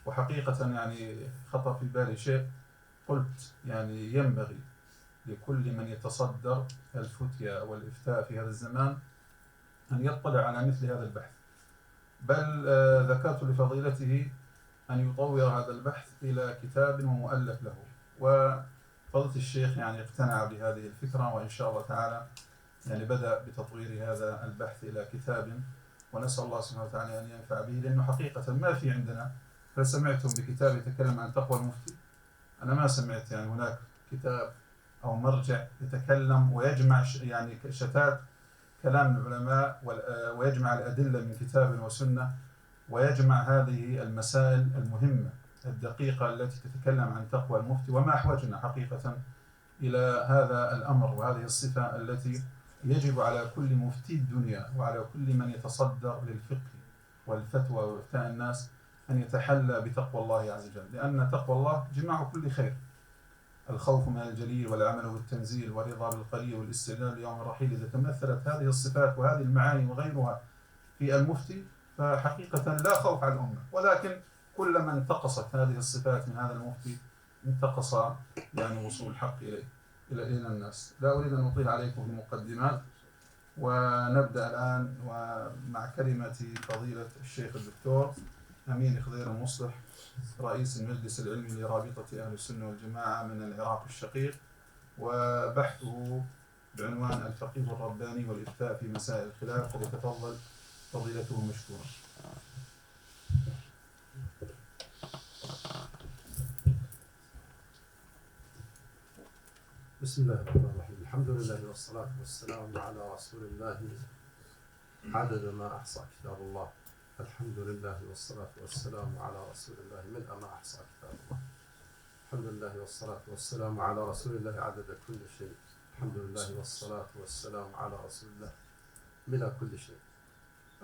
وحقيقة يعني خطر في بالي شيء، قلت يعني ينبغي لكل من يتصدر الفتيا والإفتاء في هذا الزمان أن يطلع على مثل هذا البحث، بل ذكرت لفضيلته أن يطور هذا البحث إلى كتاب ومؤلف له. وفضيلة الشيخ يعني اقتنع بهذه الفكرة، وإن شاء الله تعالى يعني بدأ بتطوير هذا البحث إلى كتاب، ونسأل الله سبحانه وتعالى أن ينفع به، لأنه حقيقة ما في عندنا. هل سمعتم بكتاب يتكلم عن تقوى المفتي؟ أنا ما سمعت يعني هناك كتاب أو مرجع يتكلم ويجمع يعني شتات كلام العلماء ويجمع الأدلة من كتاب وسنة، ويجمع هذه المسائل المهمة الدقيقة التي تتكلم عن تقوى المفتي. وما أحوجنا حقيقة إلى هذا الأمر وهذه الصفة التي يجب على كل مفتي الدنيا وعلى كل من يتصدر للفقه والفتوى وإفتاء الناس أن يتحلى بتقوى الله عز وجل، لأن تقوى الله جماع كل خير: الخوف من الجليل والعمل بالتنزيل والرضا بالقليل والاستعداد ليوم الرحيل. إذا تمثلت هذه الصفات وهذه المعاني وغيرها في المفتي فحقيقة لا خوف على الأمة. ولكن كلما انتقصت هذه الصفات من هذا المفتي انتقص يعني وصول الحق إلى الناس. لا أريد أن أطيل عليكم بمقدمات، ونبدأ الآن ومع كلمة فضيلة الشيخ الدكتور أمين خضير المصلح رئيس المجلس العلمي لرابطة أهل السنة والجماعة من العراق الشقيق، وبحثه بعنوان الفقيه الرباني والإفتاء في مسائل الخلاف. فليتفضل فضيلته مشكورا. بسم الله الرحمن الرحيم. الحمد لله والصلاة والسلام على رسول الله عدد ما أحصى كتاب الله. الحمد لله والصلاة والسلام على رسول الله ملء ما أحصى كتاب الله. الحمد لله والصلاة والسلام على رسول الله عدد كل شيء. الحمد لله والصلاة والسلام على رسول الله ملء كل شيء.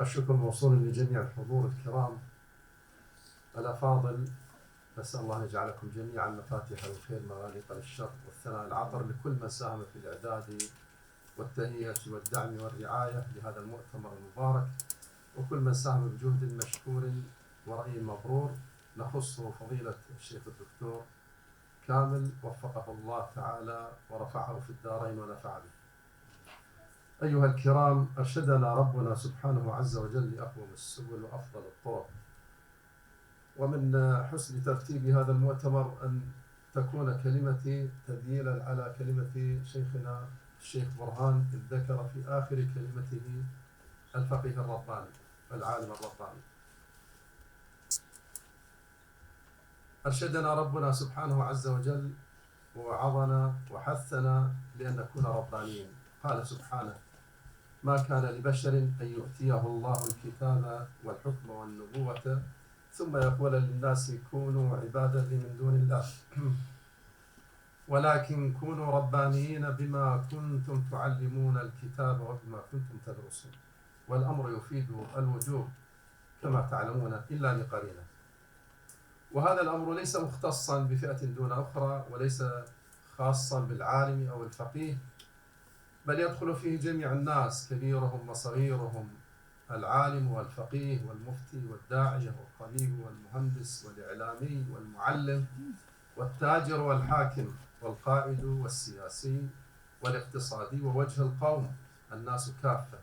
الشكر موصول لجميع الحضور الكرام الأفاضل، نسأل الله أن يجعلكم جميعا مفاتيح الخير مغاليق للشر، والثناء العطر لكل من ساهم في الإعداد والتهيئة والدعم والرعاية لهذا المؤتمر المبارك، وكل من ساهم بجهد مشكور ورأي مبرور، نخصه فضيلة الشيخ الدكتور كامل وفقه الله تعالى ورفعه في الدارين ونفع به. أيها الكرام، أرشدنا ربنا سبحانه عز وجل لأقوم السبل وأفضل الطرق، ومن حسن ترتيب هذا المؤتمر أن تكون كلمتي تذييلا على كلمة شيخنا الشيخ برهان، إذ ذكر في آخر كلمته الفقيه الرباني العالم الرباني. أرشدنا ربنا سبحانه عز وجل ووعظنا وحثنا بأن نكون ربانيين. قال سبحانه: ما كان لبشر أن يؤتيه الله الكتاب والحكم والنبوة ثم يقول للناس كونوا عبادا لي من دون الله ولكن كونوا ربانيين بما كنتم تعلمون الكتاب وبما كنتم تدرسون. والأمر يفيد الوجوب كما تعلمون إلا لقرينة. وهذا الأمر ليس مختصا بفئة دون أخرى، وليس خاصا بالعالم أو الفقيه، بل يدخل فيه جميع الناس كبيرهم وصغيرهم، العالم والفقيه والمفتي والداعية والطبيب والمهندس والإعلامي والمعلم والتاجر والحاكم والقائد والسياسي والاقتصادي ووجه القوم، الناس كافة.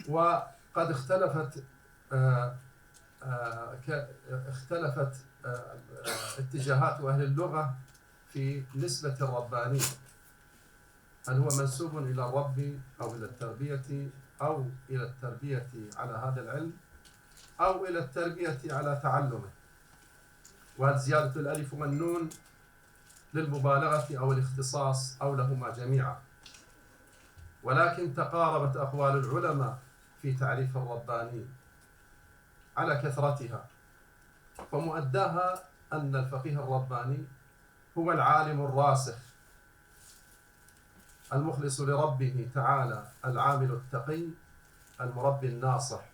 وقد اختلفت اتجاهات أهل اللغة في نسبة الرباني، هل هو منسوب إلى الرب أو إلى التربية أو إلى التربية على هذا العلم أو إلى التربية على تعلمه، وهل زيادة الألف والنون للمبالغة أو الاختصاص أو لهما جميعا. ولكن تقاربت أقوال العلماء في تعريف الرباني على كثرتها، فمؤداها أن الفقيه الرباني هو العالم الراسخ المخلص لربه تعالى، العامل التقي، المربي الناصح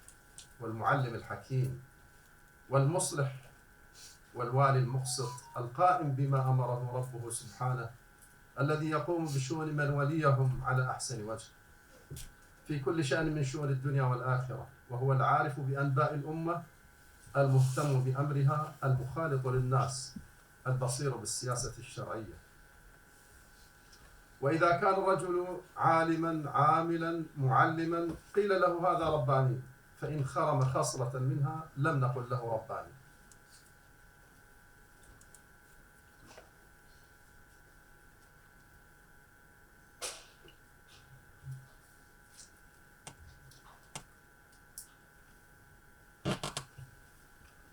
والمعلم الحكيم والمصلح والوالي المقسط، القائم بما أمره ربه سبحانه، الذي يقوم بشؤون من وليهم على أحسن وجه في كل شأن من شؤون الدنيا والآخرة، وهو العارف بأنباء الأمة، المهتم بأمرها، المخالط للناس، البصير بالسياسة الشرعية. وإذا كان الرجل عالما عاملا معلما قيل له هذا رباني، فإن خرم خصلة منها لم نقل له رباني.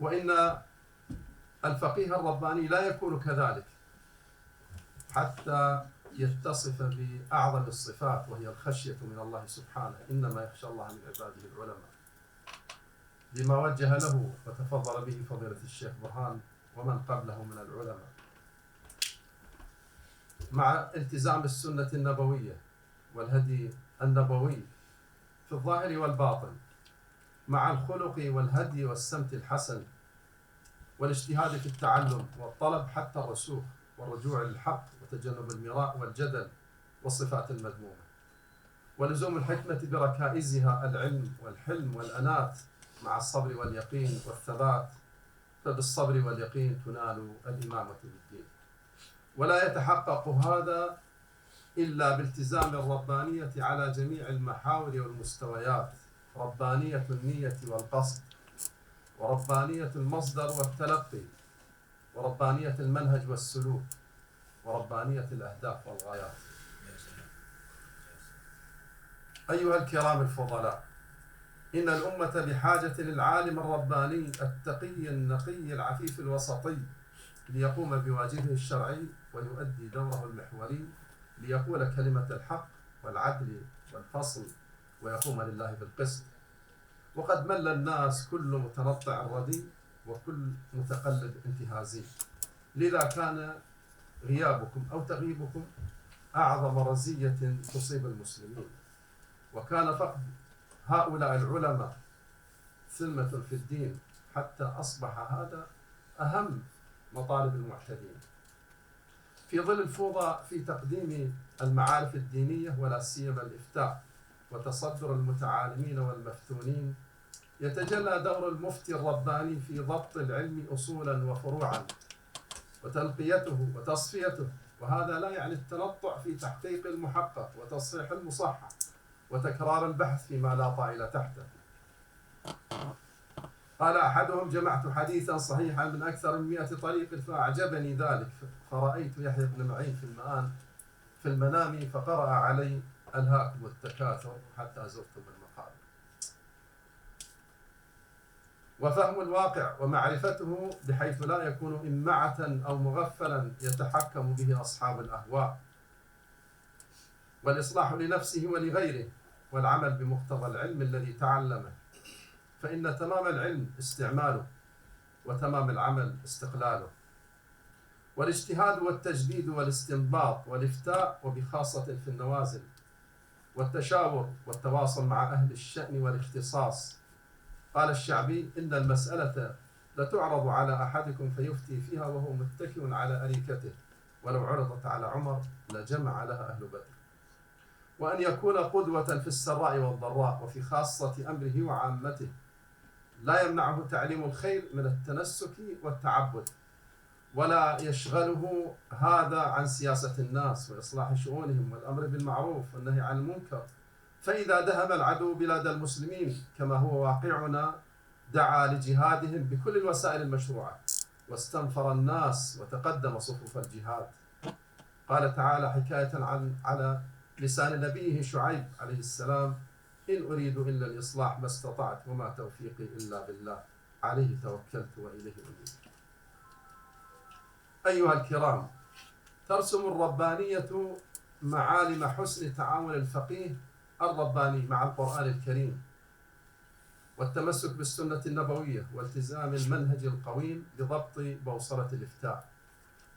وإن الفقيه الرباني لا يكون كذلك حتى يتصف بأعظم الصفات، وهي الخشية من الله سبحانه. إنما يخشى الله من عباده العلماء، بما وجه له وتفضل به فضيلة الشيخ برهان ومن قبله من العلماء، مع التزام السنة النبوية والهدي النبوي في الظاهر والباطن، مع الخلق والهدي والسمت الحسن والاجتهاد في التعلم والطلب حتى الرسوخ والرجوع للحق وتجنب المراء والجدل والصفات المذمومة، ولزوم الحكمة بركائزها العلم والحلم والأنات مع الصبر واليقين والثبات، فبالصبر واليقين تنال الإمامة بالدين. ولا يتحقق هذا إلا بالتزام الربانية على جميع المحاور والمستويات، ربانية النية والقصد، وربانية المصدر والتلقي، وربانية المنهج والسلوك، وربانية الأهداف والغايات. أيها الكرام الفضلاء، إن الأمة بحاجة للعالم الرباني التقي النقي العفيف الوسطي، ليقوم بواجبه الشرعي ويؤدي دوره المحوري، ليقول كلمة الحق والعدل والفصل ويقوم لله بالقسط. وقد مل الناس كل متنطع رديء وكل متقلد انتهازي، لذا كان غيابكم أو تغيبكم أعظم رزية تصيب المسلمين، وكان فقد هؤلاء العلماء ثلمة في الدين حتى أصبح هذا أهم مطالب المعتدين. في ظل الفوضى في تقديم المعارف الدينية ولا سيما الإفتاء وتصدر المتعالمين والمفتونين، يتجلى دور المفتي الرباني في ضبط العلم أصولا وفروعا وتنقيته وتصفيته، وهذا لا يعني التنطع في تحقيق المحقق وتصحيح المصحح وتكرار البحث فيما لا طائل تحته. قال أحدهم: جمعت حديثا صحيحا من أكثر من 100 طريق فأعجبني ذلك، فرأيت يحيى بن معين في المنام فقرأ علي: ألهاكم التكاثر حتى زرتم المقابر. وفهم الواقع ومعرفته بحيث لا يكون إمعة أو مغفلا يتحكم به أصحاب الأهواء، والإصلاح لنفسه ولغيره، والعمل بمقتضى العلم الذي تعلمه، فإن تمام العلم استعماله وتمام العمل استقلاله. والاجتهاد والتجديد والاستنباط والإفتاء، وبخاصة في النوازل، والتشاور والتواصل مع أهل الشأن والاختصاص. قال الشعبي: إن المسألة لتعرض على أحدكم فيفتي فيها وهو متكئ على أريكته، ولو عرضت على عمر لجمع لها أهل بدر. وأن يكون قدوة في السراء والضراء وفي خاصة أمره وعامته، لا يمنعه تعليم الخير من التنسك والتعبد، ولا يشغله هذا عن سياسة الناس وإصلاح شؤونهم والأمر بالمعروف والنهي عن المنكر. فإذا دهم العدو بلاد المسلمين كما هو واقعنا، دعا لجهادهم بكل الوسائل المشروعة واستنفر الناس وتقدم صفوف الجهاد. قال تعالى حكاية على لسان نبيه شعيب عليه السلام: إن أريد إلا الإصلاح ما استطعت وما توفيقي إلا بالله عليه توكلت وإليه أنيب. أيها الكرام، ترسم الربانية معالم حسن تعامل الفقيه الرباني مع القرآن الكريم، والتمسك بالسنة النبوية، والتزام المنهج القويم لضبط بوصلة الإفتاء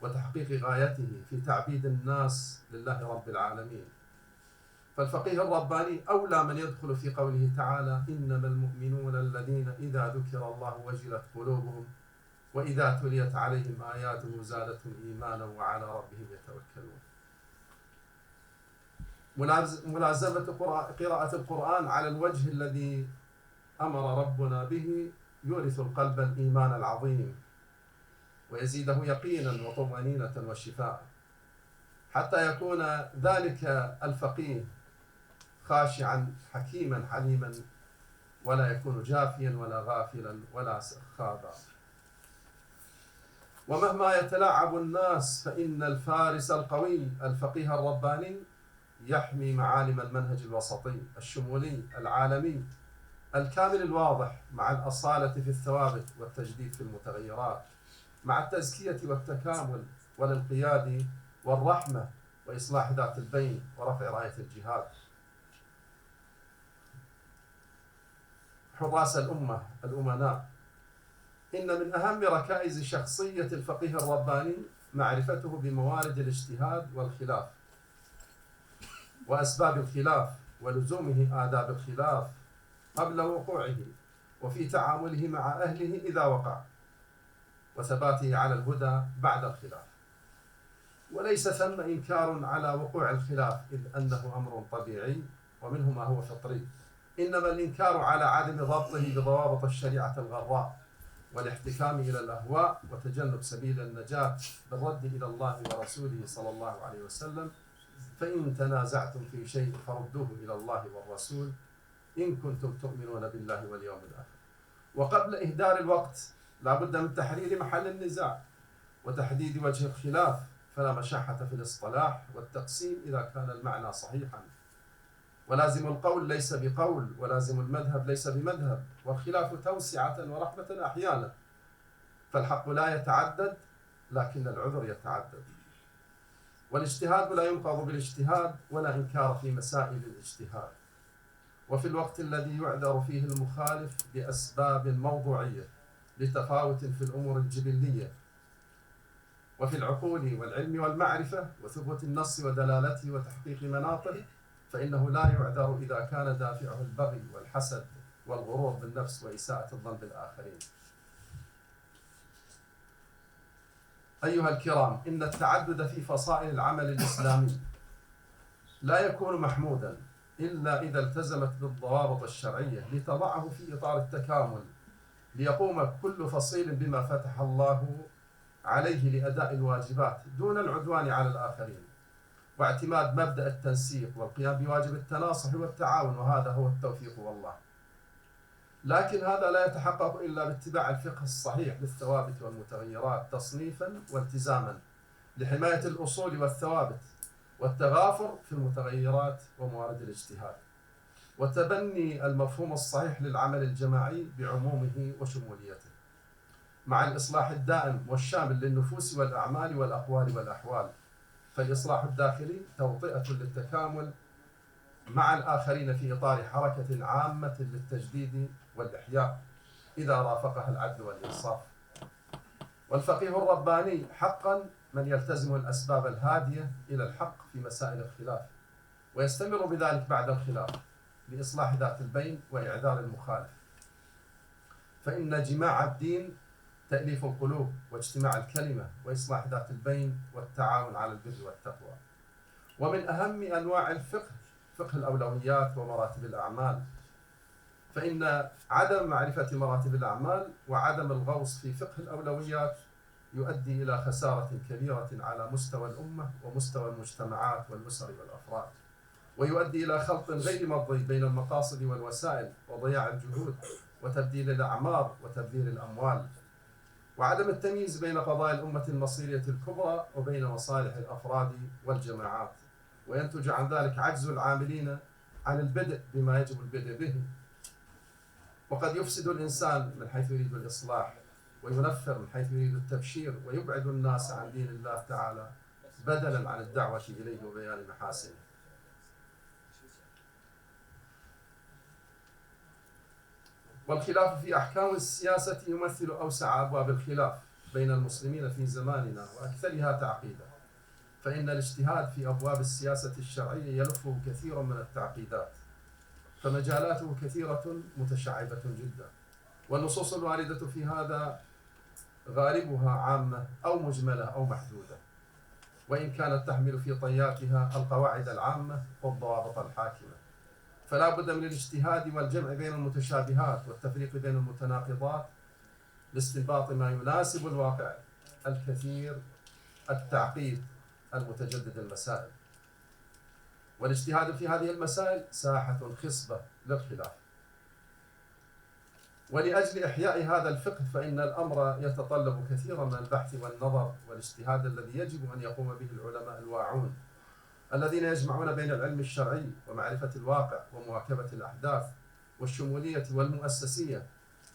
وتحقيق غايته في تعبيد الناس لله رب العالمين. فالفقيه الرباني أولى من يدخل في قوله تعالى: إنما المؤمنون الذين إذا ذكر الله وجلت قلوبهم وإذا تليت عليهم آياته زادتهم إيمانا وعلى ربهم يتوكلون. ملازمة قراءة القرآن على الوجه الذي أمر ربنا به يورث القلب الإيمان العظيم ويزيده يقينا وطمأنينة وشفاء، حتى يكون ذلك الفقيه خاشعا حكيما حليما، ولا يكون جافيا ولا غافلا ولا سخابا. ومهما يتلاعب الناس فإن الفارس القوي الفقيه الرباني يحمي معالم المنهج الوسطي الشمولي العالمي الكامل الواضح، مع الأصالة في الثوابت والتجديد في المتغيرات، مع التزكية والتكامل والانقياد والرحمة وإصلاح ذات البين ورفع راية الجهاد. حراس الأمة الأمناء، إن من أهم ركائز شخصية الفقيه الرباني معرفته بموارد الاجتهاد والخلاف وأسباب الخلاف ولزومه آداب الخلاف قبل وقوعه، وفي تعامله مع أهله إذا وقع، وثباته على الهدى بعد الخلاف. وليس ثم إنكار على وقوع الخلاف، إذ أنه أمر طبيعي ومنه ما هو فطري، إنما الإنكار على عدم ضبطه بضوابط الشريعة الغراء والاحتكام إلى الأهواء وتجنب سبيل النجاة بالرد إلى الله ورسوله صلى الله عليه وسلم. فإن تنازعتم في شيء فردوه إلى الله والرسول إن كنتم تؤمنون بالله واليوم الآخر. وقبل إهدار الوقت لا بد من تحرير محل النزاع وتحديد وجه الخلاف، فلا مشاحة في الاصطلاح والتقسيم إذا كان المعنى صحيحا. ولازم القول ليس بقول، ولازم المذهب ليس بمذهب، والخلاف توسعة ورحمة أحيانا، فالحق لا يتعدد لكن العذر يتعدد. والاجتهاد لا ينقض بالاجتهاد ولا إنكار في مسائل الاجتهاد، وفي الوقت الذي يعذر فيه المخالف بأسباب موضوعية لتفاوت في الأمور الجبلية، وفي العقول والعلم والمعرفة وثبوت النص ودلالته وتحقيق مناطه، فإنه لا يعذر إذا كان دافعه البغي والحسد والغرور بالنفس وإساءة الظن بالآخرين. أيها الكرام، إن التعدد في فصائل العمل الإسلامي لا يكون محمودا إلا إذا التزمت بالضوابط الشرعية لتضعه في إطار التكامل، ليقوم كل فصيل بما فتح الله عليه لأداء الواجبات دون العدوان على الآخرين، واعتماد مبدأ التنسيق والقيام بواجب التناصح والتعاون، وهذا هو التوفيق والله. لكن هذا لا يتحقق إلا باتباع الفقه الصحيح للثوابت والمتغيرات تصنيفا والتزاما لحماية الأصول والثوابت، والتغافر في المتغيرات وموارد الاجتهاد، وتبني المفهوم الصحيح للعمل الجماعي بعمومه وشموليته، مع الإصلاح الدائم والشامل للنفوس والأعمال والأقوال والأحوال. فالإصلاح الداخلي توطئة للتكامل مع الآخرين في إطار حركة عامة للتجديد والإحياء إذا رافقها العدل والإنصاف. والفقيه الرباني حقا من يلتزم الأسباب الهادية إلى الحق في مسائل الخلاف، ويستمر بذلك بعد الخلاف لإصلاح ذات البين وإعذار المخالف. فإن جماع الدين تأليف القلوب واجتماع الكلمة وإصلاح ذات البين والتعاون على البر والتقوى. ومن أهم أنواع الفقه فقه الأولويات ومراتب الأعمال، فإن عدم معرفة مراتب الأعمال وعدم الغوص في فقه الأولويات يؤدي إلى خسارة كبيرة على مستوى الأمة ومستوى المجتمعات والأسر والأفراد، ويؤدي إلى خلط غير مرضي بين المقاصد والوسائل وضياع الجهود وتبديل الأعمار وتبذير الأموال، وعدم التمييز بين قضايا الأمة المصيرية الكبرى وبين مصالح الأفراد والجماعات، وينتج عن ذلك عجز العاملين عن البدء بما يجب البدء به. وقد يفسد الإنسان من حيث يريد الإصلاح، وينفر من حيث يريد التبشير، ويبعد الناس عن دين الله تعالى بدلا عن الدعوة إليه وبيان محاسنه. والخلاف في أحكام السياسة يمثل أوسع أبواب الخلاف بين المسلمين في زماننا وأكثرها تعقيدا، فإن الاجتهاد في أبواب السياسة الشرعية يلفه كثير من التعقيدات، فمجالاته كثيرة متشعبة جدا، والنصوص الواردة في هذا غالبها عامة أو مجملة أو محدودة، وإن كانت تحمل في طياتها القواعد العامة والضوابط الحاكمة. فلا بد من الاجتهاد والجمع بين المتشابهات والتفريق بين المتناقضات لاستنباط ما يناسب الواقع الكثير التعقيد المتجدد المسائل. والاجتهاد في هذه المسائل ساحة خصبة للخلاف. ولأجل إحياء هذا الفقه فإن الأمر يتطلب كثيرا من البحث والنظر والاجتهاد الذي يجب أن يقوم به العلماء الواعون الذين يجمعون بين العلم الشرعي ومعرفة الواقع ومواكبة الأحداث والشمولية والمؤسسية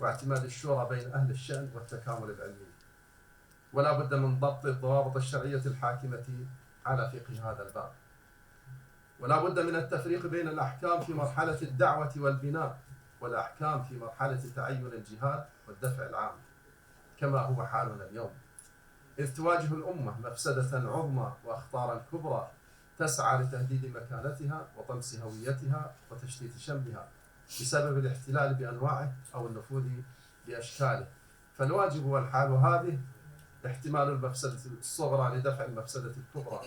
واعتماد الشورى بين أهل الشأن والتكامل العلمي. ولا بد من ضبط الضوابط الشرعية الحاكمة على فقه هذا الباب. ولا بد من التفريق بين الأحكام في مرحلة الدعوة والبناء والأحكام في مرحلة تعين الجهاد والدفع العام كما هو حالنا اليوم، إذ تواجه الأمة مفسدة عظمى وأخطارا كبرى تسعى لتهديد مكانتها وطمس هويتها وتشتيت شملها بسبب الاحتلال بأنواعه أو النفوذ بأشكاله. فالواجب والحال هذه احتمال المفسدة الصغرى لدفع المفسدة الكبرى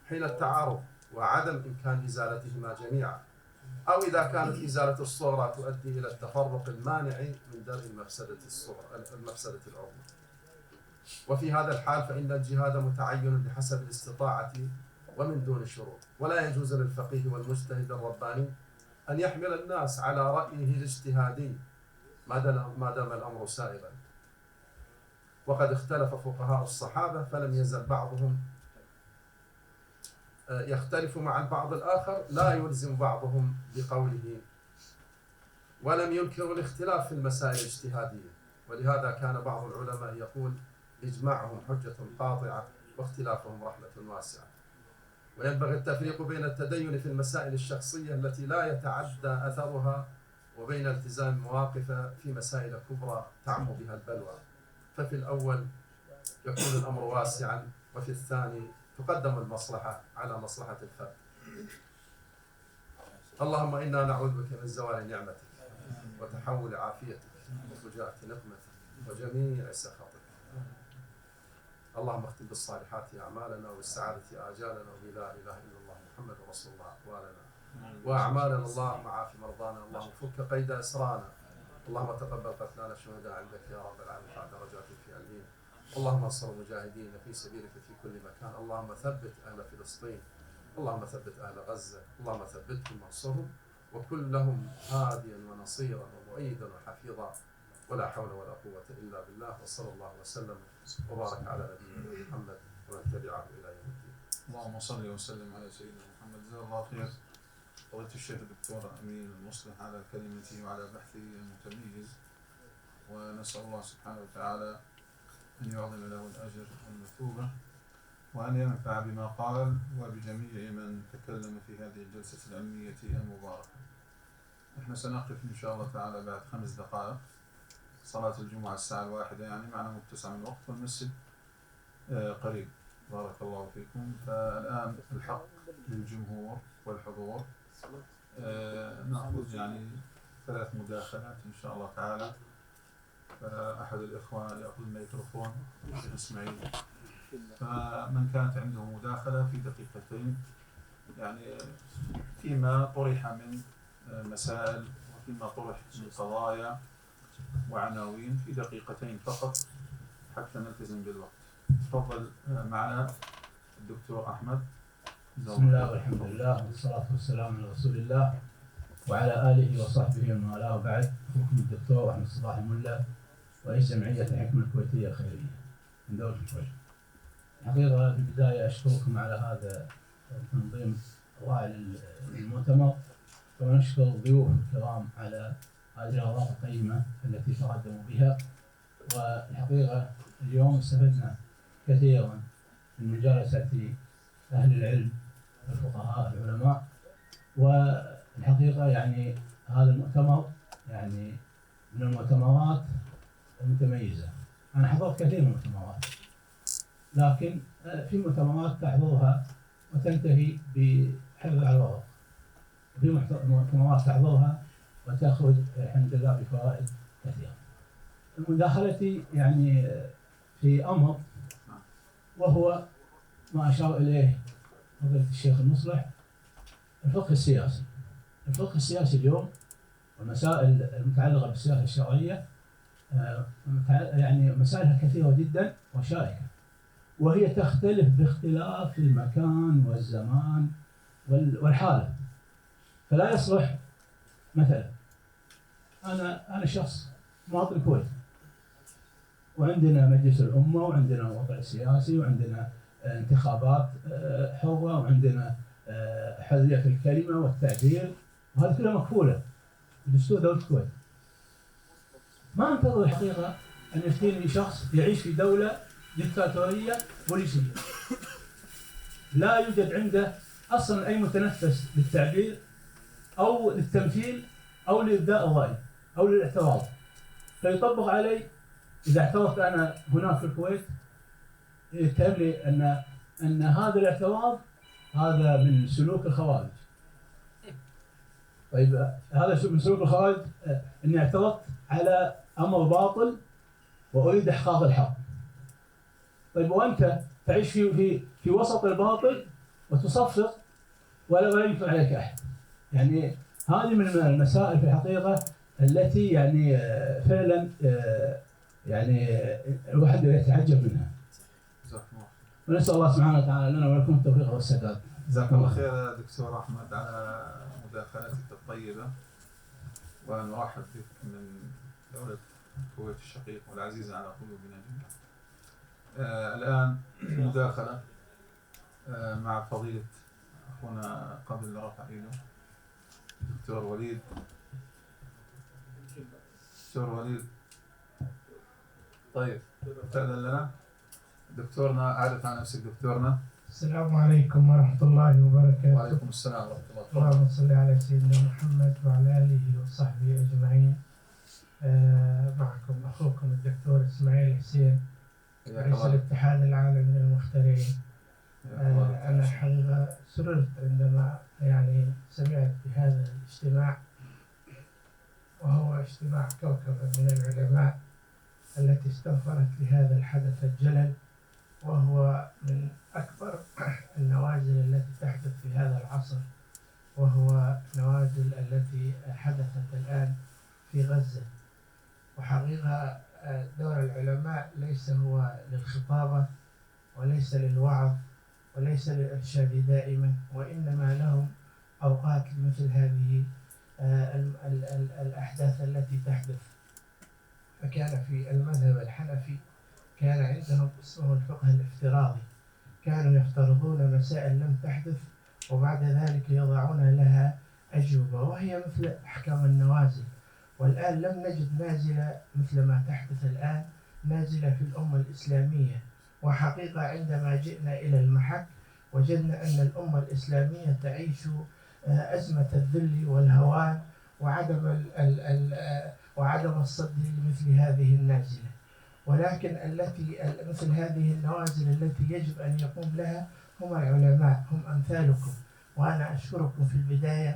حين التعارض وعدم إمكان إزالتهما جميعا، أو إذا كانت إزالة الصغرى تؤدي إلى التفرق المانع من درء المفسدة العظمى. وفي هذا الحال فإن الجهاد متعين بحسب الاستطاعة ومن دون شروط، ولا يجوز للفقيه والمجتهد الرباني أن يحمل الناس على رأيه الاجتهادي ما دام الأمر سائغا. وقد اختلف فقهاء الصحابة فلم يزل بعضهم يختلف مع البعض الآخر لا يلزم بعضهم بقوله، ولم ينكروا الاختلاف في المسائل الاجتهادية. ولهذا كان بعض العلماء يقول إجماعهم حجة قاطعة واختلافهم رحمة واسعة. وينبغي التفريق بين التدين في المسائل الشخصية التي لا يتعدى أثرها وبين التزام مواقف في مسائل كبرى تعم بها البلوى. ففي الأول يكون الأمر واسعا، وفي الثاني تقدم المصلحة على مصلحة الفرد. اللهم إنا نعوذ بك من زوال نعمتك وتحول عافيتك وفجاءة نقمتك وجميع سخطك. اللهم اختم بالصالحات أعمالنا وبالسعادة آجالنا وبلا إله إلا الله محمد رسول الله أقوالنا وأعمالنا. اللهم عاف مرضانا، اللهم فك قيد أسرانا، اللهم تقبل قتلانا الشهداء عندك يا رب العالمين، ارفع درجات في عليين. اللهم انصر المجاهدين في سبيلك في كل مكان. اللهم ثبت أهل فلسطين، اللهم ثبت أهل غزة، اللهم ثبتهم وانصرهم وكن لهم هاديا ونصيرا ومؤيدا وحفيظا، ولا حول ولا قوة إلا بالله. وصلى الله وسلم وبارك على نبينا محمد ومن تبعه إلى يوم الدين. اللهم صل وسلم على سيدنا محمد. جزاه الله خير فضيلة الشيخ الدكتور أمين المصلح على كلمته وعلى بحثه المتميز، ونسأل الله سبحانه وتعالى أن يعظم له الأجر والمثوبة وأن ينفع بما قال وبجميع من تكلم في هذه الجلسة العلمية المباركة. احنا سنقف إن شاء الله تعالى بعد 5 دقائق، صلاة الجمعة الساعة 1 يعني معنا متسع من الوقت، والمسجد قريب. بارك الله فيكم. فالآن الحق للجمهور والحضور. نأخذ يعني 3 مداخلات إن شاء الله تعالى. فأحد الإخوان يأخذ الميكروفون، الشيخ إسماعيل. فمن كانت عنده مداخلة في دقيقتين يعني فيما طرح من مسائل وفيما طرح من قضايا وعناوين في دقيقتين فقط حتى نلتزم بالوقت. تفضل معنا الدكتور أحمد. بسم الله والحمد لله والصلاة والسلام على رسول الله وعلى آله وصحبه ومن والاه. بعد، أخوكم الدكتور أحمد صباح الملا، رئيس جمعية الحكمة الكويتية الخيرية من دولة الكويت. الحقيقة في البداية أشكركم على هذا التنظيم الرائع للمؤتمر، ونشكر الضيوف الكرام على هذه الأوراق القيمة التي تقدموا بها. والحقيقة اليوم استفدنا كثيرا من مجالسة أهل العلم الفقهاء العلماء. والحقيقة يعني هذا المؤتمر يعني من المؤتمرات المتميزة. أنا حضرت كثير من المؤتمرات، لكن في مؤتمرات تحضرها وتنتهي بحفظ على الورق، وفي مؤتمرات تحضرها وتخرج الحمد لله بفوائد كثيرة. مداخلتي يعني في أمر، وهو ما أشار إليه فضيلة الشيخ المصلح، الفقه السياسي. الفقه السياسي اليوم والمسائل المتعلقة بالسياسة الشرعية يعني مسائلها كثيرة جدا وشائكة، وهي تختلف باختلاف المكان والزمان والحالة. فلا يصلح مثلا أنا شخص مواطن الكويت، وعندنا مجلس الأمة، وعندنا وضع سياسي، وعندنا انتخابات حرة، وعندنا حرية الكلمة والتعبير، وهذه كلها مكفولة بدستور دولة الكويت. ما انتظر الحقيقة أن يفتيني شخص يعيش في دولة ديكتاتورية بوليسية لا يوجد عنده أصلا أي متنفس للتعبير أو للتمثيل أو لإبداء الرأي أو للاعتراض، فيطبق علي إذا اعترضت أنا هناك في الكويت يتهم لي أن هذا الاعتراض هذا من سلوك الخوارج. طيب هذا من سلوك الخوارج أني اعترضت على أمر باطل وأريد إحقاق الحق. طيب وأنت تعيش في وسط الباطل وتصفق ولا ينفع عليك أحد. يعني هذه من المسائل في الحقيقة التي يعني فعلا يعني الواحد يتعجب منها. ونسأل الله سبحانه وتعالى لنا ولكم التوفيق والسداد. جزاك الله خير دكتور أحمد على مداخلتك الطيبة، ونرحب بك من دولة الكويت الشقيق والعزيزة على قلوبنا جميعا. الآن مداخلة مع فضيلة أخونا قبل رفع يده دكتور وليد. دكتور وليد، طيب تأذن لنا دكتورنا، أعرف عن نفسك دكتورنا. السلام عليكم ورحمة الله وبركاته. وعليكم السلام ورحمة الله وبركاته. اللهم صل على سيدنا محمد وعلى آله وصحبه أجمعين. معكم أخوكم الدكتور إسماعيل حسين، رئيس الاتحاد العالمي للمخترعين. أنا حقيقة سررت عندما يعني سمعت بهذا الاجتماع، وهو اجتماع كوكبة من العلماء التي استنفرت لهذا الحدث الجلل، وهو من أكبر النوازل التي تحدث في هذا العصر، وهو نوازل التي حدثت الآن في غزة. وحقيقة دور العلماء ليس هو للخطابة وليس للوعظ وليس للإرشاد دائما، وإنما لهم أوقات مثل هذه الأحداث التي تحدث. فكان في المذهب الحنفي كان عندهم اسمه الفقه الافتراضي، كانوا يفترضون مسائل لم تحدث وبعد ذلك يضعون لها أجوبة، وهي مثل أحكام النوازل. والآن لم نجد نازلة مثل ما تحدث الآن، نازلة في الأمة الإسلامية. وحقيقة عندما جئنا إلى المحك وجدنا أن الأمة الإسلامية تعيش أزمة الذل والهوان وعدم الصد لمثل هذه النازلة. ولكن مثل هذه النوازل التي يجب أن يقوم لها هم العلماء، هم أمثالكم. وأنا أشكركم في البداية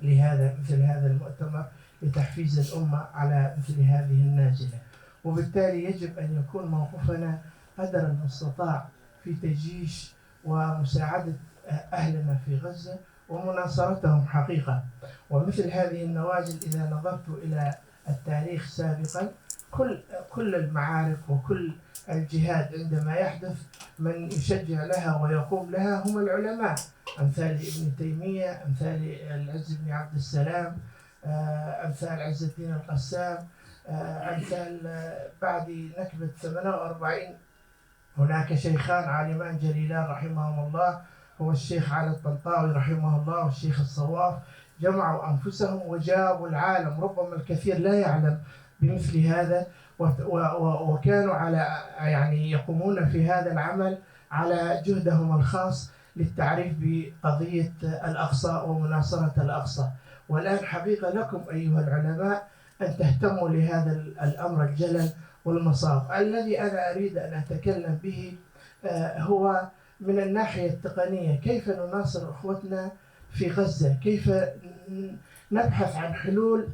مثل هذا المؤتمر لتحفيز الأمة على مثل هذه النازلة. وبالتالي يجب أن يكون موقفنا قدر المستطاع في تجيش ومساعدة أهلنا في غزة ومناصرتهم حقيقة. ومثل هذه النوازل إذا نظرت إلى التاريخ سابقا، كل المعارك وكل الجهاد عندما يحدث من يشجع لها ويقوم لها هم العلماء، أمثال ابن تيمية، أمثال العز بن عبد السلام، أمثال عز الدين القسام، أمثال بعد نكبة 48 هناك شيخان عالمان جليلان رحمهم الله، هو الشيخ علي الطنطاوي رحمه الله والشيخ الصواف، جمعوا أنفسهم وجابوا العالم، ربما الكثير لا يعلم بمثل هذا، وكانوا يعني يقومون في هذا العمل على جهدهم الخاص للتعريف بقضية الأقصى ومناصرة الأقصى. والآن حقيقة لكم أيها العلماء أن تهتموا لهذا الأمر الجلل والمصاب. الذي أنا أريد أن أتكلم به هو من الناحية التقنية، كيف نناصر أخوتنا في غزة، كيف نبحث عن حلول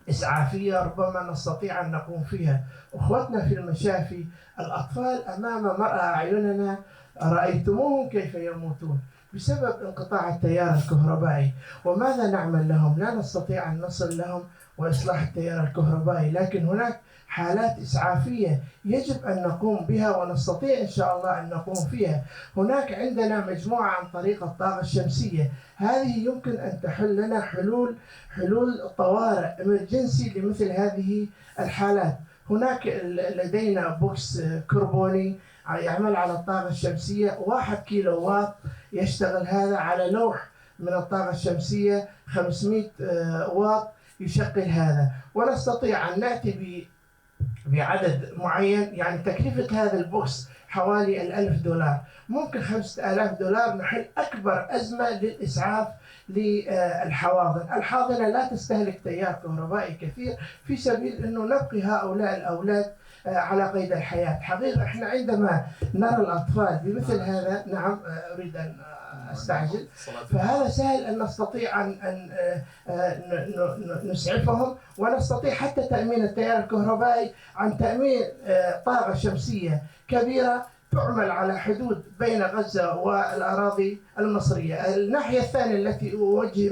إسعافية ربما نستطيع أن نقوم فيها. أخوتنا في المشافي، الأطفال أمام مرأى أعيننا، رأيتموهم كيف يموتون بسبب انقطاع التيار الكهربائي. وماذا نعمل لهم؟ لا نستطيع أن نصل لهم وإصلاح التيار الكهربائي، لكن هناك حالات إسعافية يجب أن نقوم بها ونستطيع إن شاء الله أن نقوم فيها. هناك عندنا مجموعة عن طريق الطاقة الشمسية، هذه يمكن أن تحل لنا حلول طوارئ إمرجنسي لمثل هذه الحالات. هناك لدينا بوكس كربوني يعمل على الطاقة الشمسية 1 كيلو واط، يشتغل هذا على لوح من الطاقة الشمسية 500 واط يشغل هذا، ونستطيع أن نأتي بعدد معين. يعني تكلفة هذا البوكس حوالي $1000، ممكن $5000 نحل أكبر أزمة للإسعاف للحواضن. الحاضنة لا تستهلك تيار كهربائي كثير في سبيل أنه نبقي هؤلاء الأولاد على قيد الحياة. حقيقة إحنا عندما نرى الأطفال بمثل هذا، نعم أريد أن أستعجل، فهذا سهل أن نستطيع أن نسعفهم، ونستطيع حتى تأمين التيار الكهربائي عن تأمين طاقة شمسية كبيرة تعمل على حدود بين غزة والأراضي المصرية. الناحية الثانية التي أوجه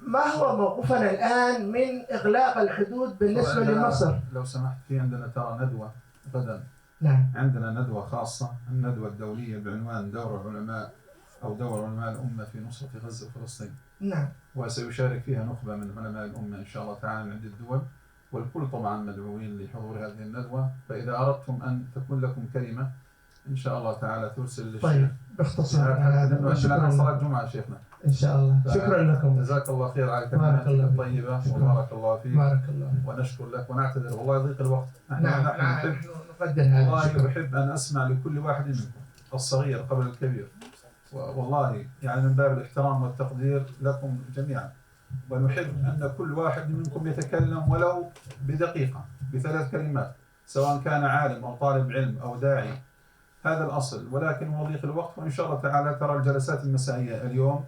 ما هو موقفنا الآن من إغلاق الحدود بالنسبة لمصر؟ لو سمحت، في عندنا ترى ندوة غدا. نعم. عندنا ندوة خاصة، الندوة الدولية بعنوان دور علماء علماء الأمة في نصرة غزة وفلسطين. نعم. وسيشارك فيها نخبة من علماء الأمة إن شاء الله تعالى من عدة دول، والكل طبعا مدعوين لحضور هذه الندوة. فإذا أردتم أن تكون لكم كلمة إن شاء الله تعالى ترسل للشيخ. طيب باختصار لأنه صلاة جمعة شيخنا إن شاء الله. شكرا لكم، جزاك الله خير على كلماتك الطيبة وبارك الله فيك. بارك الله. ونشكر لك ونعتذر والله يضيق الوقت. نحن نقدر هذا. والله أحب أن أسمع لكل واحد منكم، الصغير قبل الكبير، والله يعني من باب الاحترام والتقدير لكم جميعا. ونحب أن كل واحد منكم يتكلم ولو بدقيقة ب3 كلمات، سواء كان عالم أو طالب علم أو داعي، هذا الأصل. ولكن مضيق الوقت، وإن شاء الله تعالى ترى الجلسات المسائية اليوم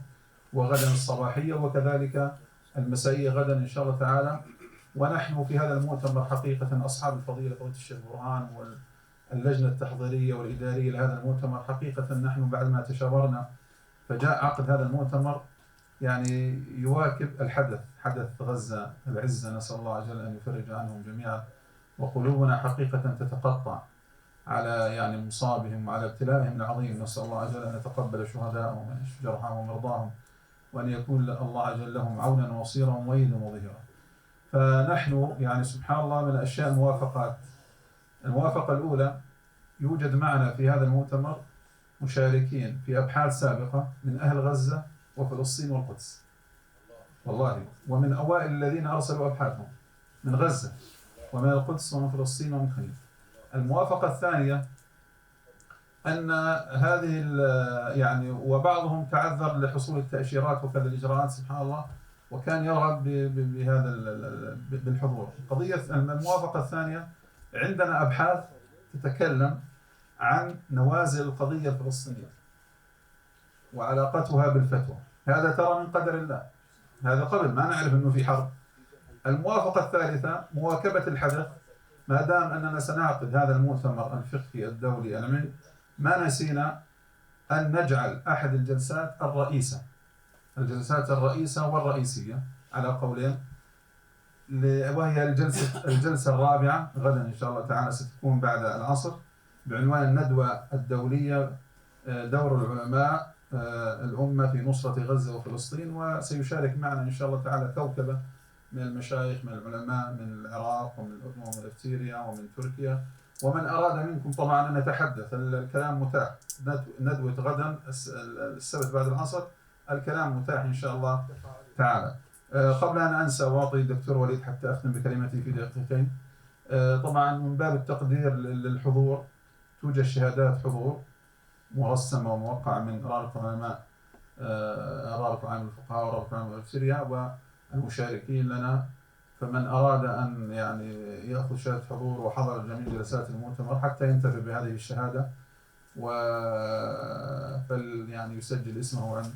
وغدا الصباحية، وكذلك المسائية غدا إن شاء الله تعالى. ونحن في هذا المؤتمر حقيقة أصحاب الفضيلة فضيلة الشيخ برهان واللجنة التحضيرية والإدارية لهذا المؤتمر، حقيقة نحن بعد ما تشاورنا فجاء عقد هذا المؤتمر يعني يواكب الحدث، حدث غزة العزة، نسأل الله عز وجل أن يفرج عنهم جميعا، وقلوبنا حقيقة تتقطع على يعني مصابهم وعلى ابتلائهم العظيم. نسأل الله عز وجل أن يتقبل شهداءهم وأن يشفي جرحاهم ومرضاهم، وأن يكون الله عز وجل لهم عونا وصيرا ومؤيدا وظهيرا. فنحن يعني سبحان الله من الأشياء الموافقات، الموافقة الأولى يوجد معنا في هذا المؤتمر مشاركين في أبحاث سابقة من أهل غزة وفلسطين والقدس والله، ومن أوائل الذين أرسلوا أبحاثهم من غزة ومن القدس ومن فلسطين ومن خليل. الموافقة الثانية أن هذه يعني وبعضهم تعذر لحصول التأشيرات وكذا الإجراءات سبحان الله، وكان يرغب بهذا بالحضور. قضية الموافقة الثانية عندنا أبحاث تتكلم عن نوازل القضية الفلسطينية وعلاقتها بالفتوى. هذا ترى من قدر الله، هذا قبل ما نعرف أنه في حرب. الموافقة الثالثة مواكبة الحدث، ما دام أننا سنعقد هذا المؤتمر الفقهي الدولي العلمي ما نسينا أن نجعل أحد الجلسات الرئيسة، الجلسات الرئيسة والرئيسية على قولين، وهي الجلسة الرابعة غدا إن شاء الله تعالى ستكون بعد العصر بعنوان الندوة الدولية دور العلماء الأمة في نصرة غزة وفلسطين. وسيشارك معنا إن شاء الله تعالى كوكبة من المشايخ من العلماء من العراق ومن الأردن ومن سوريا ومن تركيا، ومن أراد منكم طبعا أن نتحدث الكلام متاح. ندوة غدا السبت بعد العصر الكلام متاح إن شاء الله تعالى. قبل أن أنسى وأعطي الدكتور وليد حتى أختم بكلمتي في دقيقتين، طبعا من باب التقدير للحضور توجد شهادات حضور مرسمة وموقعة من رابطة العلماء، رابطة العلماء الفقهاء ورابطة العلماء السورية والمشاركين لنا. فمن أراد أن يعني يأخذ شهادة حضور وحضر جميع جلسات المؤتمر حتى ينتفع بهذه الشهادة يعني يسجل اسمه عند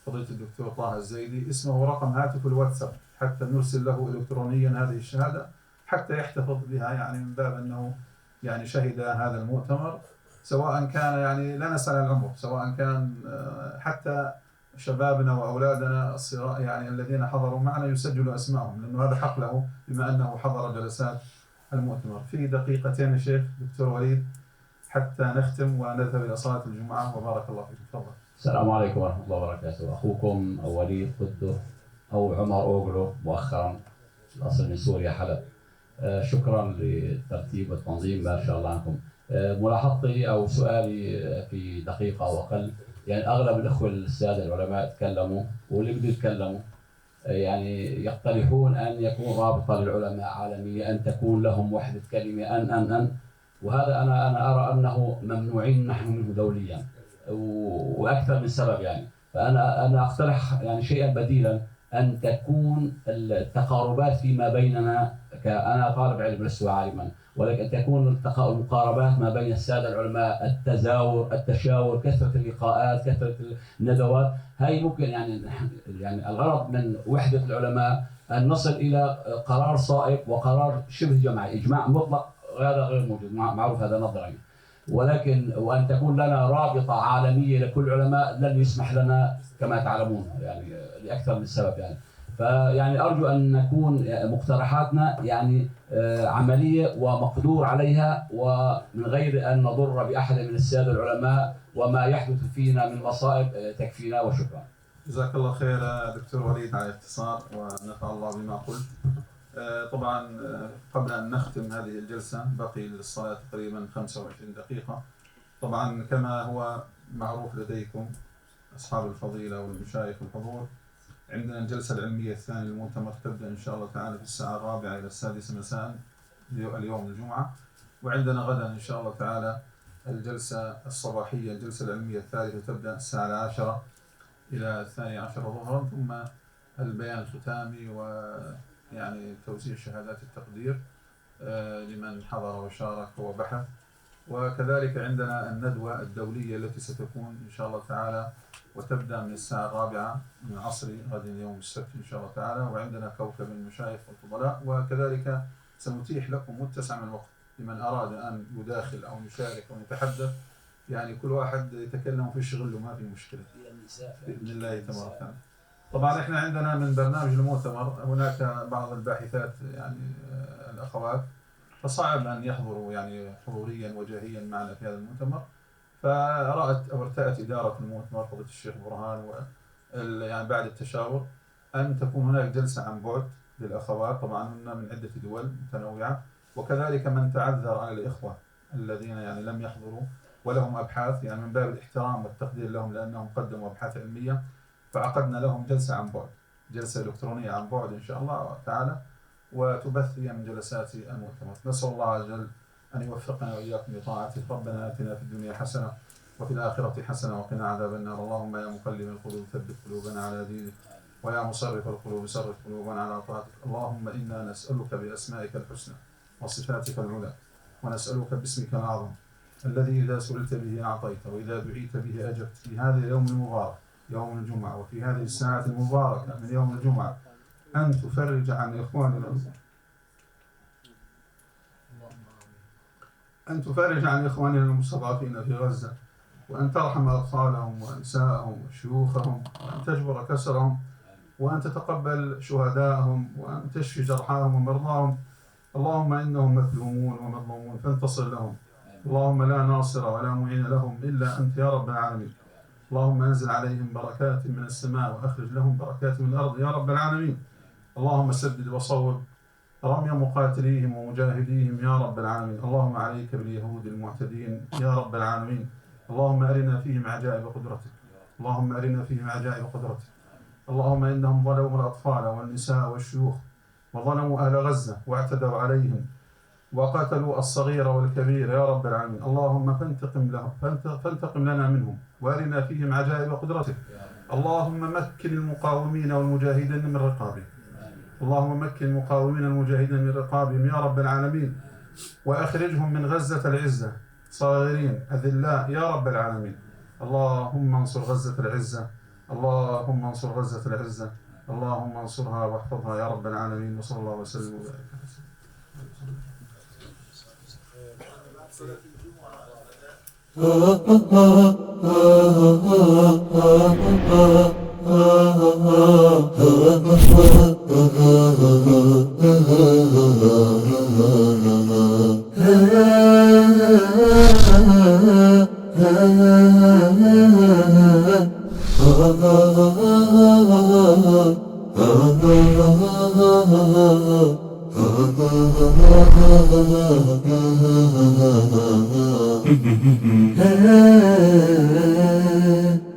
فضيلة الدكتور طه الزيدي، اسمه ورقم هاتف الواتساب حتى نرسل له إلكترونيا هذه الشهادة حتى يحتفظ بها، يعني من باب أنه يعني شهد هذا المؤتمر، سواء كان يعني لا نسأل العمر، سواء كان حتى شبابنا وأولادنا الصغار يعني الذين حضروا معنا يسجلوا أسمائهم، لأنه هذا حق له بما أنه حضر جلسات المؤتمر. في دقيقتين يا شيخ دكتور وليد حتى نختم ونذهب إلى صلاة الجمعة، وبارك الله فيكم. تفضل. السلام عليكم ورحمة الله وبركاته. أخوكم وليد قدو أو عمر أوغلو مؤخرا الأصل من سوريا حلب. شكرا للترتيب والتنظيم ما شاء الله عنكم. ملاحظتي أو سؤالي في دقيقة أو أقل، يعني أغلب الأخوة السادة العلماء تكلموا واللي بده يتكلموا يعني يقترحون أن يكون رابطة للعلماء عالمية، أن تكون لهم وحدة كلمة أن وهذا أنا أرى أنه ممنوعين نحن منه دوليا وأكثر من سبب يعني. فأنا أقترح يعني شيئا بديلا، أن تكون التقاربات فيما بيننا، أنا طالب علم لست عالما، ولكن أن تكون المقاربات ما بين السادة العلماء، التشاور، كثرة اللقاءات، كثرة الندوات، هاي ممكن يعني الغرض من وحدة العلماء أن نصل إلى قرار صائب وقرار شبه جماعي. إجماع مطلق هذا غير موجود، معروف هذا نظري، ولكن وأن تكون لنا رابطة عالمية لكل العلماء لن يسمح لنا كما تعلمون يعني لأكثر من سبب يعني. فيعني أرجو أن نكون مقترحاتنا يعني عملية ومقدور عليها، ومن غير أن نضر بأحد من السادة العلماء، وما يحدث فينا من مصائب تكفينا، وشكرا. جزاك الله خير دكتور وليد على الاختصار، ونفع الله بما قلت. طبعا قبل أن نختم هذه الجلسة بقي للصلاة تقريبا 25 دقيقة. طبعا كما هو معروف لديكم أصحاب الفضيلة والمشايخ والحضور، عندنا الجلسة العلمية الثانية للمؤتمر تبدأ إن شاء الله تعالى في الساعة 4 إلى 6 مساء اليوم الجمعة، وعندنا غدا إن شاء الله تعالى الجلسة الصباحية الجلسة العلمية الثالثة تبدأ الساعة 10 إلى 12 ظهرا، ثم البيان الختامي ويعني توزيع شهادات التقدير لمن حضر وشارك وبحث. وكذلك عندنا الندوة الدولية التي ستكون إن شاء الله تعالى وتبدأ من الساعة 4 من العصر غد يوم السبت إن شاء الله تعالى. وعندنا كوكب المشايخ والفضلاء، وكذلك سنتيح لكم متسع من الوقت لمن أراد أن يداخل أو يشارك أو يتحدث، يعني كل واحد يتكلم في شغله ما في مشكلة بإذن الله تبارك وتعالى. طبعا احنا عندنا من برنامج المؤتمر هناك بعض الباحثات يعني الأخوات فصعب أن يحضروا يعني حضوريا وجاهيا معنا في هذا المؤتمر، فرأت أو ارتأت إدارة المؤتمر فضيلة الشيخ برهان يعني بعد التشاور أن تكون هناك جلسة عن بعد للأخوات، طبعا هن من عدة دول متنوعة، وكذلك من تعذر على الإخوة الذين يعني لم يحضروا ولهم أبحاث، يعني من باب الاحترام والتقدير لهم لأنهم قدموا أبحاث علمية، فعقدنا لهم جلسة عن بعد، جلسة إلكترونية عن بعد إن شاء الله تعالى، وتبث هي من جلسات المؤتمر. نسأل الله عز وجل أن يوفقنا وإياكم لطاعته. ربنا آتنا في الدنيا حسنة وفي الآخرة حسنة وقنا عذاب النار. اللهم يا مقلب القلوب ثبت قلوبنا على دينك، ويا مصرف القلوب صرف قلوبنا على طاعتك. اللهم إنا نسألك بأسمائك الحسنى وصفاتك العلى، ونسألك باسمك الأعظم الذي إذا سئلت به أعطيت وإذا دعيت به أجبت، في هذا اليوم المبارك يوم الجمعة وفي هذه الساعة المباركة من يوم الجمعة أن تفرج عن إخواننا المستضعفين في غزة، وأن ترحم أطفالهم ونساءهم وشيوخهم، وأن تجبر كسرهم، وأن تتقبل شهداءهم، وأن تشفي جرحاهم ومرضاهم. اللهم إنهم مظلومون ومظلومون فانتصر لهم. اللهم لا ناصر ولا معين لهم إلا أنت يا رب العالمين. اللهم أنزل عليهم بركات من السماء وأخرج لهم بركات من الأرض يا رب العالمين. اللهم سدد وصوب رمي مقاتليهم ومجاهديهم يا رب العالمين. اللهم عليك باليهود المعتدين يا رب العالمين. اللهم أرنا فيهم عجائب قدرتك، اللهم أرنا فيهم عجائب قدرتك. اللهم إنهم ظلموا الأطفال والنساء والشيوخ، وظلموا أهل غزة واعتدوا عليهم، وقتلوا الصغير والكبير يا رب العالمين. اللهم فانتقم لنا منهم، وارنا فيهم عجائب قدرتك. اللهم مكن المقاومين والمجاهدين من رقابهم، اللهم مكن المقاومين والمجاهدين من رقابهم يا رب العالمين، وأخرجهم من غزة العزة صاغرين أذلاء يا رب العالمين. اللهم انصر غزة العزة، اللهم انصر غزة العزة، اللهم انصرها واحفظها يا رب العالمين. وصلى الله وسلم وبارك Hey